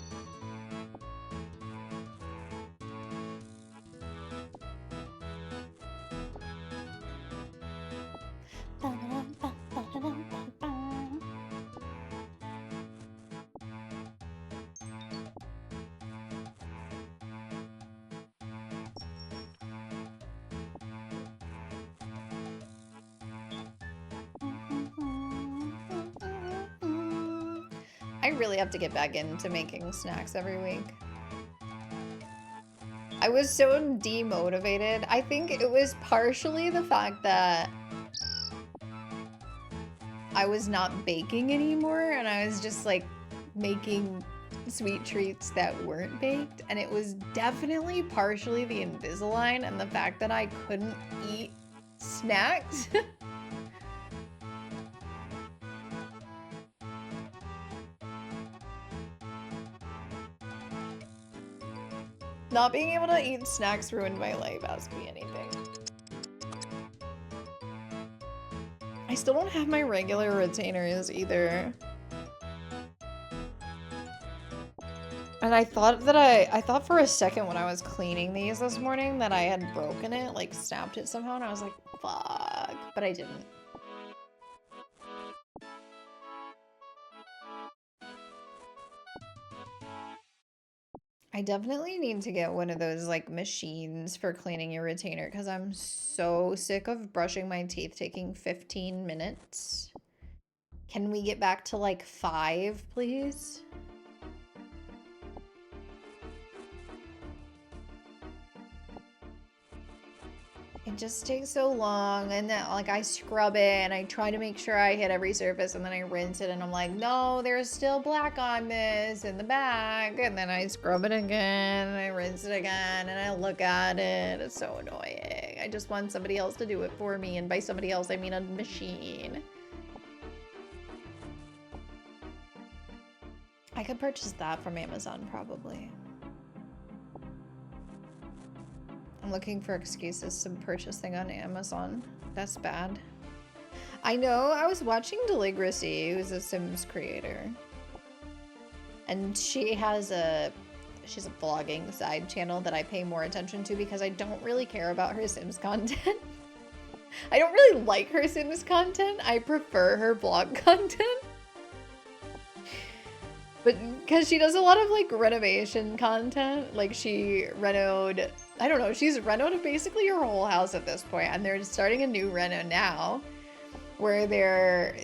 I really have to get back into making snacks every week. I was so demotivated. I think it was partially the fact that I was not baking anymore and I was just like making sweet treats that weren't baked, and it was definitely partially the Invisalign and the fact that I couldn't eat snacks. Not being able to eat snacks ruined my life, ask me anything. I still don't have my regular retainers either. And I thought that I thought for a second when I was cleaning these this morning that I had broken it, like snapped it somehow, and I was like, fuck, but I didn't. I definitely need to get one of those like machines for cleaning your retainer because I'm so sick of brushing my teeth taking 15 minutes. Can we get back to like 5, please? It just takes so long, and then like I scrub it and I try to make sure I hit every surface, and then I rinse it and I'm like, no, there's still black on this in the back, and then I scrub it again and I rinse it again and I look at it. It's so annoying. I just want somebody else to do it for me, and by somebody else I mean a machine. I could purchase that from Amazon probably. I'm looking for excuses to purchasing on Amazon. That's bad. I know, I was watching Deligracy, who's a Sims creator. And she's a vlogging side channel that I pay more attention to because I don't really care about her Sims content. I don't really like her Sims content. I prefer her blog content. But because she does a lot of like renovation content, like she renoed, I don't know, she's renoed basically her whole house at this point, and they're starting a new reno now, where they're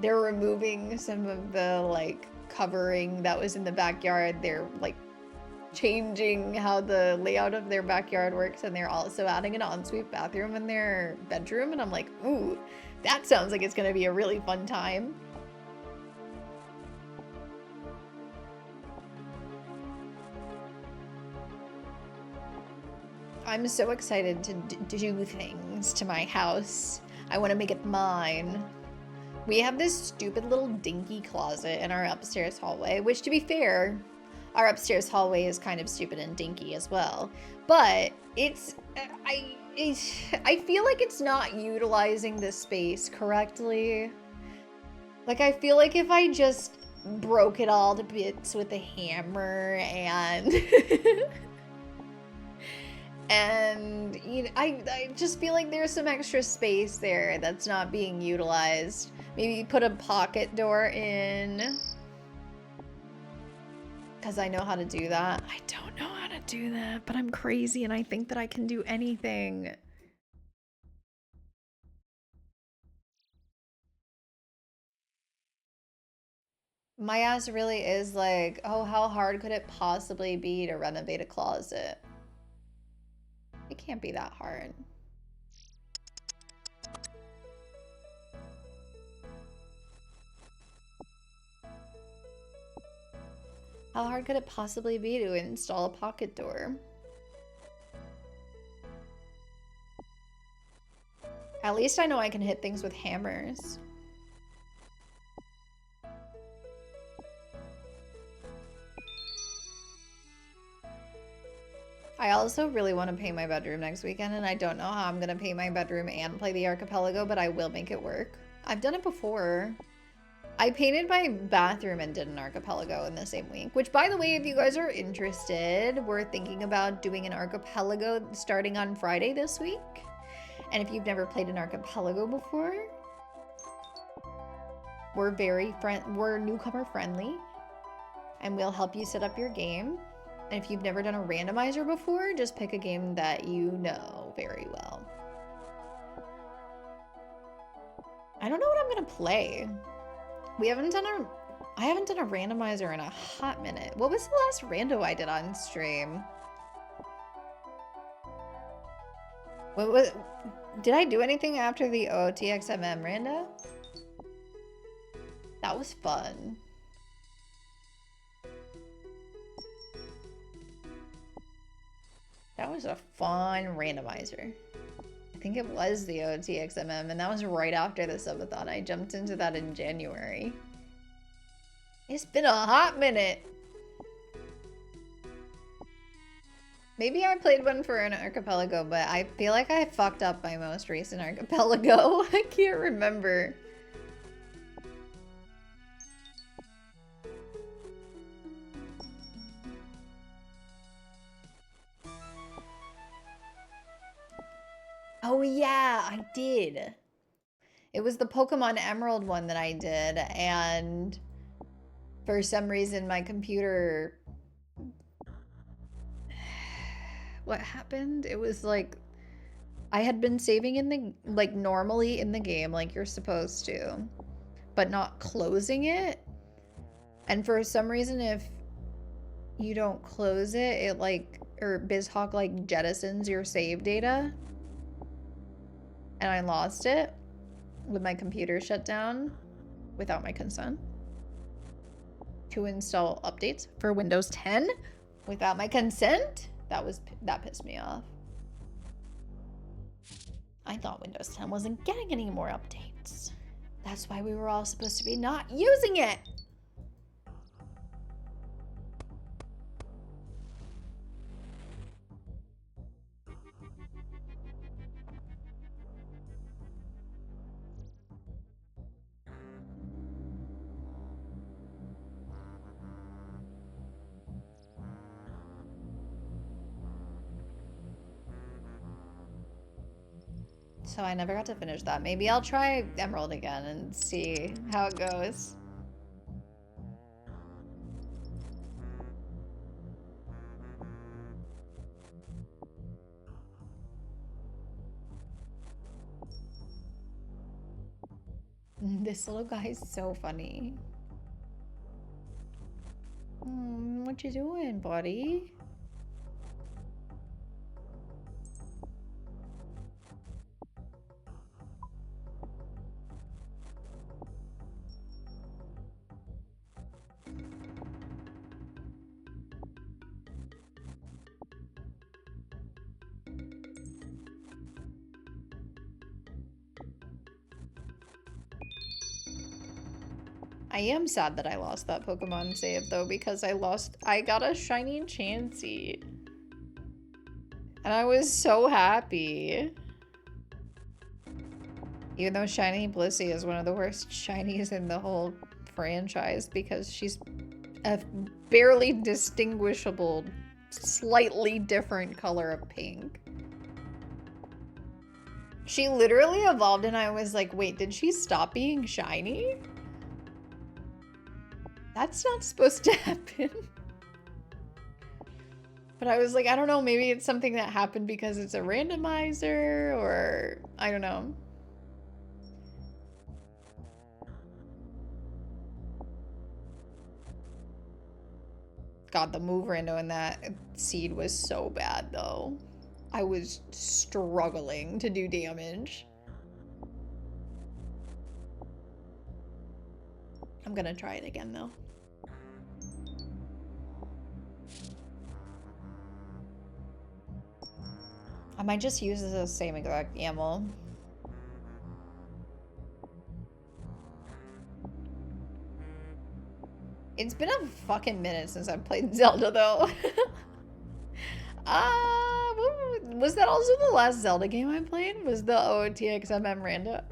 removing some of the like covering that was in the backyard. They're like changing how the layout of their backyard works, and they're also adding an ensuite bathroom in their bedroom, and I'm like, ooh, that sounds like it's gonna be a really fun time. I'm so excited to do things to my house. I want to make it mine. We have this stupid little dinky closet in our upstairs hallway, which, to be fair, our upstairs hallway is kind of stupid and dinky as well. But I feel like it's not utilizing the space correctly. Like, I feel like if I just broke it all to bits with a hammer and... And you know, I just feel like there's some extra space there that's not being utilized. Maybe put a pocket door in. Because I know how to do that. I don't know how to do that, but I'm crazy and I think that I can do anything. My ass really is like, oh, how hard could it possibly be to renovate a closet? It can't be that hard. How hard could it possibly be to install a pocket door? At least I know I can hit things with hammers. I also really want to paint my bedroom next weekend, and I don't know how I'm gonna paint my bedroom and play the archipelago, but I will make it work. I've done it before. I painted my bathroom and did an archipelago in the same week, which, by the way, if you guys are interested, we're thinking about doing an archipelago starting on Friday this week. And if you've never played an archipelago before, we're newcomer friendly, and we'll help you set up your game. And if you've never done a randomizer before, just pick a game that you know very well. I don't know what I'm gonna play. I haven't done a randomizer in a hot minute. What was the last rando I did on stream? Did I do anything after the OTXMM rando? That was fun. That was a fun randomizer. I think it was the OTXMM, and that was right after the subathon. I jumped into that in January. It's been a hot minute. Maybe I played one for an archipelago, but I feel like I fucked up my most recent archipelago. I can't remember. Oh yeah, I did. It was the Pokemon Emerald one that I did, and for some reason my computer... What happened? It was like... I had been saving in the... like, normally in the game, like you're supposed to. but not closing it. And for some reason, if you don't close it, it like, or BizHawk like jettisons your save data. And I lost it with my computer shut down without my consent. To install updates for Windows 10 without my consent. That pissed me off. I thought Windows 10 wasn't getting any more updates. That's why we were all supposed to be not using it. So I never got to finish that. Maybe I'll try Emerald again and see how it goes. This little guy is so funny. What you doing, buddy? I am sad that I lost that Pokemon save though, because I got a shiny Chansey. And I was so happy. Even though shiny Blissey is one of the worst shinies in the whole franchise because she's a barely distinguishable, slightly different color of pink. She literally evolved and I was like, wait, did she stop being shiny? That's not supposed to happen. But I was like, I don't know, maybe it's something that happened because it's a randomizer or I don't know. God, the move rando in that seed was so bad though. I was struggling to do damage. I'm gonna try it again though. I might just use the same exact ammo. It's been a fucking minute since I've played Zelda though. Was that also the last Zelda game I played? Was the OTXMM Rando?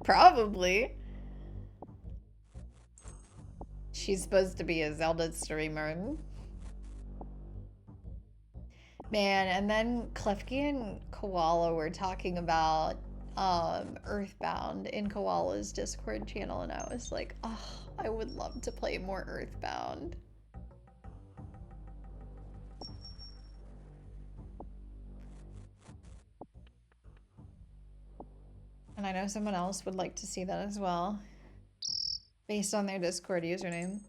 Probably. She's supposed to be a Zelda streamer. Man, and then Klefki and Koala were talking about Earthbound in Koala's Discord channel, and I was like, oh, I would love to play more Earthbound. And I know someone else would like to see that as well, based on their Discord username.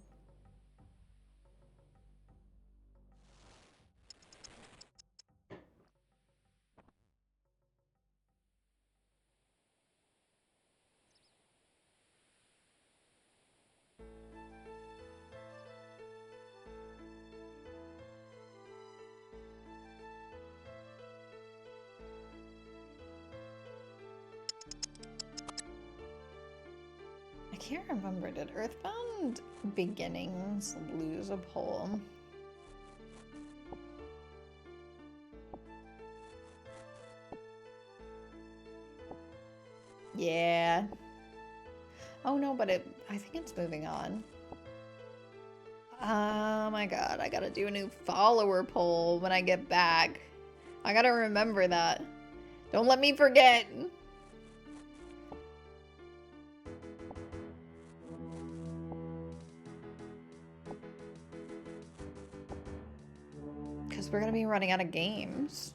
I can't remember, did Earthbound Beginnings lose a poll? Yeah. Oh no, but I think it's moving on. Oh my god, I gotta do a new follower poll when I get back. I gotta remember that. Don't let me forget. Because we're gonna be running out of games.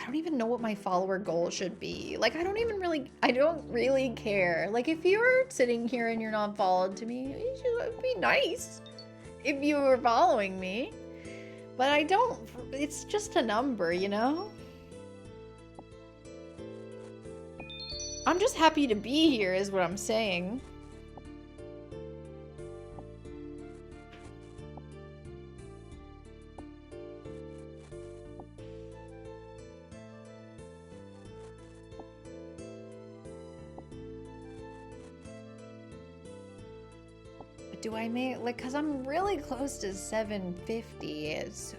I don't even know what what my follower goal should be. Like, I don't really care. Like, if you're sitting here and you're not followed to me, it would be nice if you were following me. But I don't, it's just a number, you know? I'm just happy to be here is what I'm saying. Do I make, like, cause I'm really close to 750, so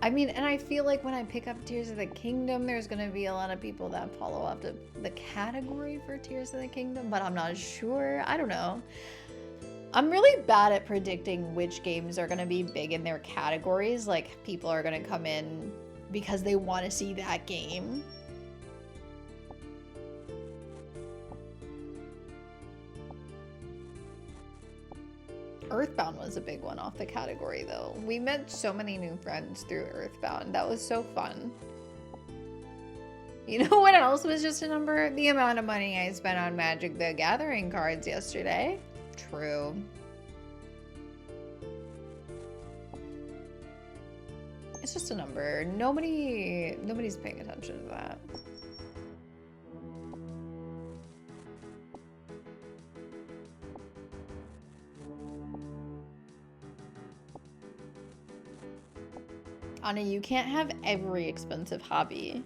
I mean, and I feel like when I pick up Tears of the Kingdom, there's gonna be a lot of people that follow up to the category for Tears of the Kingdom, but I'm not sure. I don't know. I'm really bad at predicting which games are gonna be big in their categories. Like, people are gonna come in because they want to see that game. Earthbound was a big one off the category, though. We met so many new friends through Earthbound. That was so fun. You know what else was just a number? The amount of money I spent on Magic the Gathering cards yesterday. True. It's just a number. Nobody's paying attention to that. Anna, you can't have every expensive hobby.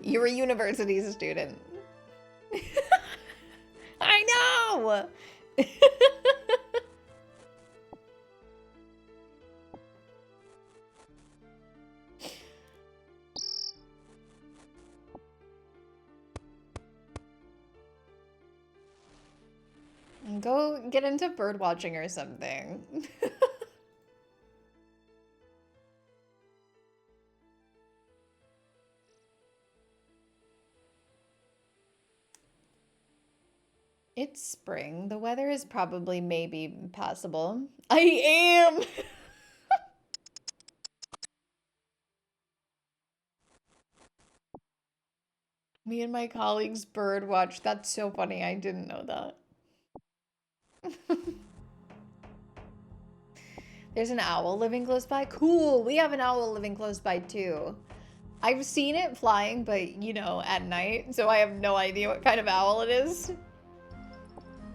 You're a university student. I know! Go get into bird watching or something. It's spring. The weather is probably maybe passable. I am! Me and my colleagues bird watch. That's so funny. I didn't know that. There's an owl living close by. Cool. We have an owl living close by too. I've seen it flying, but you know, at night, so I have no idea what kind of owl it is.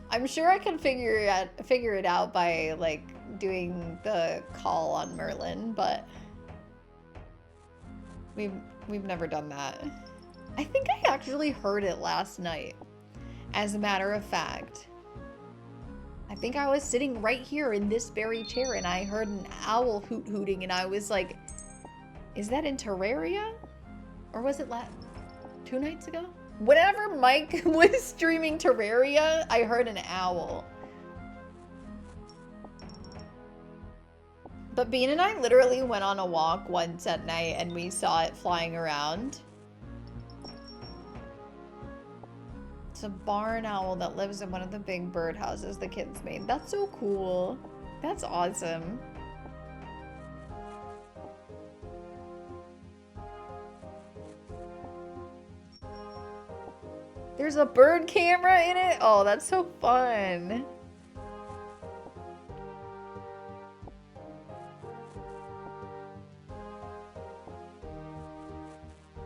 I'm sure I can figure it out by like doing the call on Merlin, but we've never done that. I think I actually heard it last night. As a matter of fact. I think I was sitting right here in this very chair and I heard an owl hooting and I was like, is that in Terraria? Or was it 2 nights ago? Whenever Mike was streaming Terraria, I heard an owl. But Bean and I literally went on a walk once at night and we saw it flying around. It's a barn owl that lives in one of the big bird houses the kids made. That's so cool. That's awesome. There's a bird camera in it? Oh, that's so fun.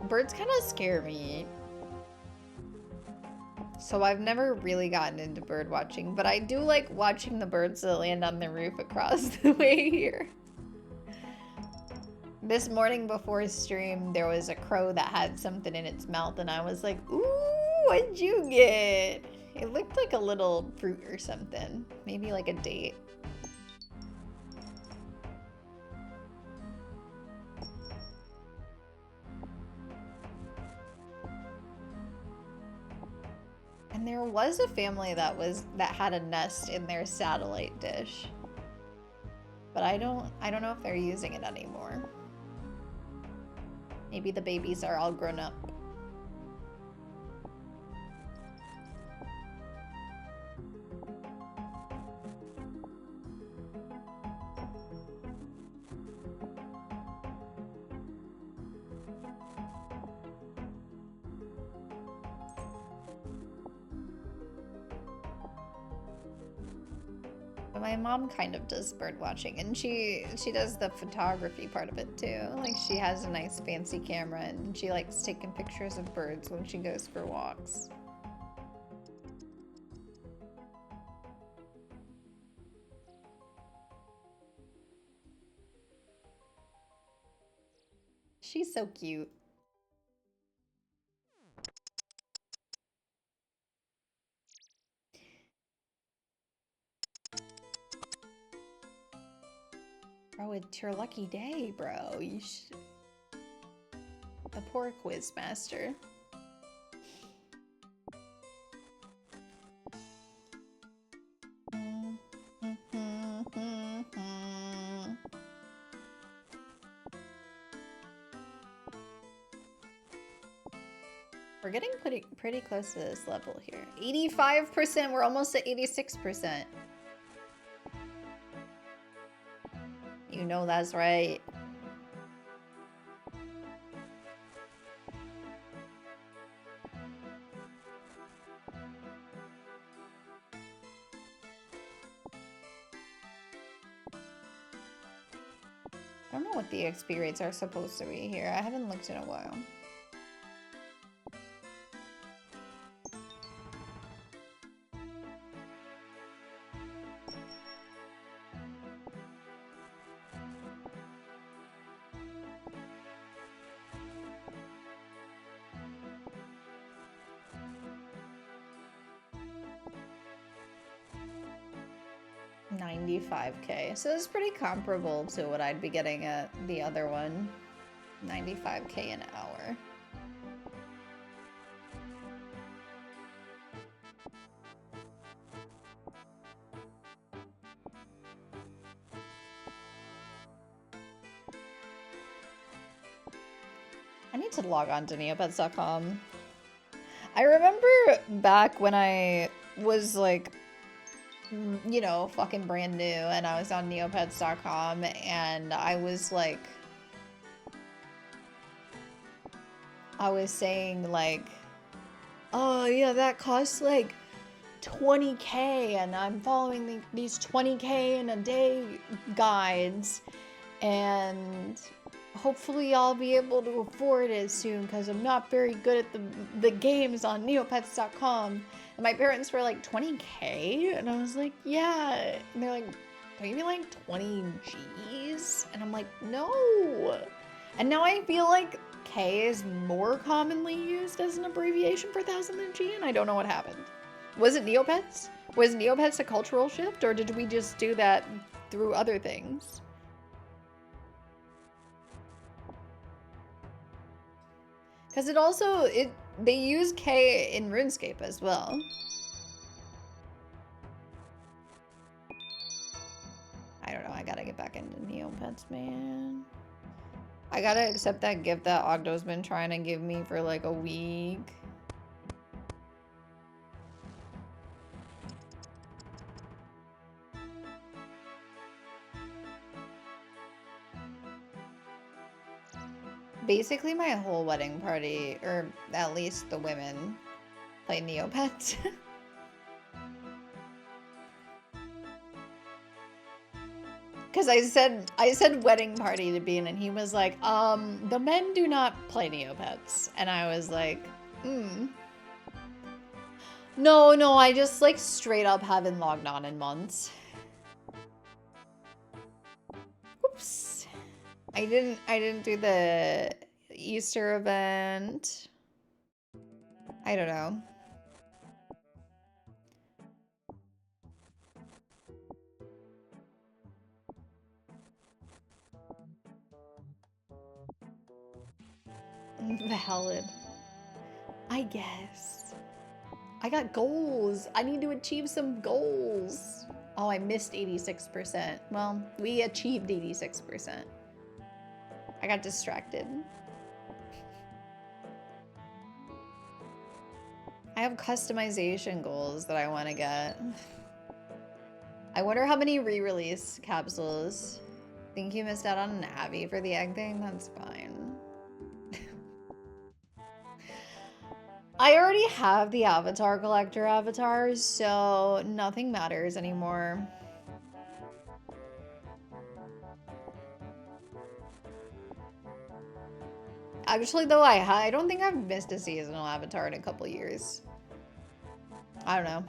Birds kind of scare me. So I've never really gotten into bird watching, but I do like watching the birds that land on the roof across the way here. This morning before stream, there was a crow that had something in its mouth and I was like, ooh, what'd you get? It looked like a little fruit or something. Maybe like a date. And there was a family that had a nest in their satellite dish. But I don't know if they're using it anymore. Maybe the babies are all grown up. But my mom kind of does bird watching, and she does the photography part of it too. Like she has a nice fancy camera, and she likes taking pictures of birds when she goes for walks. She's so cute. Bro, it's your lucky day, bro. You should... The poor quiz master. We're getting pretty close to this level here. 85%, we're almost at 86%. You know that's right. I don't know what the XP rates are supposed to be here. I haven't looked in a while. $95K. So it's pretty comparable to what I'd be getting at the other one. $95K an hour. I need to log on to neopets.com. I remember back when I was like, you know, fucking brand new, and I was on neopets.com, and I was like, I was saying like, oh yeah, that costs like 20K, and I'm following these 20K in a day guides, and hopefully I'll be able to afford it soon because I'm not very good at the games on neopets.com. And my parents were like, 20K? And I was like, yeah. And they're like, don't you mean like 20 Gs? And I'm like, no. And now I feel like K is more commonly used as an abbreviation for thousand than G, and I don't know what happened. Was it Neopets? Was Neopets a cultural shift, or did we just do that through other things? Because they use K in RuneScape as well. I don't know, I gotta get back into Neopets, man. I gotta accept that gift that Ogdo's been trying to give me for like a week. Basically my whole wedding party, or at least the women, play Neopets. Because I said wedding party to Bean, and he was like, the men do not play Neopets. And I was like, No, I just like straight up haven't logged on in months. Oops. I didn't do the Easter event. I don't know. Valid. I guess. I got goals. I need to achieve some goals. Oh, I missed 86%. Well, we achieved 86%. I got distracted. I have customization goals that I want to get. I wonder how many re-release capsules. Think you missed out on an Abby for the egg thing? That's fine. I already have the avatar collector avatars, so nothing matters anymore. Actually, though, I don't think I've missed a seasonal avatar in a couple years. I don't know.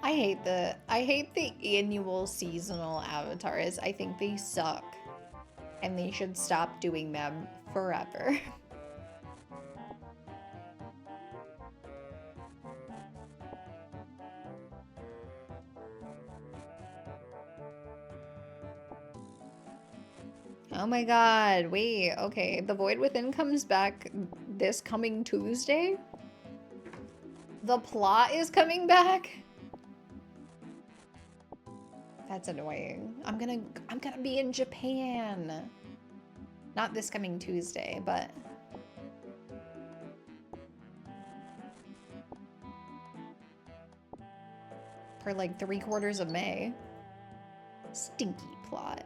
I hate the annual seasonal avatars. I think they suck. And they should stop doing them forever. Oh my god, wait, okay. The Void Within comes back this coming Tuesday? The plot is coming back? That's annoying. I'm gonna be in Japan. Not this coming Tuesday, but... for like 3/4 of May. Stinky plot.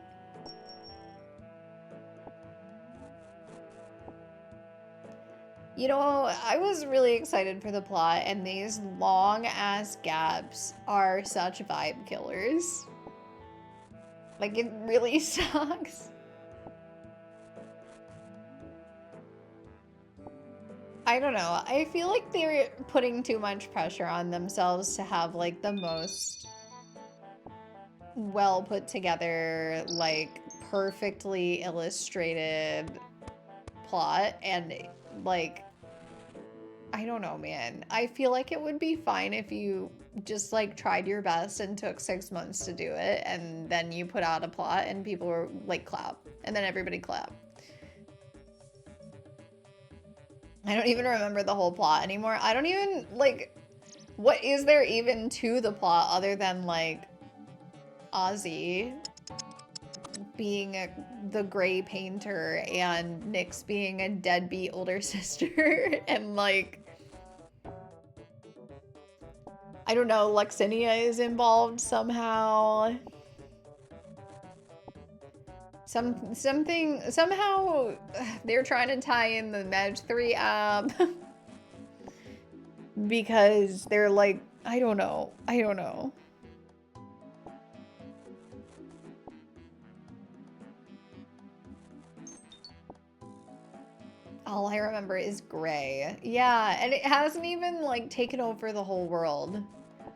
You know, I was really excited for the plot, and these long-ass gaps are such vibe killers. Like, it really sucks. I don't know. I feel like they're putting too much pressure on themselves to have, like, the most well put together, like, perfectly illustrated plot, and, like, I don't know, man. I feel like it would be fine if you just, like, tried your best and took 6 months to do it, and then you put out a plot and people were, like, clap. And then everybody clap. I don't even remember the whole plot anymore. I don't even, like, what is there even to the plot other than, like, Ozzy being the gray painter and Nyx being a deadbeat older sister and, like, I don't know, Luxinia is involved somehow. Somehow they're trying to tie in the Mage 3 app because they're like, I don't know. All I remember is gray. Yeah, and it hasn't even, like, taken over the whole world.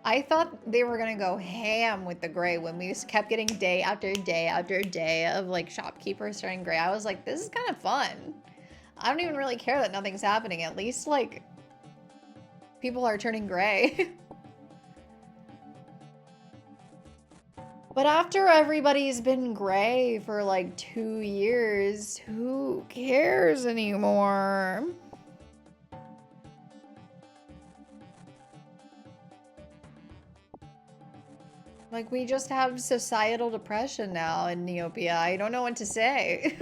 I thought they were gonna go ham with the gray when we just kept getting day after day after day of, like, shopkeepers turning gray. I was like, this is kind of fun. I don't even really care that nothing's happening. At least, like, people are turning gray. But after everybody's been gray for, like, 2 years, who cares anymore? Like, we just have societal depression now in Neopia. I don't know what to say.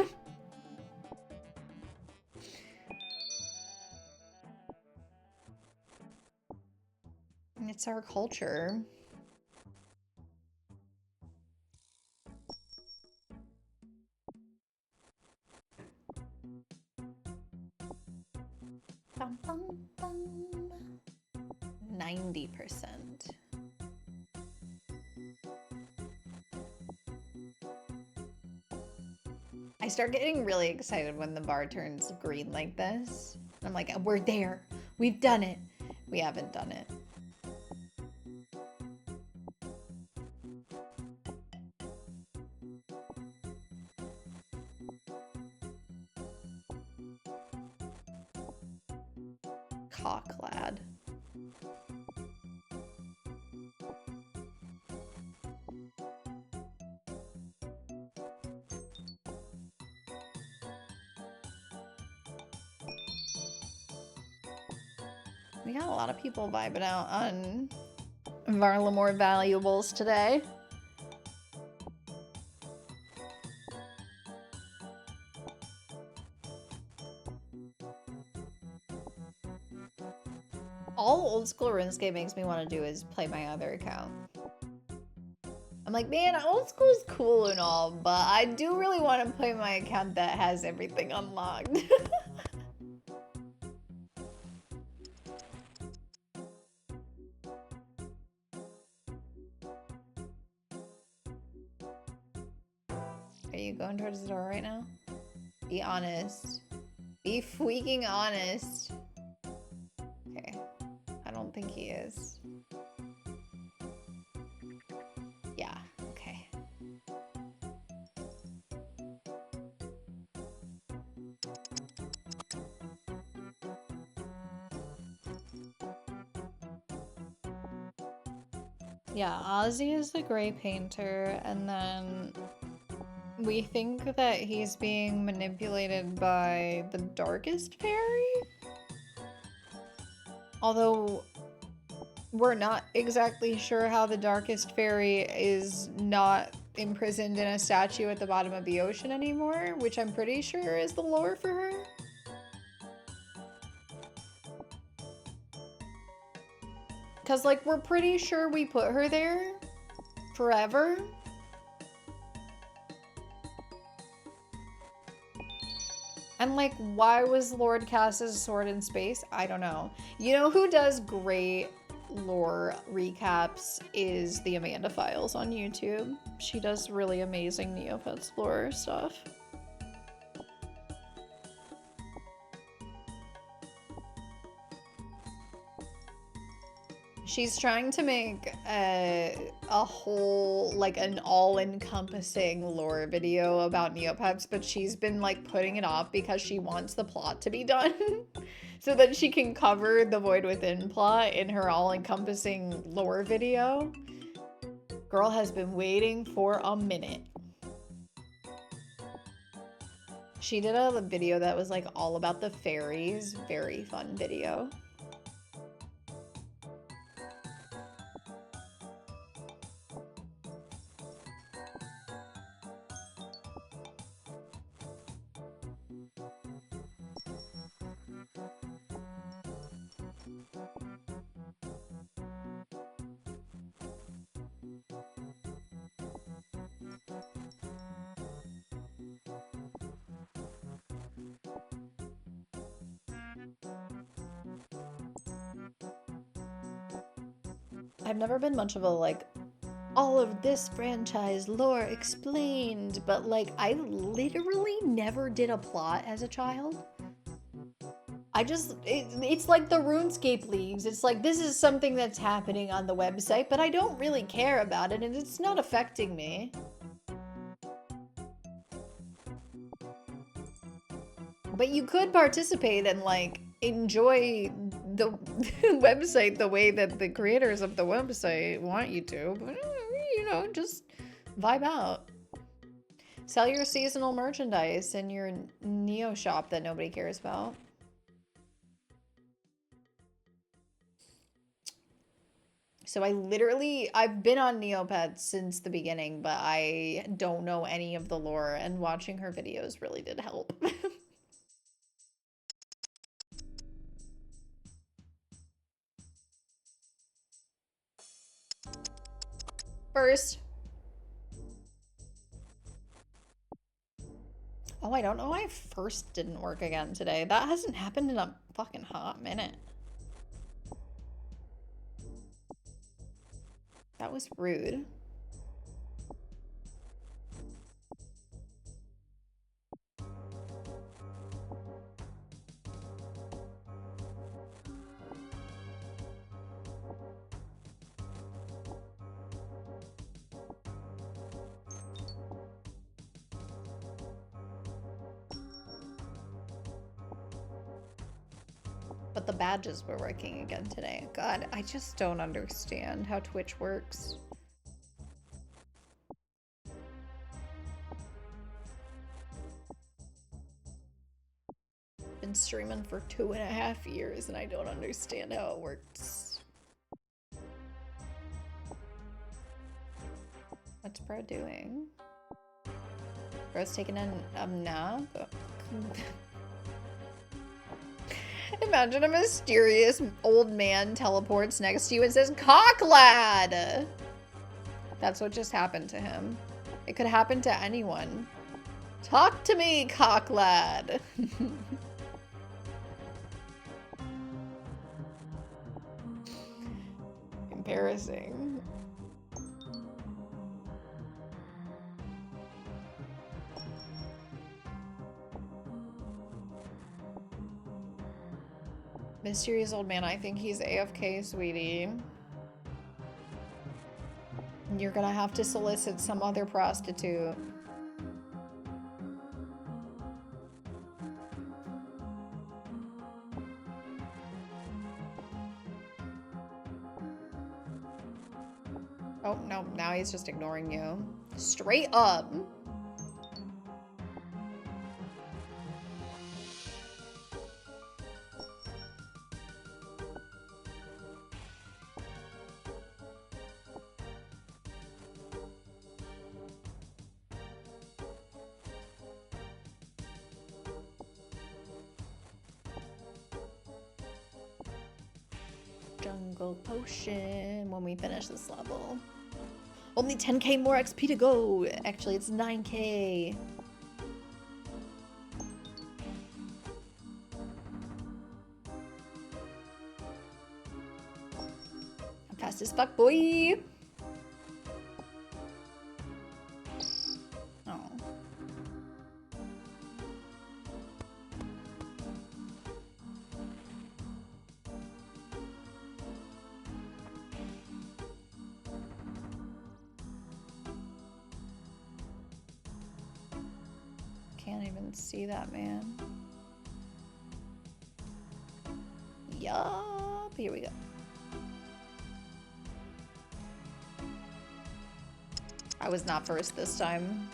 It's our culture. Bum, bum, bum. 90%. I start getting really excited when the bar turns green like this. I'm like, we're there. We've done it. We haven't done it. Cock lad. We got a lot of people vibing out on Varlamore valuables today. All old school RuneScape makes me want to do is play my other account. I'm like, man, old school's cool and all, but I do really want to play my account that has everything unlocked. Are you going towards the door right now? Be honest. Be freaking honest. Okay. I don't think he is. Yeah, okay. Yeah, Ozzy is the gray painter, and then we think that he's being manipulated by the darkest fairy? Although we're not exactly sure how the darkest fairy is not imprisoned in a statue at the bottom of the ocean anymore, which I'm pretty sure is the lore for her. Because, like, we're pretty sure we put her there forever. And, like, why was Lord Cass's sword in space? I don't know. You know who does great lore recaps is the Amanda Files on YouTube. She does really amazing Neopets lore stuff. She's trying to make a whole, like, an all-encompassing lore video about Neopets, but she's been, like, putting it off because she wants the plot to be done. So that she can cover the Void Within plot in her all-encompassing lore video. Girl has been waiting for a minute. She did a video that was, like, all about the fairies. Very fun video. I've never been much of a, like, all of this franchise lore explained, but, like, I literally never did a plot as a child. I just, it's like the RuneScape leagues. It's like, this is something that's happening on the website, but I don't really care about it, and it's not affecting me. But you could participate and, like, enjoy the website the way that the creators of the website want you to. But, you know, just vibe out. Sell your seasonal merchandise in your Neo shop that nobody cares about. So I've been on Neopets since the beginning, but I don't know any of the lore, and watching her videos really did help. First. Oh, I don't know why first didn't work again today. That hasn't happened in a fucking hot minute. That was rude. But the badges were working again today. God, I just don't understand how Twitch works. Been streaming for 2.5 years and I don't understand how it works. What's bro doing? Bro's taking a nap? Imagine a mysterious old man teleports next to you and says, "Cock lad!" That's what just happened to him. It could happen to anyone. Talk to me, cock lad! Embarrassing. Mysterious old man, I think he's AFK, sweetie. You're gonna have to solicit some other prostitute. Oh, no, now he's just ignoring you. Straight up. Jungle potion when we finish this level. Only 10k more XP to go. Actually, it's 9k. I'm fast as fuck, boy. Oh. Can't even see that, man. Yup. Here we go. I was not first this time.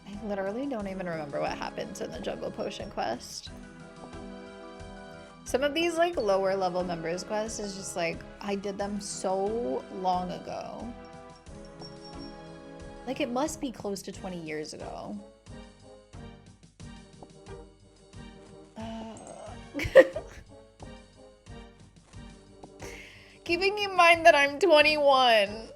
I literally don't even remember what happens in the Jungle Potion quest. Some of these like lower level members quests is just like, I did them so long ago. Like it must be close to 20 years ago. Keeping in mind that I'm 21.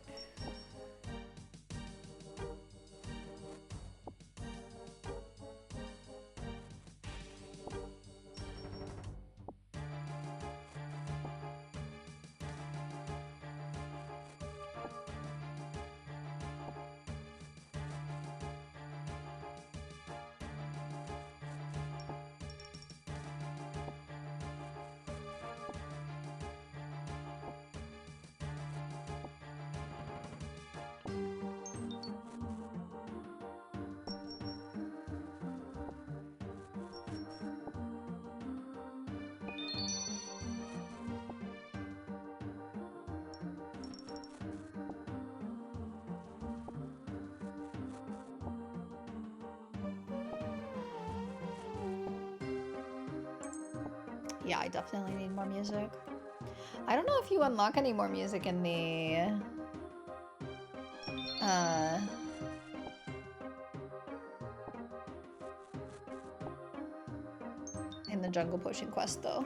Yeah, I definitely need more music. I don't know if you unlock any more music in the Jungle Potion quest though.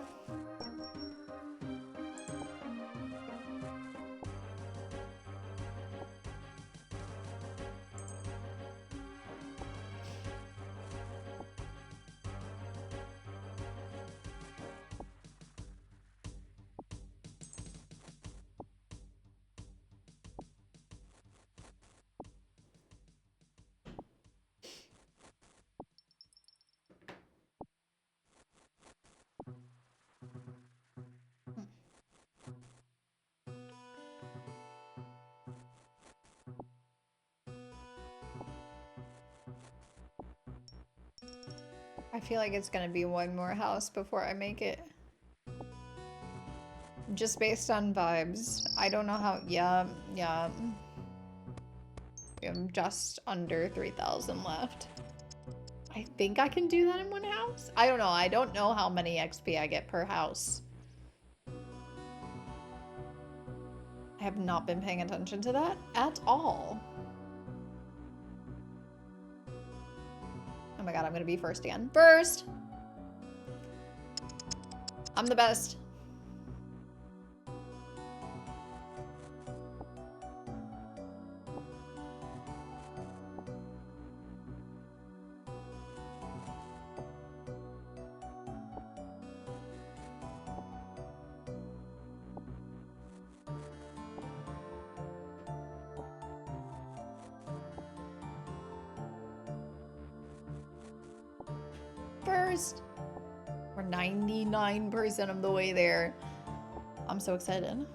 I feel like it's gonna be one more house before I make it. Just based on vibes. I don't know how. Yeah. I'm just under 3,000 left. I think I can do that in one house? I don't know. I don't know how many XP I get per house. I have not been paying attention to that at all. Oh my god, I'm gonna be first again. First! I'm the best. first. We're 99% of the way there. I'm so excited.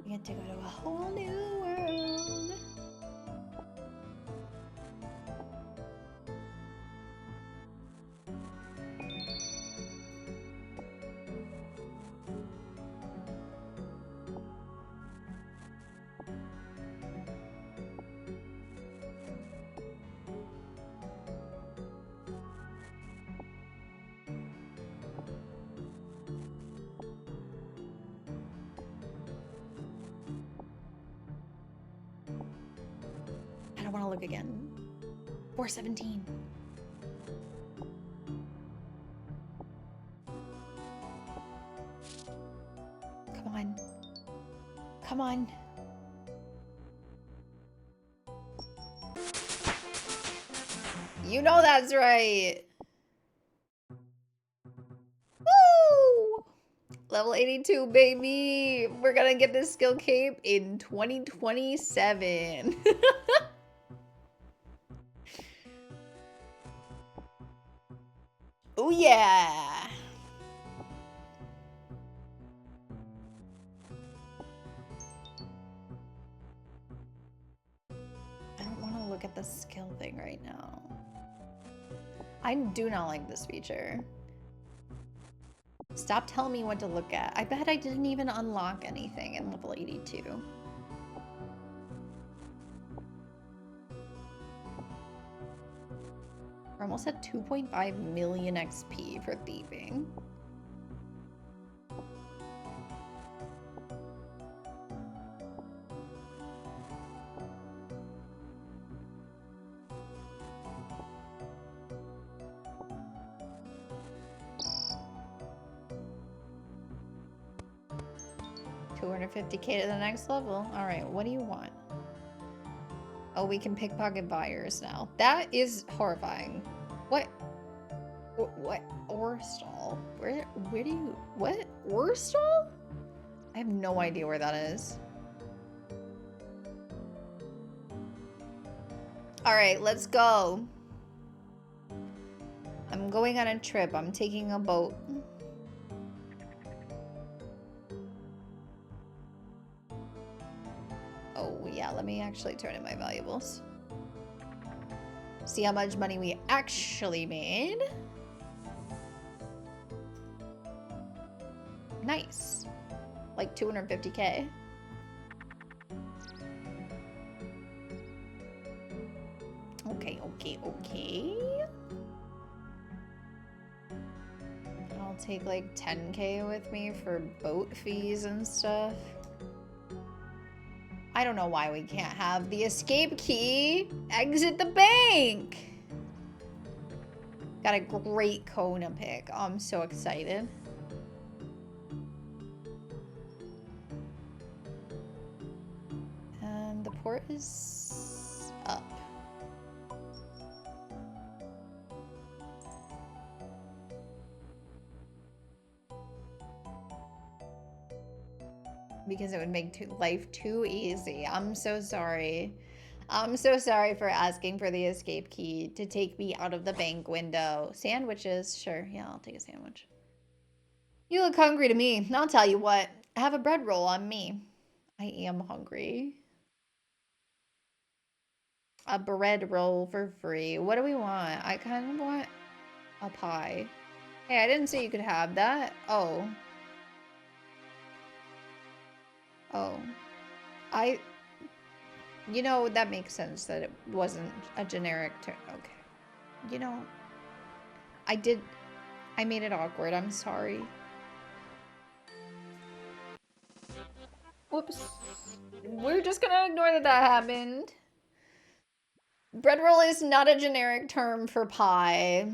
We get to go to a whole new world. I don't want to look again. 417. Come on. Come on. You know that's right. Woo! Level 82, baby. We're gonna get this skill cape in 2027. Oh yeah. I don't want to look at the skill thing right now. I do not like this feature. Stop telling me what to look at. I bet I didn't even unlock anything in level 82. We're almost at 2.5 million XP for thieving. $250K to the next level. All right, what do you want? Oh, we can pickpocket buyers now. That is horrifying. What? What? Orstall? Where do you... What? Orstall? I have no idea where that is. All right, let's go. I'm going on a trip. I'm taking a boat. Oh, yeah, let me actually turn in my valuables. See how much money we actually made. Nice. Like 250K. Okay, okay, okay. I'll take like 10K with me for boat fees and stuff. I don't know why we can't have the escape key. Exit the bank. Got a great Kona pick. Oh, I'm so excited. And the port is up. Because it would make life too easy. I'm so sorry. I'm so sorry for asking for the escape key to take me out of the bank window. Sandwiches? Sure. Yeah, I'll take a sandwich. You look hungry to me. I'll tell you what. Have a bread roll on me. I am hungry. A bread roll for free. What do we want? I kind of want a pie. Hey, I didn't say you could have that. Oh. Oh. You know, that makes sense that it wasn't a generic term. Okay. You know, I made it awkward. I'm sorry. Whoops. We're just gonna ignore that that happened. Bread roll is not a generic term for pie.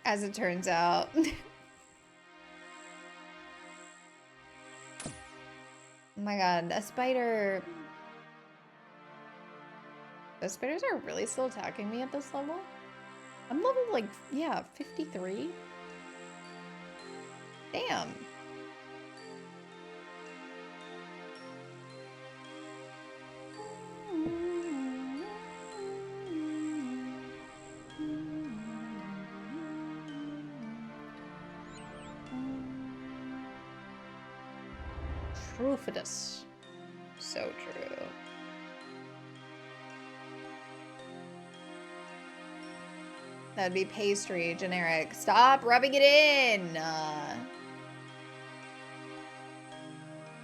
As it turns out. Oh my god, a spider. The spiders are really still attacking me at this level? I'm level like, yeah, 53? Damn. Trufidus. So true. That'd be pastry, generic. Stop rubbing it in!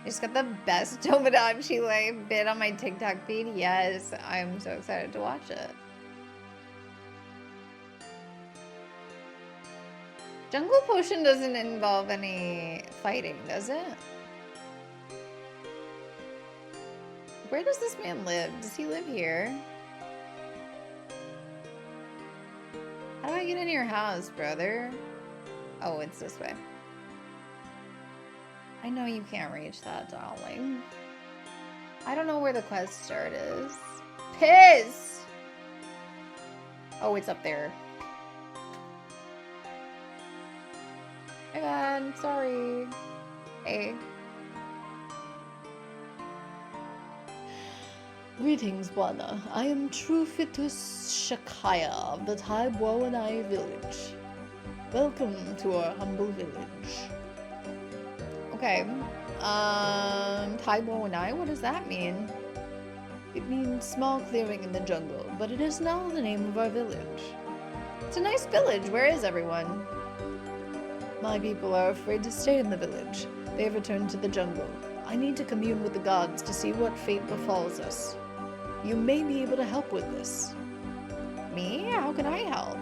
Just got the best Tomodachi Life bit on my TikTok feed. Yes, I'm so excited to watch it. Jungle Potion doesn't involve any fighting, does it? Where does this man live? Does he live here? How do I get into your house, brother? Oh, it's this way. I know you can't reach that, darling. I don't know where the quest start is. Piss! Oh, it's up there. My bad, sorry. Hey. Greetings, Wana. I am Trufitus Shakaya of the Taibowanai village. Welcome to our humble village. Okay. Taibowanai, what does that mean? It means small clearing in the jungle, but it is now the name of our village. It's a nice village. Where is everyone? My people are afraid to stay in the village. They have returned to the jungle. I need to commune with the gods to see what fate befalls us. You may be able to help with this. Me? How can I help?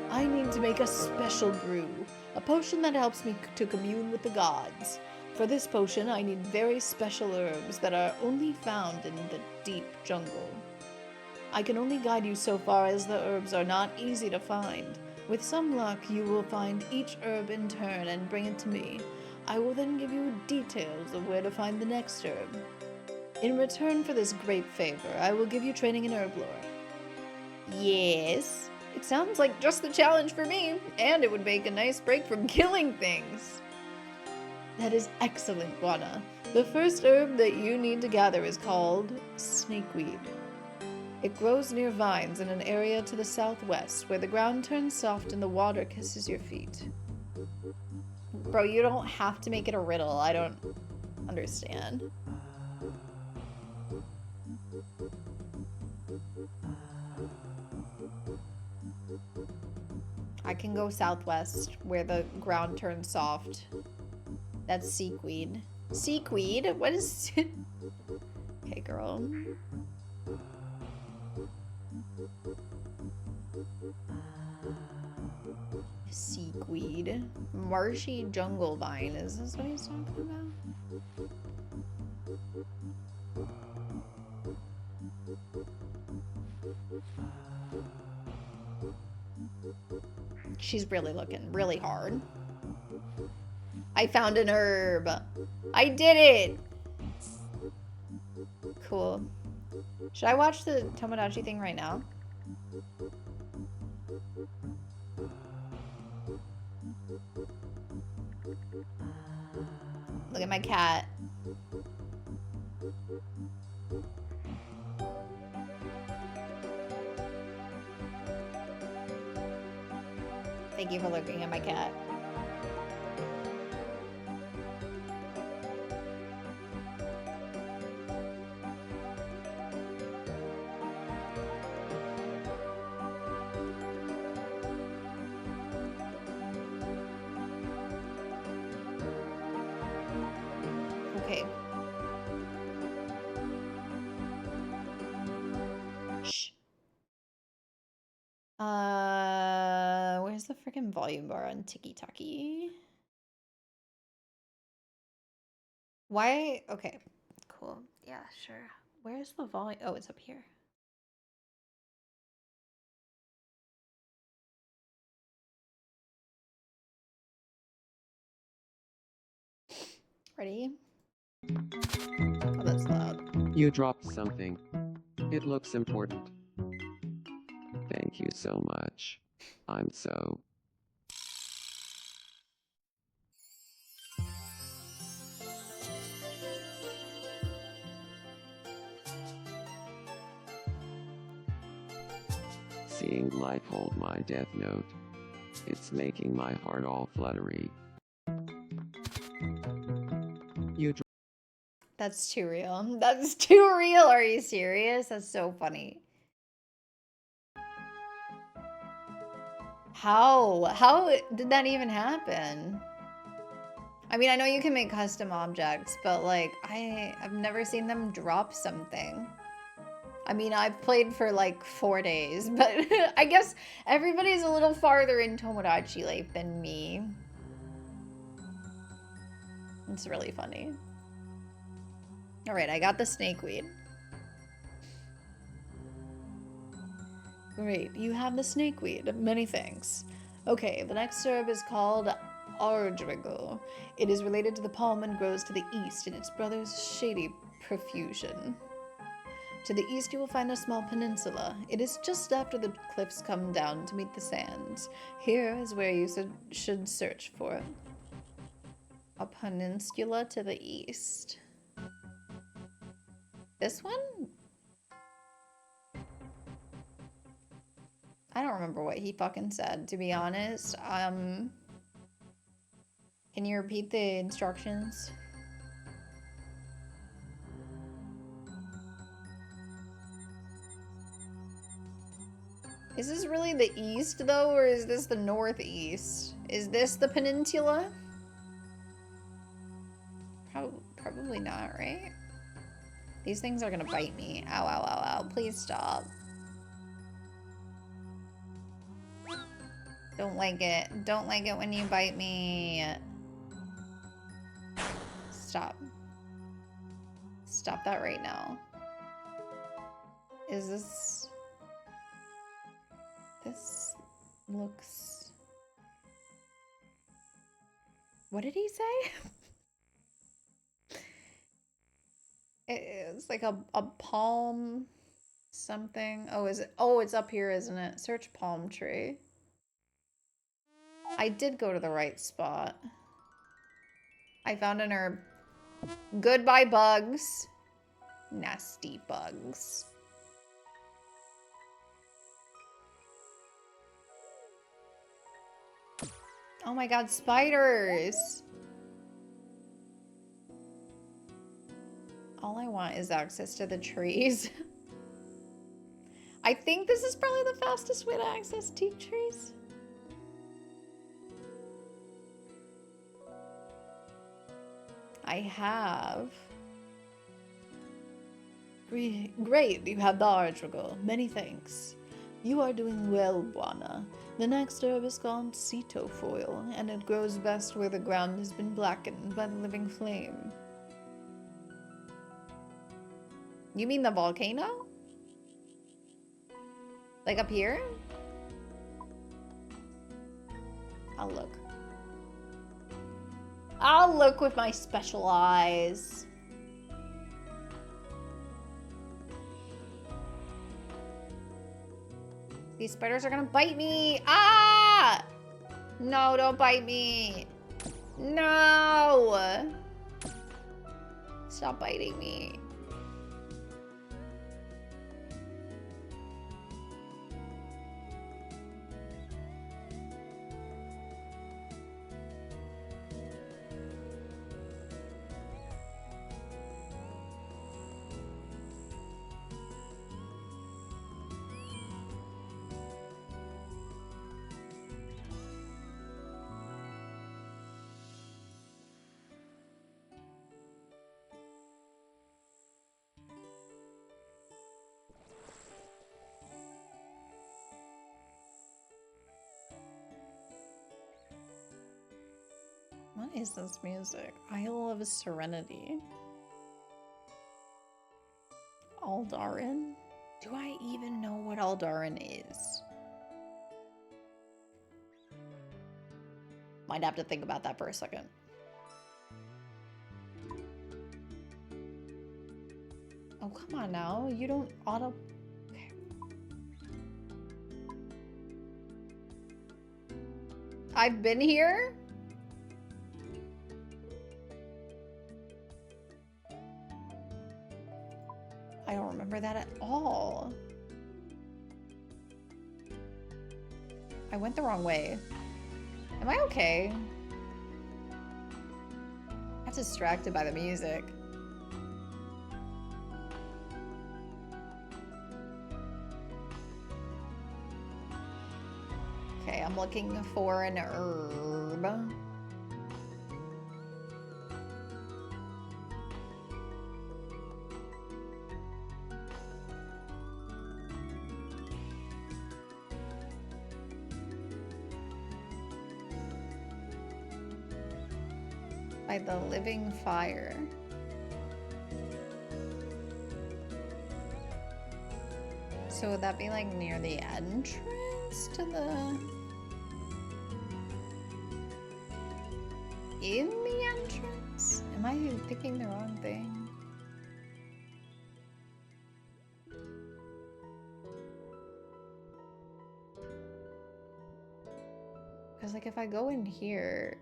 I need to make a special brew, a potion that helps me to commune with the gods. For this potion, I need very special herbs that are only found in the deep jungle. I can only guide you so far as the herbs are not easy to find. With some luck, you will find each herb in turn and bring it to me. I will then give you details of where to find the next herb. In return for this great favor, I will give you training in herb lore. Yes. It sounds like just the challenge for me, and it would make a nice break from killing things. That is excellent, Guana. The first herb that you need to gather is called snakeweed. It grows near vines in an area to the southwest, where the ground turns soft and the water kisses your feet. Bro, you don't have to make it a riddle. I don't understand. I can go southwest, where the ground turns soft. That's seaweed. Seaweed? What is it? Okay, girl. Seaweed. Marshy jungle vine. Is this what he's talking about? She's really looking really hard. I found an herb. I did it! Cool. Should I watch the Tomodachi thing right now? Look at my cat. Thank you for looking at my cat. Okay. Shh. Where's the freaking volume bar on Tiki-Taki? Why? Okay, cool. Yeah, sure. Where's the volume? Oh, it's up here. Ready? Oh, that's loud. You dropped something. It looks important. Thank you so much. I'm so... Seeing life hold my death note. It's making my heart all fluttery. You That's too real. That's too real. Are you serious? That's so funny. How did that even happen? I mean, I know you can make custom objects, but like, I've never seen them drop something. I mean, I've played for like 4 days, but I guess everybody's a little farther in Tomodachi Life than me. It's really funny. Alright, I got the snakeweed. Great, you have the snakeweed. Many thanks. Okay, the next herb is called Ardrigo. It is related to the palm and grows to the east in its brother's shady profusion. To the east you will find a small peninsula. It is just after the cliffs come down to meet the sands. Here is where you should search for a peninsula to the east. This one? I don't remember what he fucking said, to be honest. Can you repeat the instructions? Is this really the east, though, or is this the northeast? Is this the peninsula? Probably not, right? These things are gonna bite me. Ow, ow, ow, ow. Please stop. Don't like it. Don't like it when you bite me. Stop. Stop that right now. Is this... This looks... What did he say? It's like a palm something. Oh, is it? Oh, it's up here, isn't it? Search palm tree. I did go to the right spot. I found an herb. Goodbye, bugs. Nasty bugs. Oh my god, spiders! All I want is access to the trees. I think this is probably the fastest way to access teak trees. I have. Great, you have the Ardrigo. Many thanks. You are doing well, Buana. The next herb is called Ceto foil, and it grows best where the ground has been blackened by the living flame. You mean the volcano? Like up here? I'll look. I'll look with my special eyes. These spiders are gonna bite me. Ah! No, don't bite me. No! Stop biting me. What is this music? Isle of Serenity. Aldarin? Do I even know what Aldarin is? Might have to think about that for a second. come on now. You don't auto... Okay. I've been here? I don't remember that at all. I went the wrong way. Am I okay? I got distracted by the music. Okay, I'm looking for an herb. By the living fire. So would that be like near the entrance to the... In the entrance? Am I thinking the wrong thing? Because like if I go in here...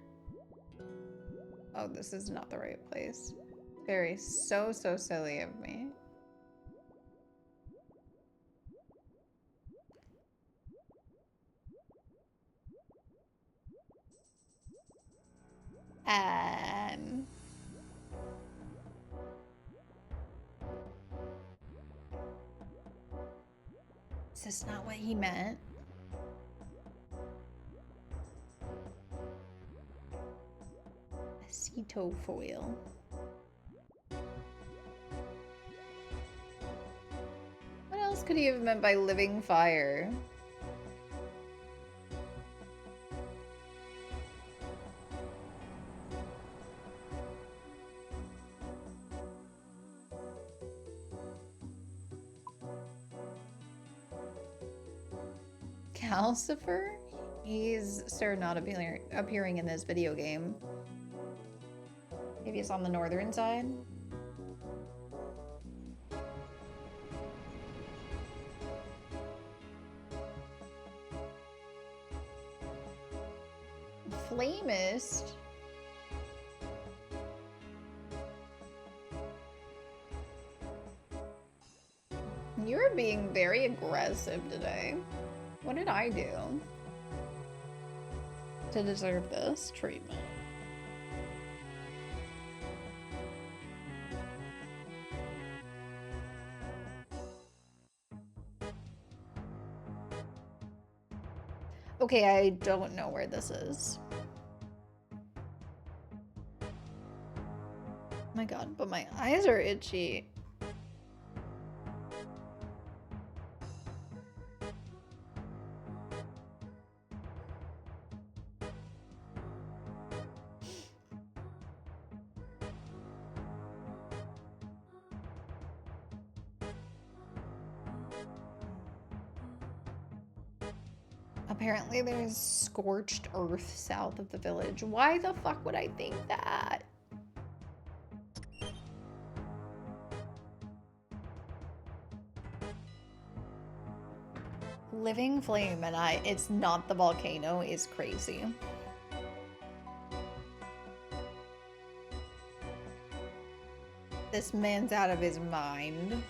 Oh, this is not the right place. So silly of me. Is this not what he meant? Aceto foil. What else could he have meant by living fire? Calcifer? He's sir not appearing in this video game. Maybe it's on the northern side? Flamist? You're being very aggressive today. What did I do to deserve this treatment? Okay, I don't know where this is. My god, but my eyes are itchy. Apparently there's scorched earth south of the village. Why the fuck would I think that? Living flame and it's not the volcano is crazy. This man's out of his mind.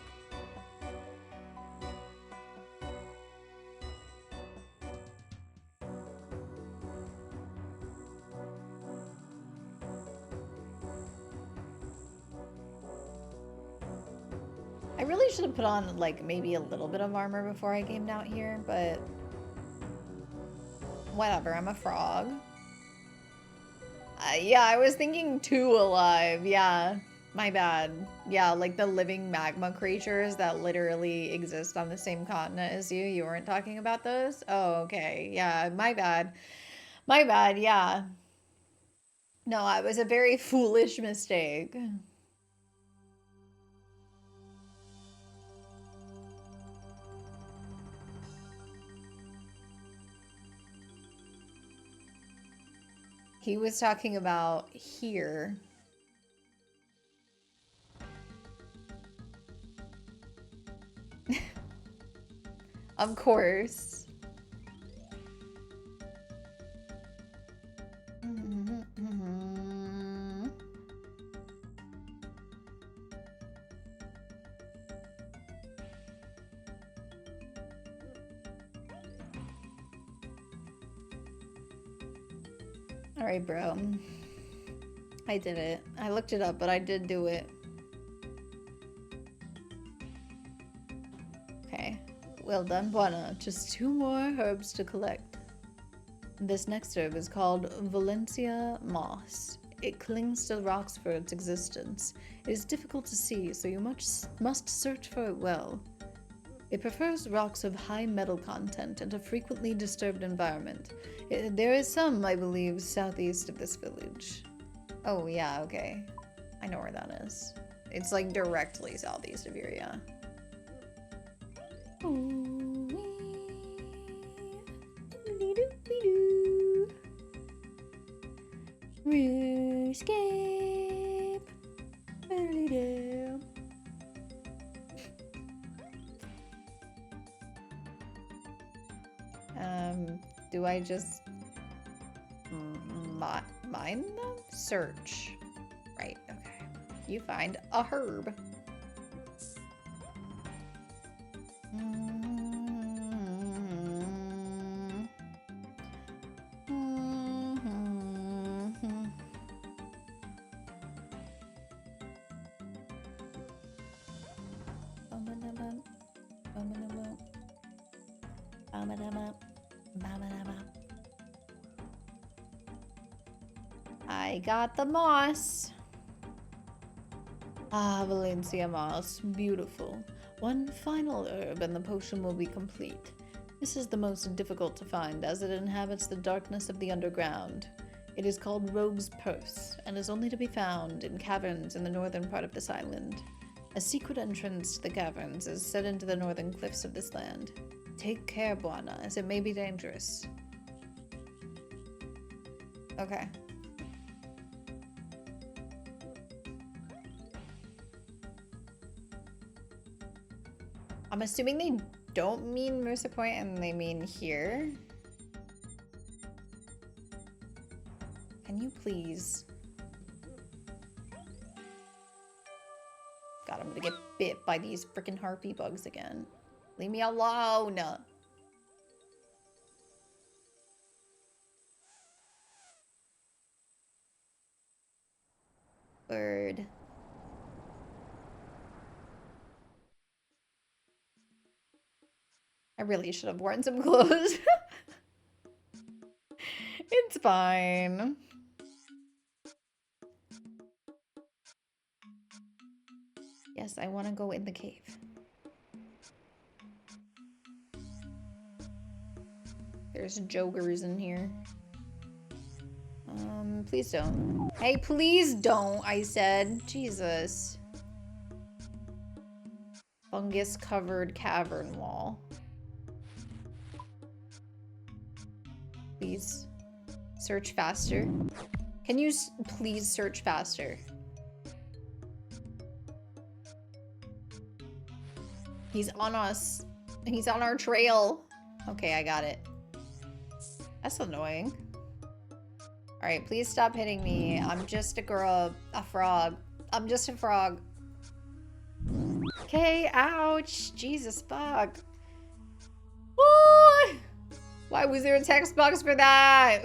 I really should have put on, like, maybe a little bit of armor before I came out here, but... Whatever, I'm a frog. Yeah, I was thinking 2 alive, yeah. My bad. Yeah, like the living magma creatures that literally exist on the same continent as you. You weren't talking about those? Oh, okay. Yeah, my bad. My bad, yeah. No, it was a very foolish mistake. He was talking about here. Of course. Alright, bro. I did it. I looked it up, but I did do it. Okay. Well done, Buana. Just 2 more herbs to collect. This next herb is called Valencia moss. It clings to rocks for its existence. It is difficult to see, so you must search for it well. It prefers rocks of high metal content and a frequently disturbed environment. There is some, I believe, southeast of this village. Oh, yeah, okay. I know where that is. It's like directly southeast of here, yeah. Runescape. Do I just mine them? Search. Right, okay. You find a herb. I got the moss. Ah, Valencia moss. Beautiful. One final herb and the potion will be complete. This is the most difficult to find as it inhabits the darkness of the underground. It is called Rogue's Purse and is only to be found in caverns in the northern part of this island. A secret entrance to the caverns is set into the northern cliffs of this land. Take care, Buana, as it may be dangerous. Okay. I'm assuming they don't mean Mercer Point and they mean here. Can you please? God, I'm gonna get bit by these freaking harpy bugs again. Leave me alone. Bird. I really should have worn some clothes. It's fine. Yes, I want to go in the cave. There's jokers in here. Please don't. Hey, please don't, I said. Jesus. Fungus-covered cavern wall. Please. Search faster. Can you please search faster? He's on us. He's on our trail. Okay, I got it. That's annoying. Alright, please stop hitting me. I'm just a girl. A frog. I'm just a frog. Okay, ouch. Jesus, fuck. Woo! Why was there a text box for that?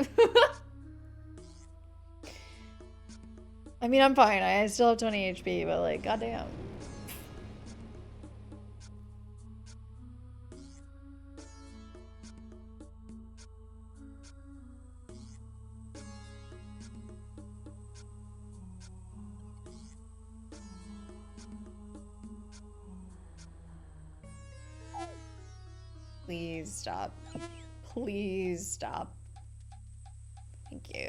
I mean, I'm fine. I still have 20 HP, but like, goddamn. Please stop. Please stop. Thank you.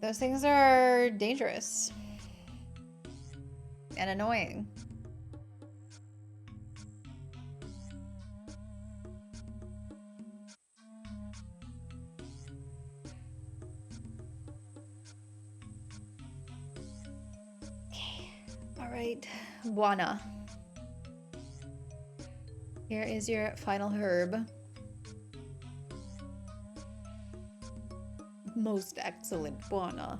Those things are dangerous. And annoying. Okay. Alright. Buana. Here is your final herb. Most excellent, Buana.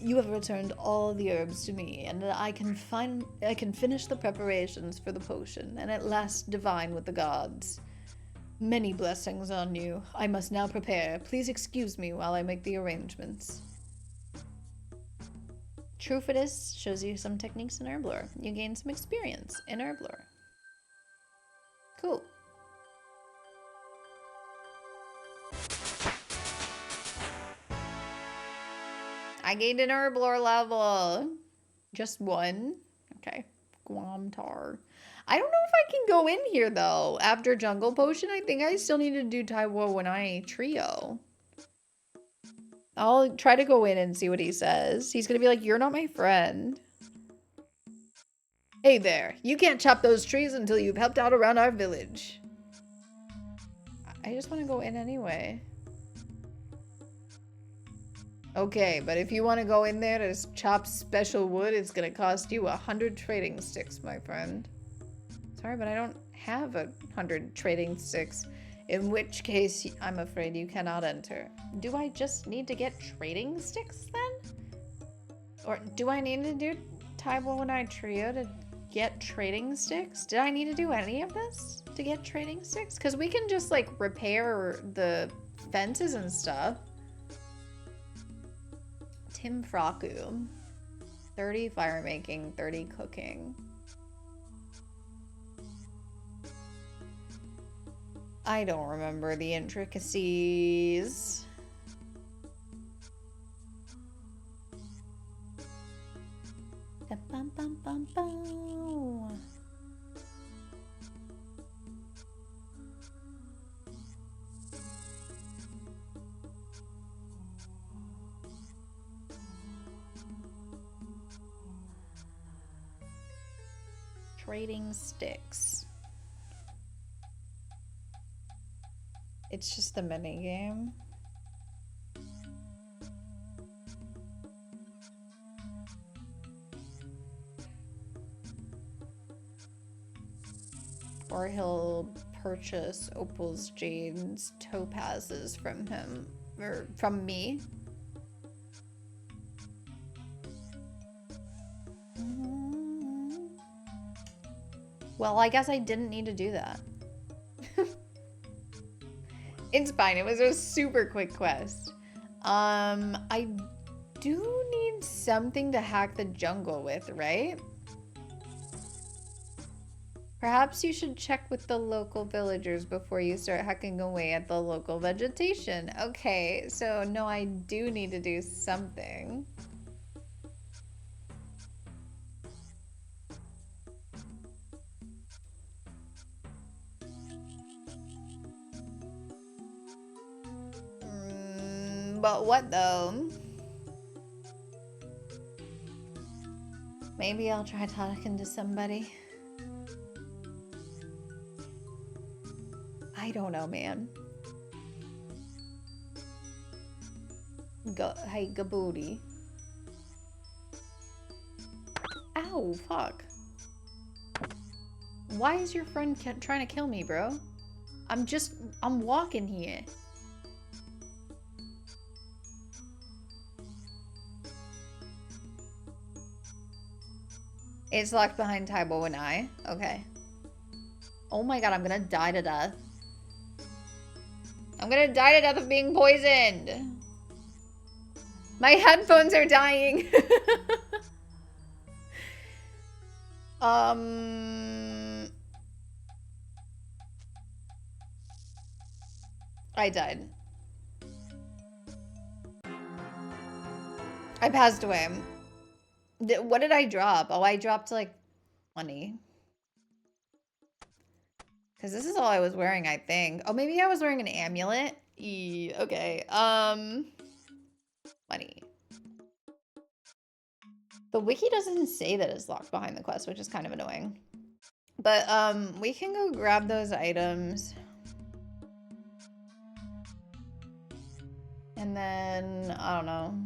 You have returned all the herbs to me, and I can finish the preparations for the potion, and at last divine with the gods. Many blessings on you. I must now prepare. Please excuse me while I make the arrangements. Truthfulness shows you some techniques in herb lore. You gain some experience in herb lore. Cool. I gained an herb lore level. Just one. Okay. Guamtar. I don't know if I can go in here though. After Jungle Potion, I think I still need to do Taiwo Wanai Trio. I'll try to go in and see what he says. He's gonna be like, you're not my friend. Hey there, you can't chop those trees until you've helped out around our village. I just want to go in anyway. Okay, but if you want to go in there to chop special wood, it's gonna cost you 100 trading sticks, my friend. Sorry, but I don't have 100 trading sticks. In which case, I'm afraid you cannot enter. Do I just need to get trading sticks then? Or do I need to do Taiwo and I Trio to get trading sticks? Did I need to do any of this to get trading sticks? Because we can just like repair the fences and stuff. Tim Fraku. 30 fire making, 30 cooking. I don't remember the intricacies. Trading sticks. It's just the mini game. Or he'll purchase opals, jades, topazes from him, or from me. Well, I guess I didn't need to do that. It's fine. It was a super quick quest. I do need something to hack the jungle with, right? Perhaps you should check with the local villagers before you start hacking away at the local vegetation. Okay, so no, I do need to do something. But what though? Maybe I'll try talking to somebody. I don't know, man. Hey, Gaboody. Ow, fuck. Why is your friend trying to kill me, bro? I'm walking here. It's locked behind Taibo and I. Okay. Oh my god, I'm gonna die to death. I'm gonna die to death of being poisoned. My headphones are dying. I died. I passed away. What did I drop? Oh, I dropped like money. Because this is all I was wearing, I think. Oh, maybe I was wearing an amulet? Okay. Money. The wiki doesn't say that it's locked behind the quest, which is kind of annoying. But, we can go grab those items. And then, I don't know.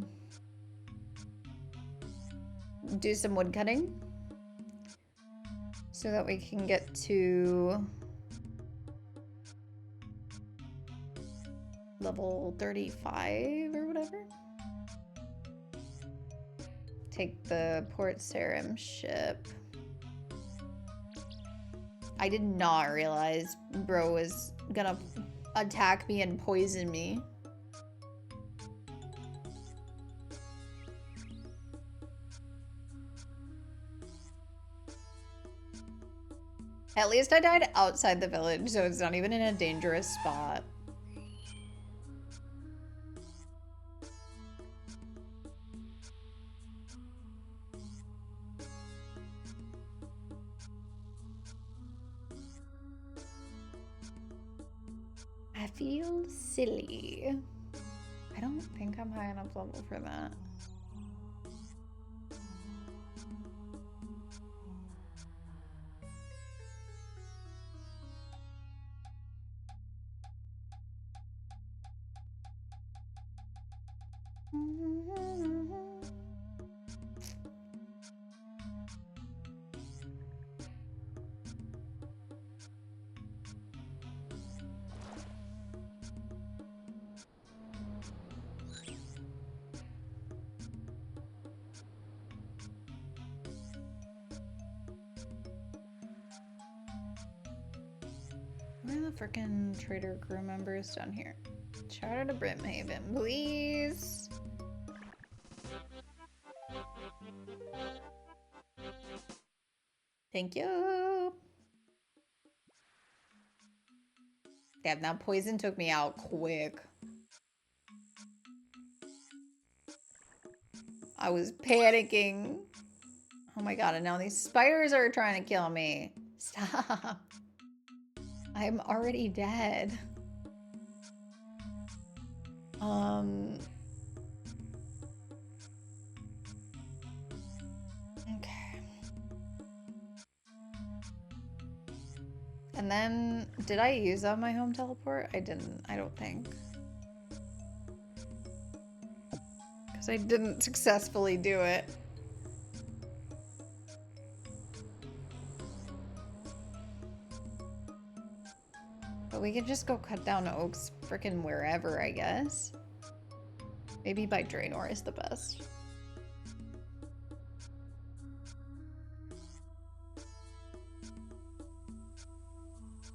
Do some wood cutting. So that we can get to level 35 or whatever. Take the Port Sarim ship. I did not realize bro was gonna attack me and poison me. At least I died outside the village, so it's not even in a dangerous spot. I feel silly. I don't think I'm high enough level for that. Where are the frickin' trader crew members down here? Charter to Brimhaven, please. Thank you. Damn, that poison took me out quick. I was panicking. Oh my god, and now these spiders are trying to kill me. Stop. I'm already dead. Okay. And then, did I use up my home teleport? I didn't, I don't think. Because I didn't successfully do it. But we could just go cut down oaks frickin' wherever, I guess. Maybe by Draenor is the best.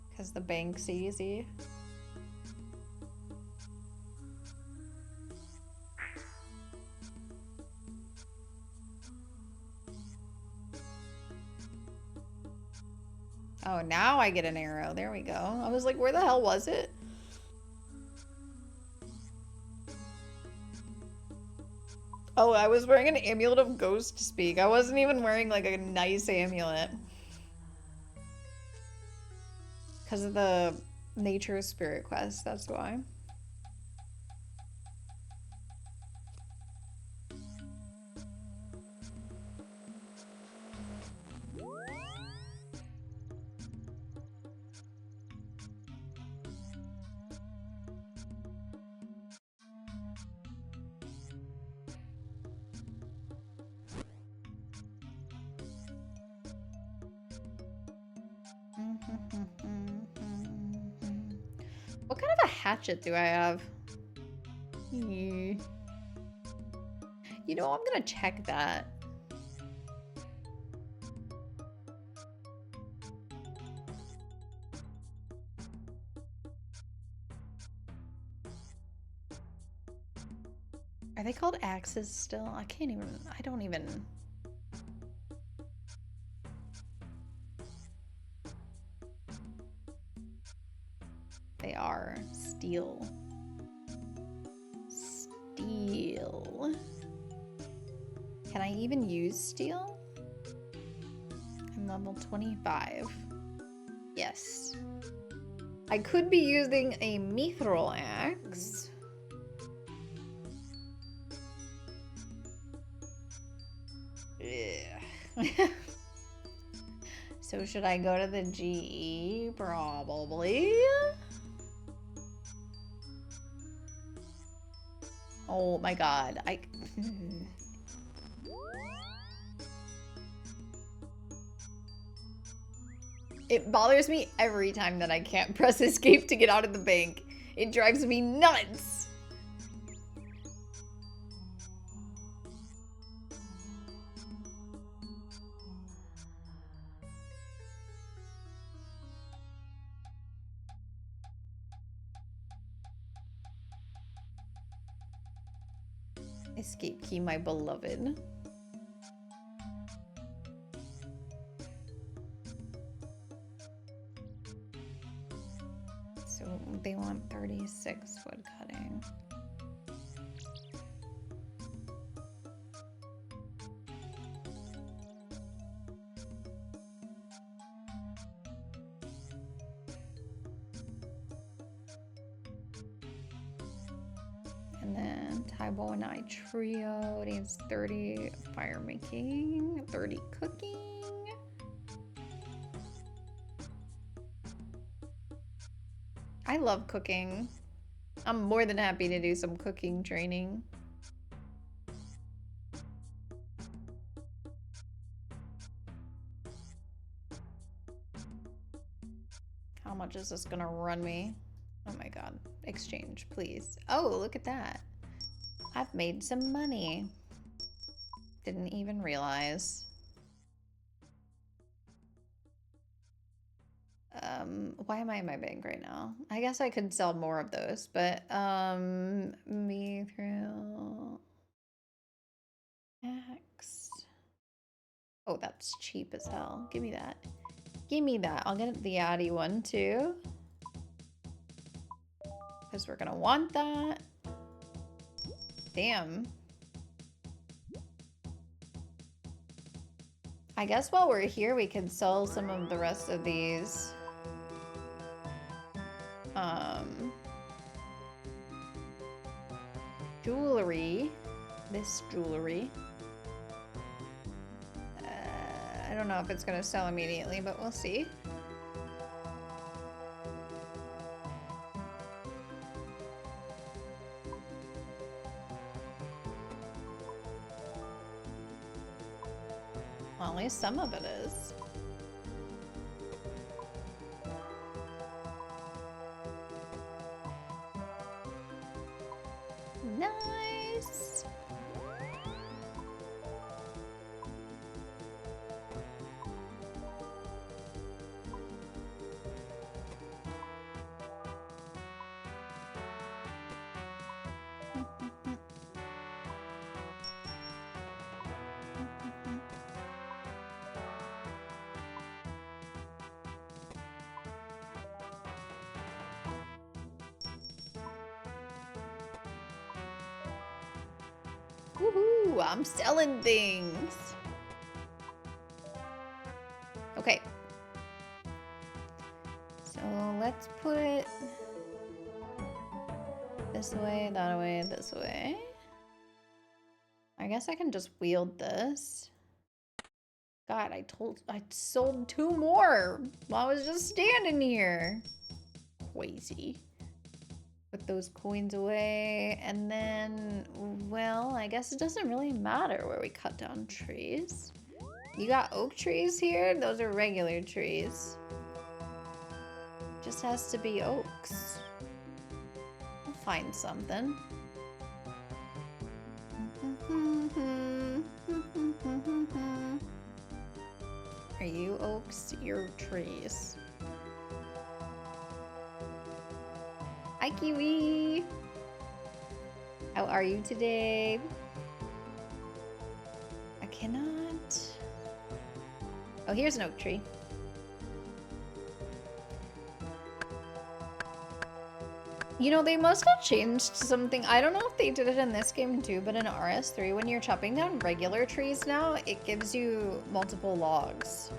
Because the bank's easy. Oh, now I get an arrow. There we go. I was like, where the hell was it? Oh, I was wearing an amulet of ghost speak. I wasn't even wearing like a nice amulet. Because of the nature spirit quest, that's why. What kind of a hatchet do I have? You know, I'm gonna check that. Are they called axes still? I can't even, I don't even. They are steel. Steel. Can I even use steel? I'm level 25. Yes. I could be using a mithril axe. So should I go to the GE? Probably. Oh my god, It bothers me every time that I can't press escape to get out of the bank. It drives me nuts. Escape key, my beloved. So they want 36 wood cutting. And then Taibo and I trio needs 30 fire making, 30 cooking. I love cooking. I'm more than happy to do some cooking training. How much is this gonna run me? Oh my god. Exchange, please. Oh, look at that. I've made some money. Didn't even realize. Why am I in my bank right now? I guess I could sell more of those, but me through X. Oh, that's cheap as hell. Give me that. Give me that. I'll get the Addy one too. Because we're gonna want that. Damn. I guess while we're here, we can sell some of the rest of these. Jewelry. This jewelry. I don't know if it's gonna sell immediately, but we'll see. Well, at least some of it is. Nice. Woohoo! I'm selling things. Okay. So let's put this way, that way, this way. I guess I can just wield this. God, I sold 2 more while I was just standing here. Crazy. Put those coins away, and then, well, I guess it doesn't really matter where we cut down trees. You got oak trees here? Those are regular trees. Just has to be oaks. We'll find something. Are you oaks? You're trees. Hi, Kiwi! How are you today? I cannot... Oh, here's an oak tree. You know, they must have changed something. I don't know if they did it in this game too, but in RS3, when you're chopping down regular trees now, it gives you multiple logs.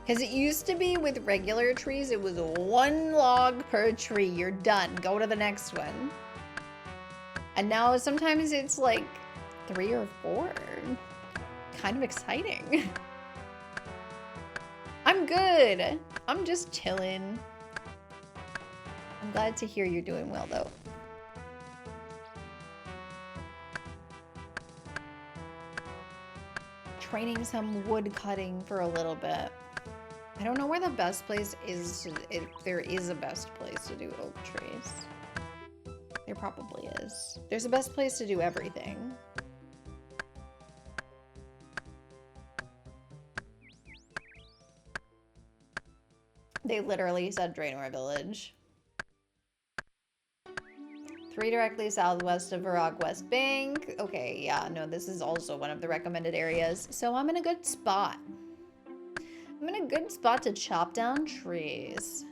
Because it used to be with regular trees, it was 1 log per tree. You're done. Go to the next one. And now sometimes it's like 3 or 4. Kind of exciting. I'm good. I'm just chilling. I'm glad to hear you're doing well, though. Training some wood cutting for a little bit. I don't know where the best place is, if there is a best place to do oak trees. There probably is. There's a best place to do everything. They literally said Draenor Village. 3 directly southwest of Varrock West Bank. Okay, yeah, no, this is also one of the recommended areas. So I'm in a good spot. I'm in a good spot to chop down trees.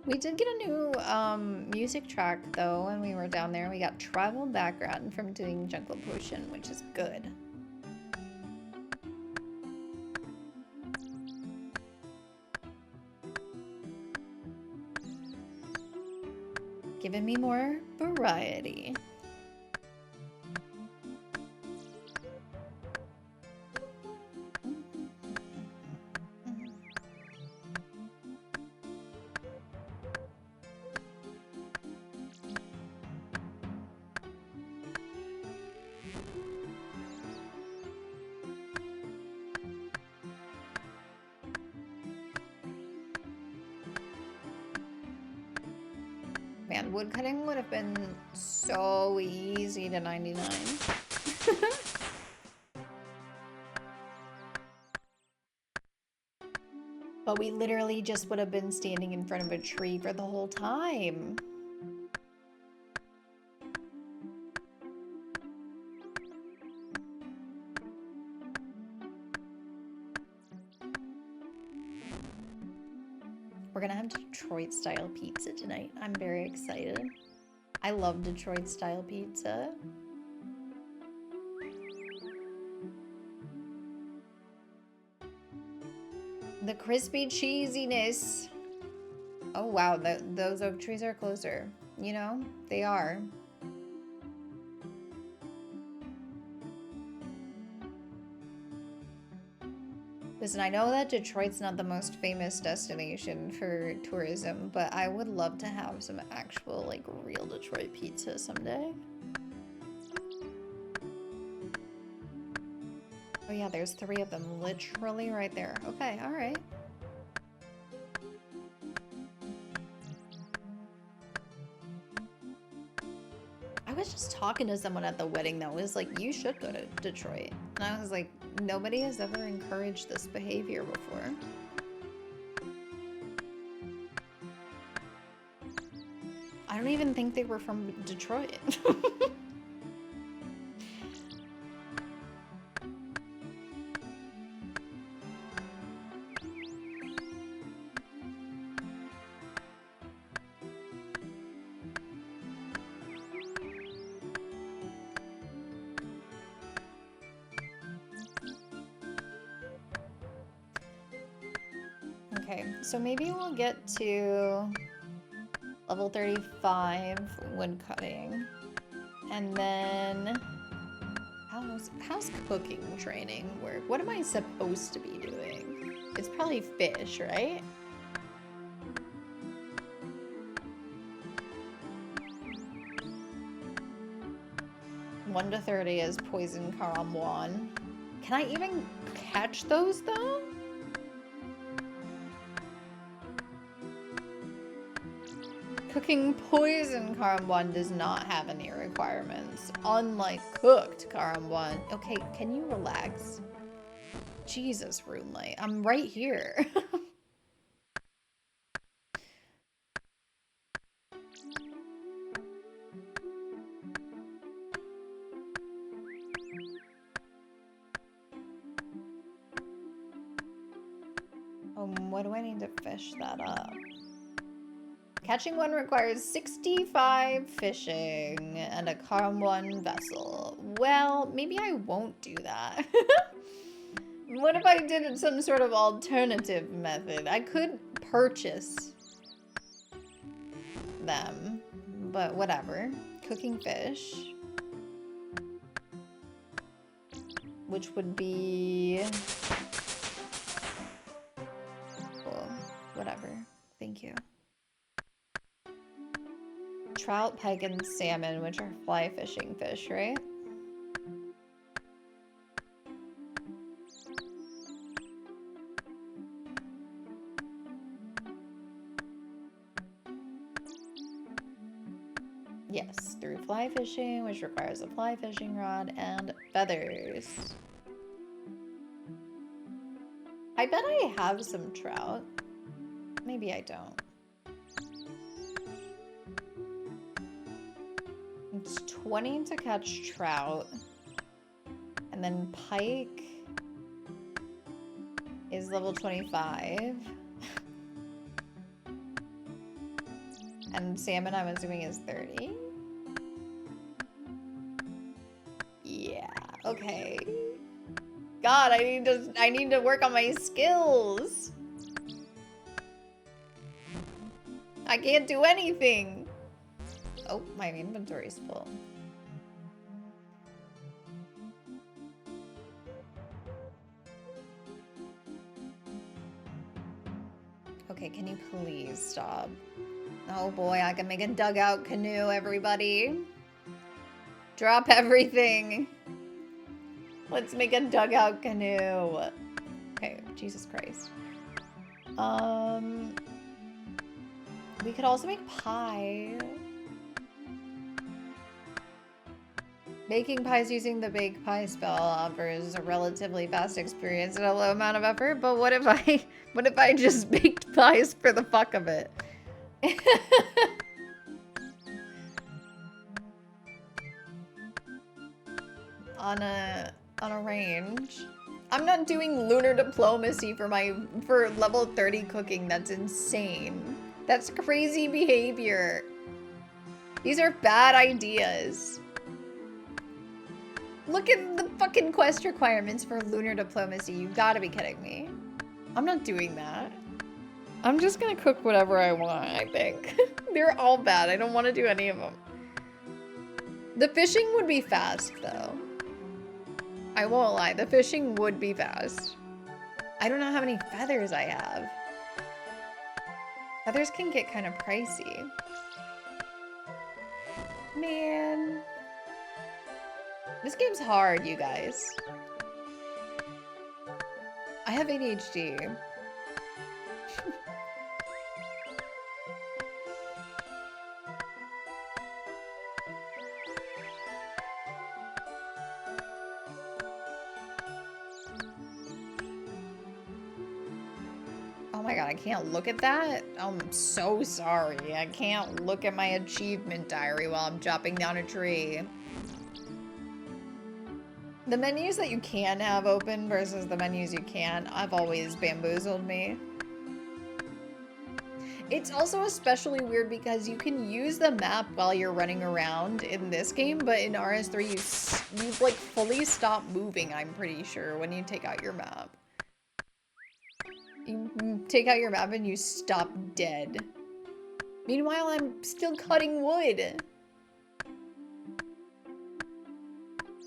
We did get a new music track though when we were down there. We got tribal background from doing Jungle Potion, which is good. Giving me more variety. Man, woodcutting would have been so easy to 99. But we literally just would have been standing in front of a tree for the whole time. We're gonna have Detroit-style pizza tonight. I'm very excited. I love Detroit-style pizza. The crispy cheesiness. Oh wow, those oak trees are closer. You know, they are. Listen, I know that Detroit's not the most famous destination for tourism, but I would love to have some actual, like, real Detroit pizza someday. Oh yeah, there's 3 of them literally right there. Okay, alright. I was just talking to someone at the wedding that was like, you should go to Detroit. And I was like, nobody has ever encouraged this behavior before. I don't even think they were from Detroit. Okay, so maybe we'll get to level 35 wood cutting. And then how's cooking training work? What am I supposed to be doing? It's probably fish, right? One to 30 is poison karamwan. Can I even catch those though? Cooking poison karamwan does not have any requirements, unlike cooked karamwan. Okay, can you relax? Jesus, Runelight, I'm right here. What do I need to fish that up? Catching one requires 65 fishing and a karamwan vessel. Well, maybe I won't do that. What if I did some sort of alternative method? I could purchase them, but whatever. Cooking fish. Which would be... Cool. Whatever. Thank you. Trout, pike, and salmon, which are fly fishing fish, right? Yes, through fly fishing, which requires a fly fishing rod and feathers. I bet I have some trout. Maybe I don't. It's 20 to catch trout. And then pike is level 25. And salmon, I'm assuming, is 30. Yeah, okay. God, I need to work on my skills. I can't do anything. Oh, my inventory's full. Okay, can you please stop? Oh boy, I can make a dugout canoe, everybody. Drop everything. Let's make a dugout canoe. Okay, Jesus Christ. We could also make pie. Making pies using the bake pie spell offers a relatively fast experience and a low amount of effort, but what if I just baked pies for the fuck of it? on a range. I'm not doing lunar diplomacy for level 30 cooking. That's insane. That's crazy behavior. These are bad ideas. Look at the fucking quest requirements for lunar diplomacy. You gotta be kidding me. I'm not doing that. I'm just gonna cook whatever I want, I think. They're all bad. I don't want to do any of them. The fishing would be fast, though. I won't lie. The fishing would be fast. I don't know how many feathers I have. Feathers can get kind of pricey. Man. This game's hard, you guys. I have ADHD. Oh my god, I can't look at that? I'm so sorry. I can't look at my achievement diary while I'm chopping down a tree. The menus that you can have open versus the menus you can't have always bamboozled me. It's also especially weird because you can use the map while you're running around in this game, but in RS3 you like fully stop moving, I'm pretty sure, when you take out your map. You take out your map and you stop dead. Meanwhile, I'm still cutting wood.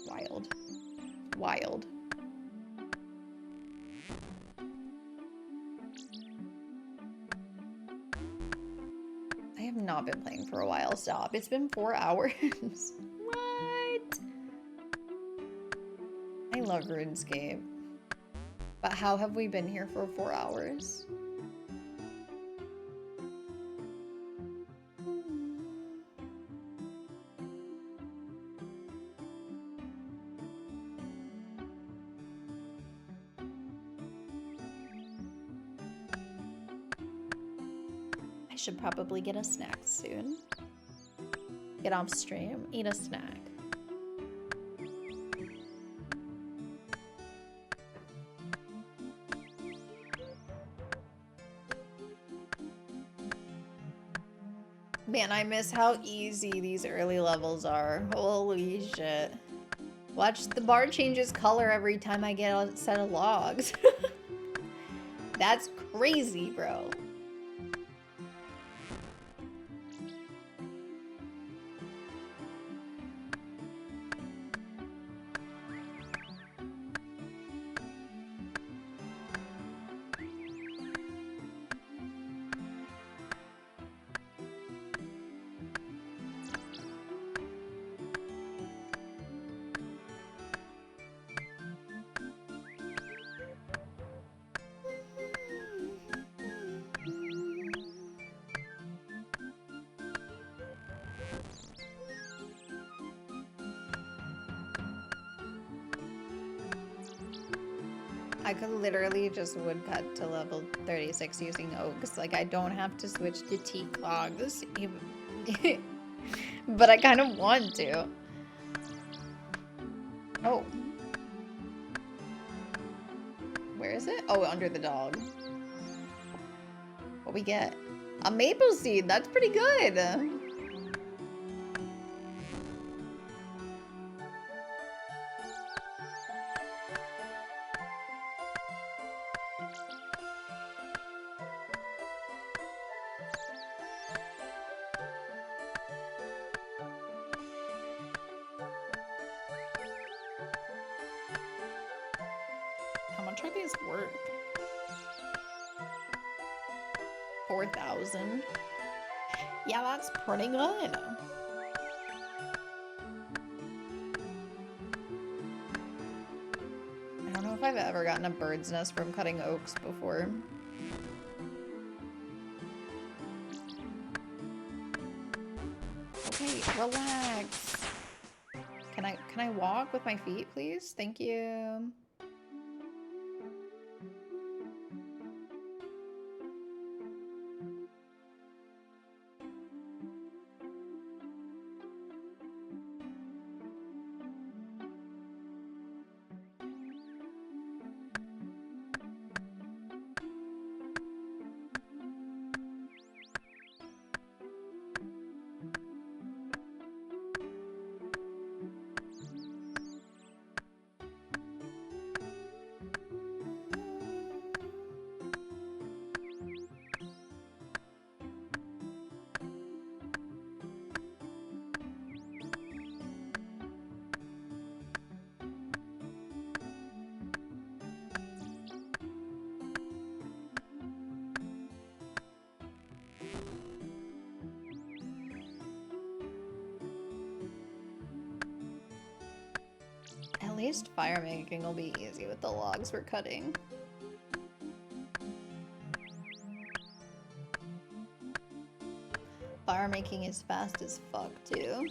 Wild. Wild. I have not been playing for a while. Stop. It's been 4 hours. What? I love RuneScape. But how have we been here for 4 hours? I should probably get a snack soon. Get off stream, eat a snack. Man, I miss how easy these early levels are. Holy shit. Watch the bar changes color every time I get a set of logs. That's crazy, bro. I could literally just woodcut to level 36 using oaks. Like, I don't have to switch to teak logs. But I kind of want to. Oh. Where is it? Oh, under the dog. What we get? A maple seed. That's pretty good. How much are these worth? 4,000. Yeah, that's pretty good. I don't know if I've ever gotten a bird's nest from cutting oaks before. Okay, relax. Can I walk with my feet, please? Thank you. At least fire making will be easy with the logs we're cutting. Fire making is fast as fuck too.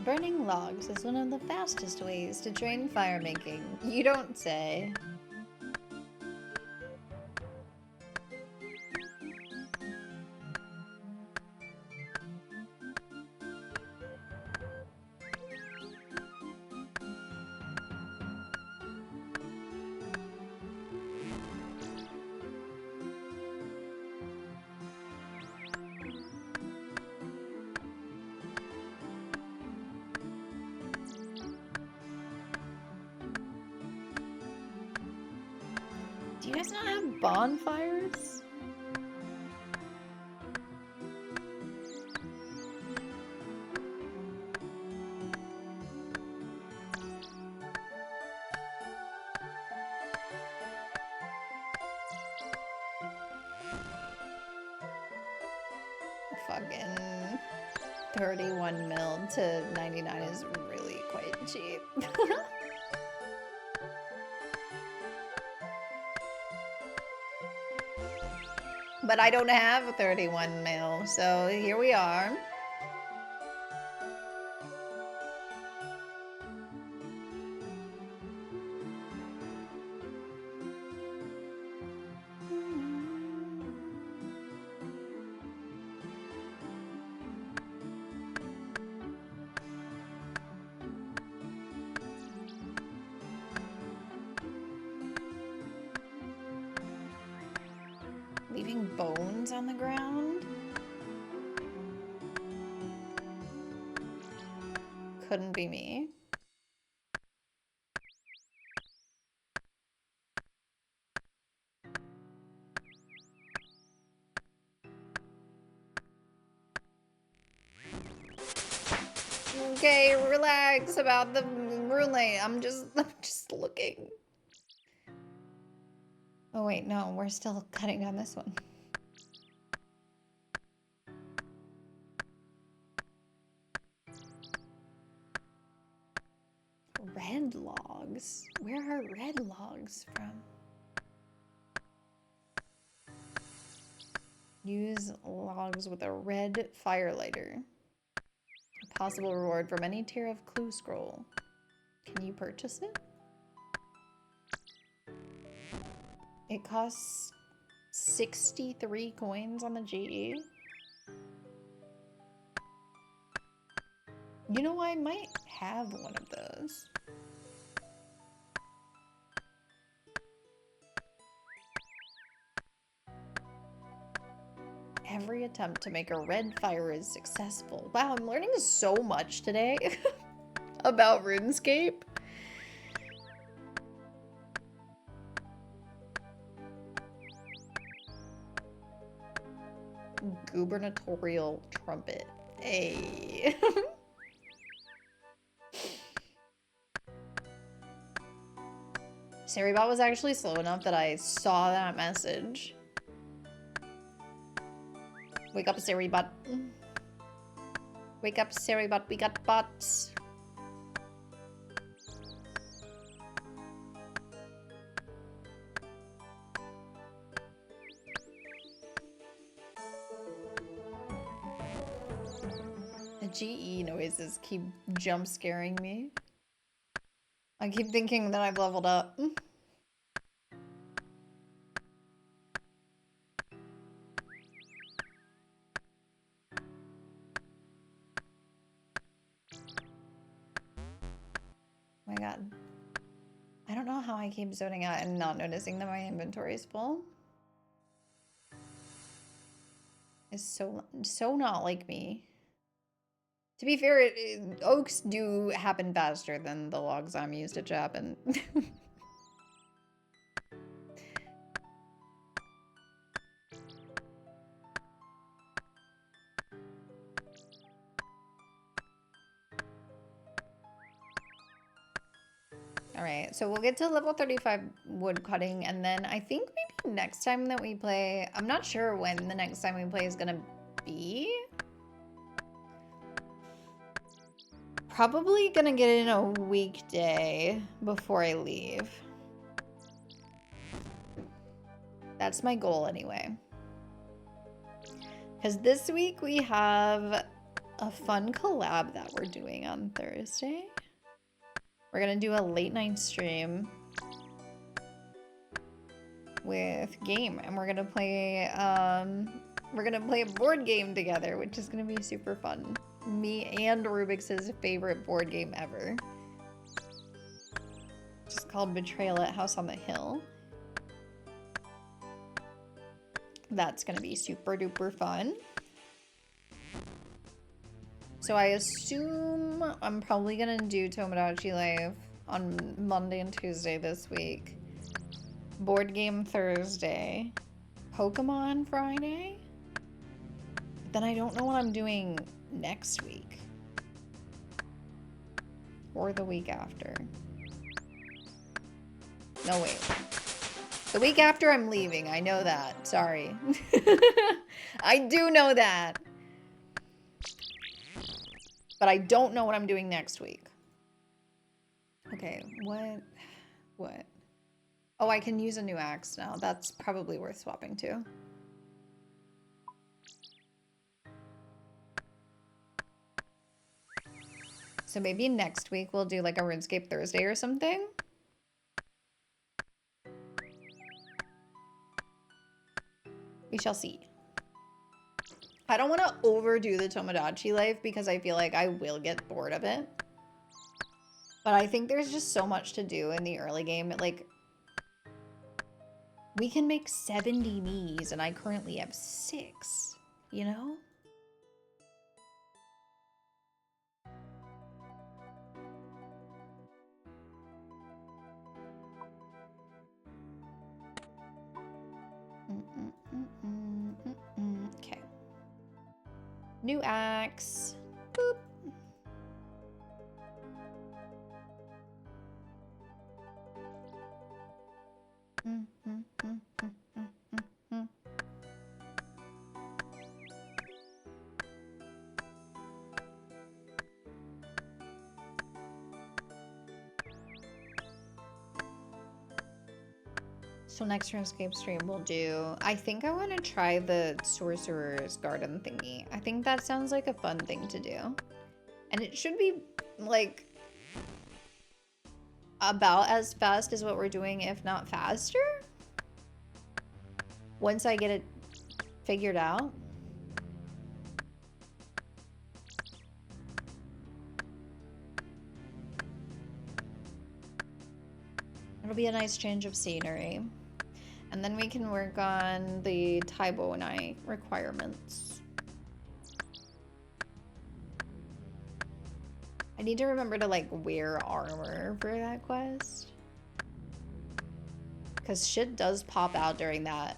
Burning logs is one of the fastest ways to train fire making. You don't say. Do you guys not have bonfires? Fucking 31 mil to 99 is really quite cheap. But I don't have a 31 mil, so here we are. Leaving bones on the ground? Couldn't be me. Okay, relax about the rune lane. I'm just looking. Oh wait, no, we're still cutting down this one. logs from? Use logs with a red firelighter. A possible reward from any tier of clue scroll. Can you purchase it? It costs 63 coins on the GE. You know, I might have one of those. Every attempt to make a red fire is successful. Wow, I'm learning so much today about RuneScape. Gubernatorial trumpet. Hey. Saribot was actually slow enough that I saw that message. Wake up, Saribot. Wake up, Saribot. We got bots. The GE noises keep jump scaring me. I keep thinking that I've leveled up. My god. I don't know how I keep zoning out and not noticing that my inventory is full. It's so not like me. To be fair, oaks do happen faster than the logs I'm used to happen. Alright, so we'll get to level 35 wood cutting, and then I think maybe next time that we play... I'm not sure when the next time we play is gonna be. Probably gonna get in a weekday before I leave. That's my goal anyway. Because this week we have a fun collab that we're doing on Thursday. We're gonna do a late night stream with Game, and we're gonna play a board game together, which is gonna be super fun. Me and Rubik's favorite board game ever. It's called Betrayal at House on the Hill. That's gonna be super duper fun. So I assume I'm probably gonna do Tomodachi Life on Monday and Tuesday this week. Board game Thursday. Pokemon Friday? Then I don't know what I'm doing next week. Or the week after. No, wait. The week after I'm leaving. I know that. Sorry. I do know that. But I don't know what I'm doing next week. Okay, what? Oh, I can use a new axe now. That's probably worth swapping to. So maybe next week we'll do like a RuneScape Thursday or something. We shall see. I don't want to overdo the Tomodachi Life because I feel like I will get bored of it. But I think there's just so much to do in the early game. Like, we can make 70 knees and I currently have 6, you know? Okay. New axe. Boop. So next RuneScape stream we'll do... I think I want to try the Sorcerer's Garden thingy. I think that sounds like a fun thing to do. And it should be, like, about as fast as what we're doing, if not faster? Once I get it figured out. It'll be a nice change of scenery. And then we can work on the Taibonai requirements. I need to remember to, like, wear armor for that quest. Because shit does pop out during that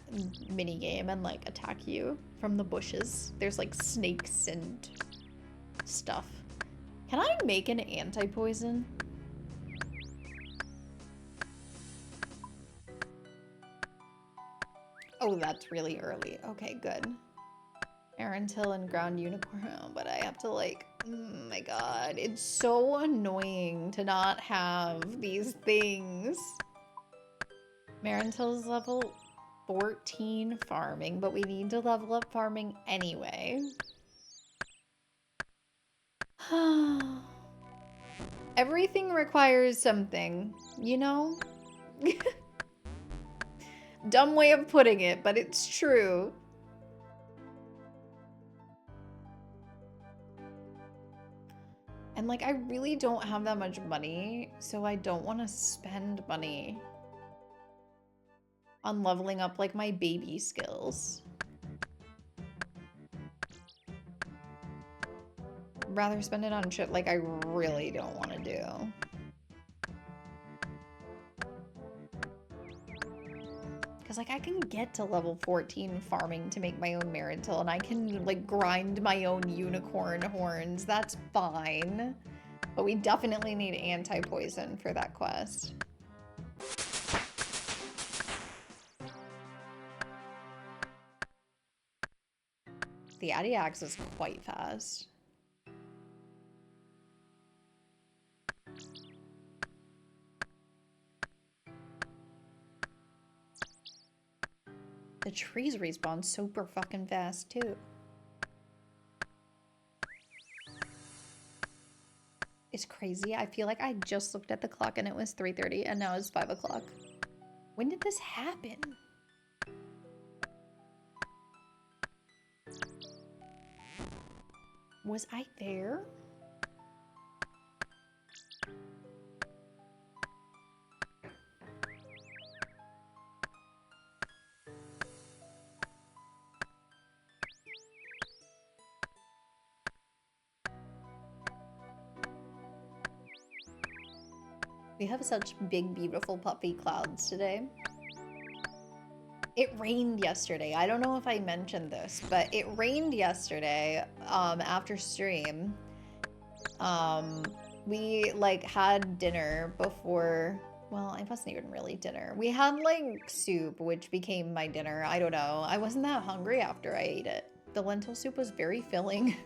mini game and, like, attack you from the bushes. There's, like, snakes and stuff. Can I make an anti-poison? Oh, that's really early. Okay, good. Arantil and ground unicorn. Oh, but I have to, like... Oh my god. It's so annoying to not have these things. Marantil's level 14 farming, but we need to level up farming anyway. Everything requires something, you know? Dumb way of putting it, but it's true. And like, I really don't have that much money, so I don't want to spend money on leveling up like my baby skills. Rather spend it on shit like I really don't want to do. Because like I can get to level 14 farming to make my own Marantil, and I can like grind my own unicorn horns. That's fine. But we definitely need anti-poison for that quest. The Adiax is quite fast. The trees respawn super fucking fast too. It's crazy. I feel like I just looked at the clock and it was 3:30 and now it's 5 o'clock. When did this happen? Was I there? We have such big, beautiful, puffy clouds today. It rained yesterday. I don't know if I mentioned this, but it rained yesterday after stream. We like had dinner before, well, it wasn't even really dinner. We had like soup, which became my dinner. I don't know. I wasn't that hungry after I ate it. The lentil soup was very filling.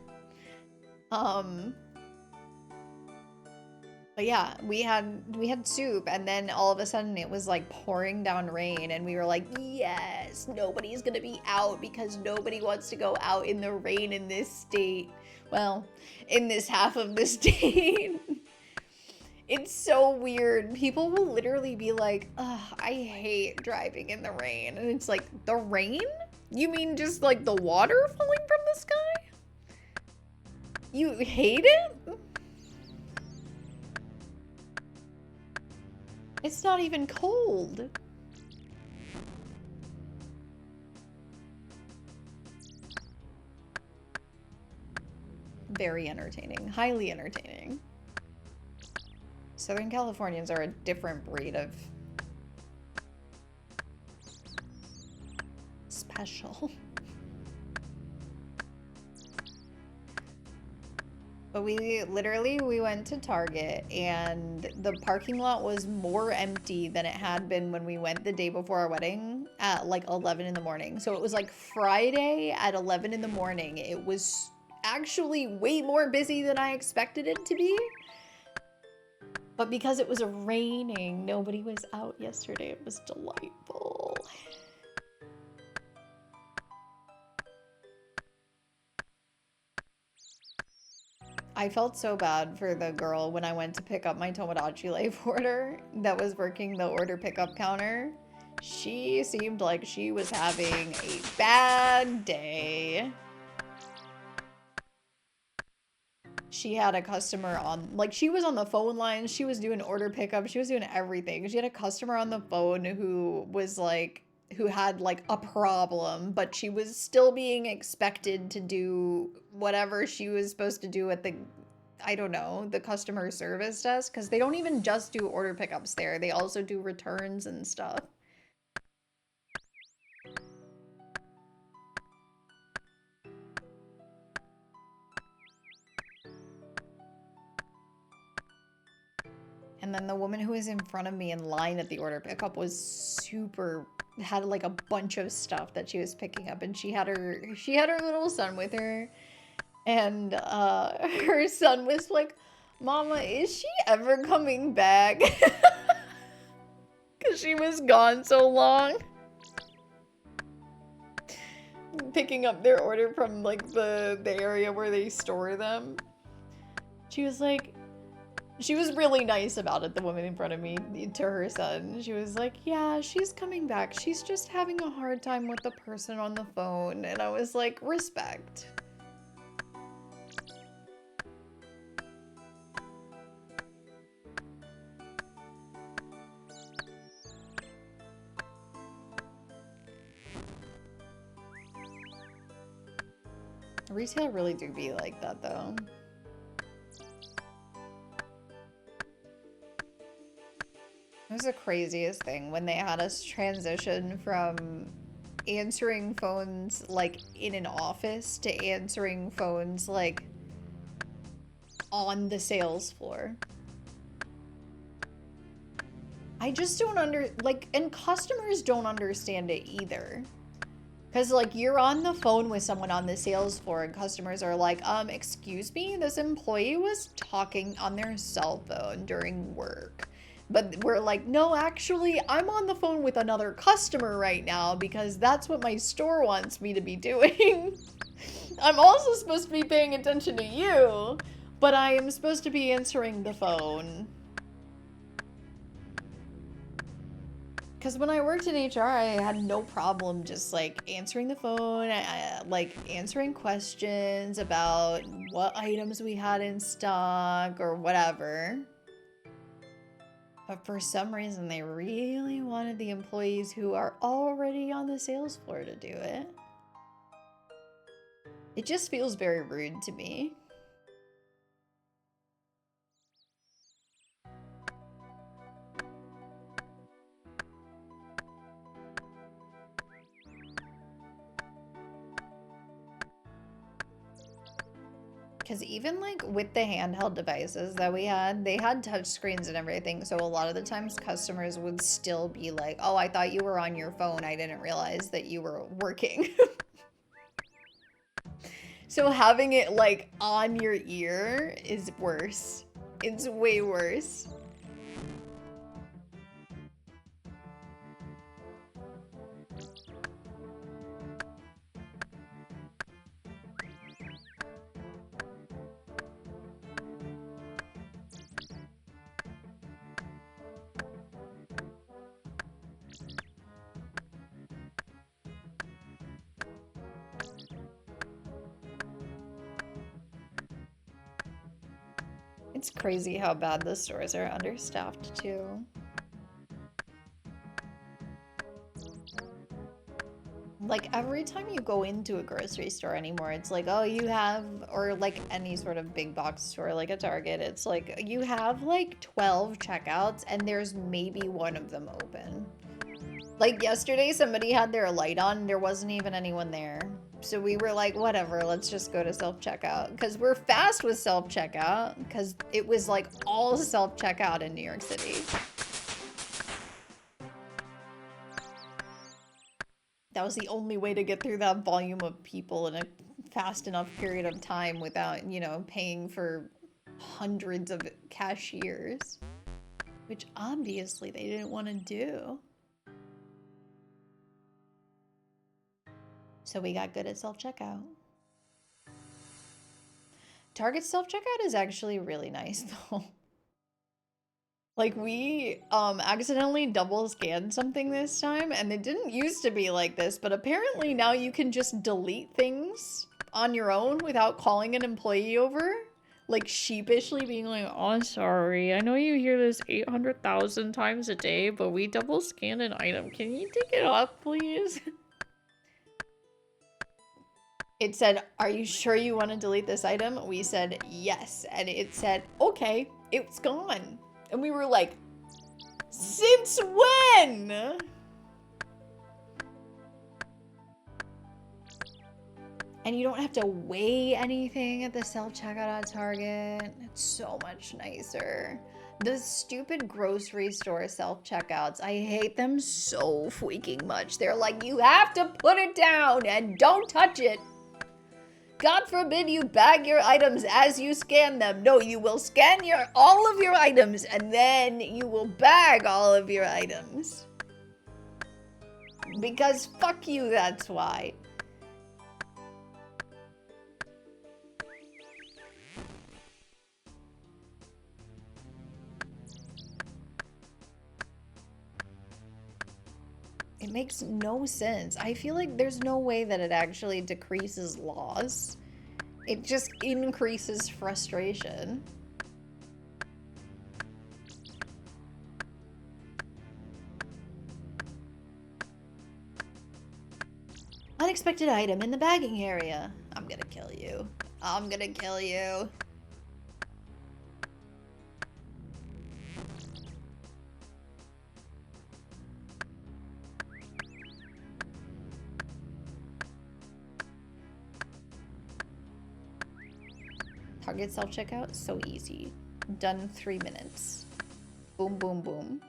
But yeah, we had soup, and then all of a sudden it was like pouring down rain, and we were like, yes, nobody's gonna be out because nobody wants to go out in the rain in this state. Well, in this half of the state. It's so weird. People will literally be like, ugh, I hate driving in the rain. And it's like, the rain? You mean just like the water falling from the sky? You hate it? It's not even cold. Very entertaining. Highly entertaining. Southern Californians are a different breed of special. But we went to Target, and the parking lot was more empty than it had been when we went the day before our wedding at like 11 in the morning. So it was like Friday at 11 in the morning. It was actually way more busy than I expected it to be. But because it was raining, nobody was out yesterday. It was delightful. I felt so bad for the girl when I went to pick up my Tomodachi Life order that was working the order pickup counter. She seemed like she was having a bad day. She had a customer on, like, she was on the phone line, she was doing order pickup, she was doing everything. She had a customer on the phone who was like, who had like a problem, but she was still being expected to do whatever she was supposed to do at the, I don't know, the customer service desk, because they don't even just do order pickups there, they also do returns and stuff. And then the woman who was in front of me in line at the order pickup was super, had like a bunch of stuff that she was picking up, and she had her little son with her, and her son was like, "Mama, is she ever coming back?" Because she was gone so long. Picking up their order from like the area where they store them. She was like, she was really nice about it, the woman in front of me, to her son. She was like, yeah, she's coming back. She's just having a hard time with the person on the phone. And I was like, respect. Retail really do be like that, though. It was the craziest thing when they had us transition from answering phones like in an office to answering phones like on the sales floor. I just don't and customers don't understand it either. Because, like, you're on the phone with someone on the sales floor and customers are like, excuse me, this employee was talking on their cell phone during work. But we're like, no, actually, I'm on the phone with another customer right now because that's what my store wants me to be doing. I'm also supposed to be paying attention to you, but I am supposed to be answering the phone. Because when I worked in HR, I had no problem just, like, answering the phone, like, answering questions about what items we had in stock or whatever. But for some reason, they really wanted the employees who are already on the sales floor to do it. It just feels very rude to me. Because even like with the handheld devices that we had, they had touch screens and everything. So a lot of the times customers would still be like, oh, I thought you were on your phone. I didn't realize that you were working. So having it like on your ear is worse. It's way worse. It's crazy how bad the stores are understaffed too. Like every time you go into a grocery store anymore, it's like, oh, you have, or like any sort of big box store like a Target, it's like you have like 12 checkouts and there's maybe one of them open. Like yesterday, somebody had their light on and there wasn't even anyone there. So we were like, whatever, let's just go to self-checkout. Because we're fast with self-checkout. Because it was like all self-checkout in New York City. That was the only way to get through that volume of people in a fast enough period of time without, you know, paying for hundreds of cashiers. which obviously they didn't want to do. So we got good at self-checkout. Target self-checkout is actually really nice though. Like we accidentally double scanned something this time and it didn't used to be like this, but apparently now you can just delete things on your own without calling an employee over. Like sheepishly being like, oh, sorry, I know you hear this 800,000 times a day, but we double scanned an item. Can you take it off, please? It said, are you sure you want to delete this item? We said, yes. And it said, okay, it's gone. And we were like, since when? And you don't have to weigh anything at the self-checkout at Target. It's so much nicer. The stupid grocery store self-checkouts, I hate them so freaking much. They're like, you have to put it down and don't touch it. God forbid you bag your items as you scan them. No, you will scan all of your items and then you will bag all of your items. Because fuck you, that's why. It makes no sense. I feel like there's no way that it actually decreases loss. It just increases frustration. Unexpected item in the bagging area. I'm gonna kill you. I'm gonna kill you. Target self-checkout, so easy. Done 3 minutes. Boom, boom, boom.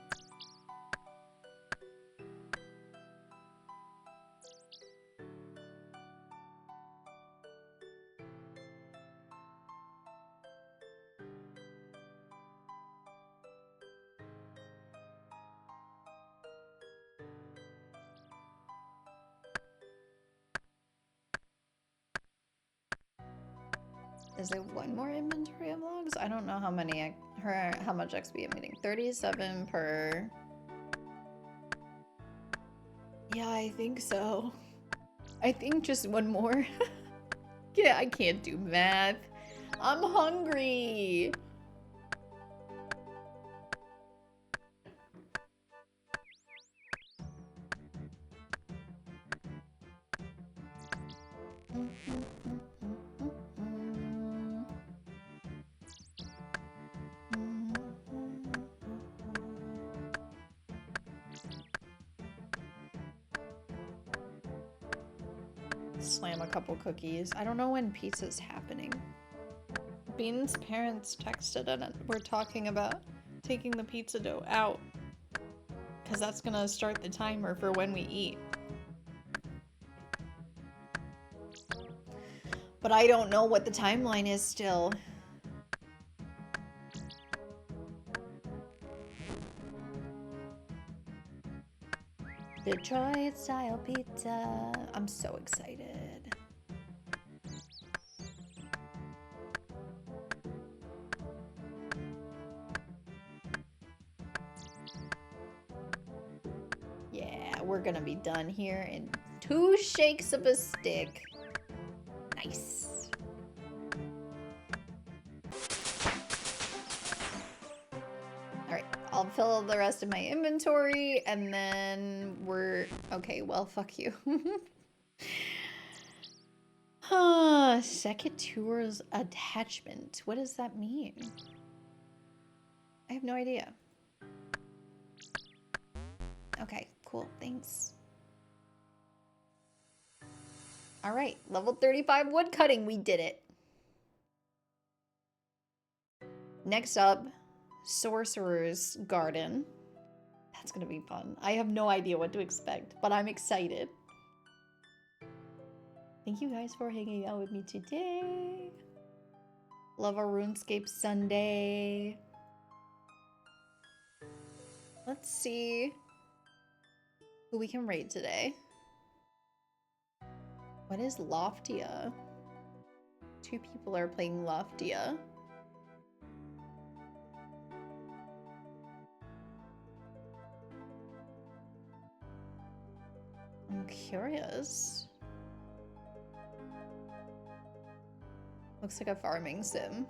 Is there one more inventory of logs? I don't know how many how much XP I'm getting. 37 per. Yeah, I think so. I think just one more. Yeah, I can't do math. I'm hungry. Slam a couple cookies. I don't know when pizza's happening. Bean's parents texted and we're talking about taking the pizza dough out. Because that's gonna start the timer for when we eat. But I don't know what the timeline is still. Detroit style pizza. I'm so excited. Yeah, we're gonna be done here in 2 shakes of a stick. Nice. Alright, I'll fill the rest of my inventory and then we're... Okay, well, fuck you. Secateurs attachment. What does that mean? I have no idea. Okay, cool, thanks. Alright, level 35 wood cutting, we did it. Next up, Sorcerer's Garden. That's gonna be fun. I have no idea what to expect, but I'm excited. Thank you guys for hanging out with me today. Love our RuneScape Sunday. Let's see who we can raid today. What is Loftia? 2 people are playing Loftia. I'm curious. Looks like a farming sim.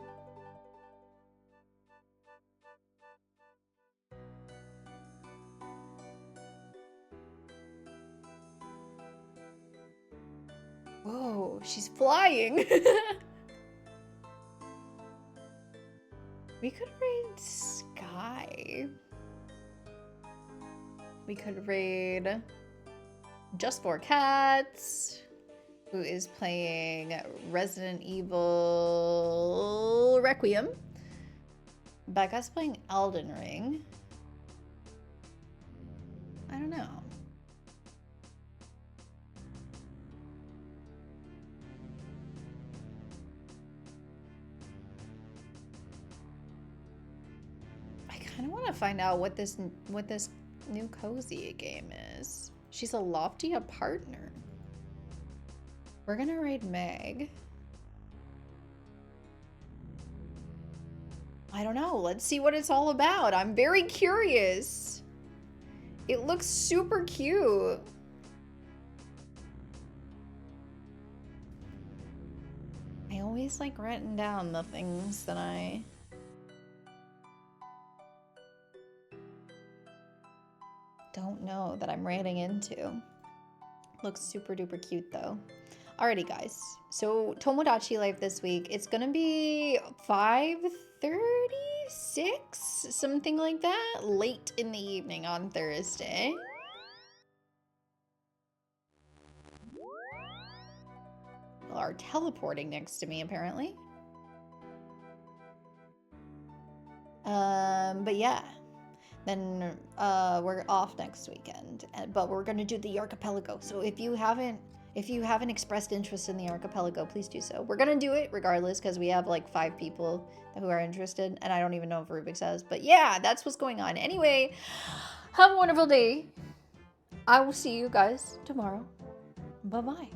Whoa, she's flying! We could raid Sky. We could raid Just for Cats, who is playing Resident Evil Requiem. Becca's playing Elden Ring. I don't know. I kind of want to find out what this new cozy game is. She's a Loftia partner. We're gonna raid Meg. I don't know. Let's see what it's all about. I'm very curious. It looks super cute. I always like writing down the things that I don't know that I'm raiding into. Looks super duper cute though. Alrighty guys, so Tomodachi Life this week, it's gonna be 5:36, something like that, late in the evening on Thursday. People are teleporting next to me apparently. But yeah. Then we're off next weekend, but we're gonna do the archipelago. So if you haven't expressed interest in the archipelago, please do so. We're gonna do it regardless because we have like 5 people who are interested, and I don't even know if Rubik's has. But yeah, that's what's going on. Anyway, have a wonderful day. I will see you guys tomorrow. Bye bye.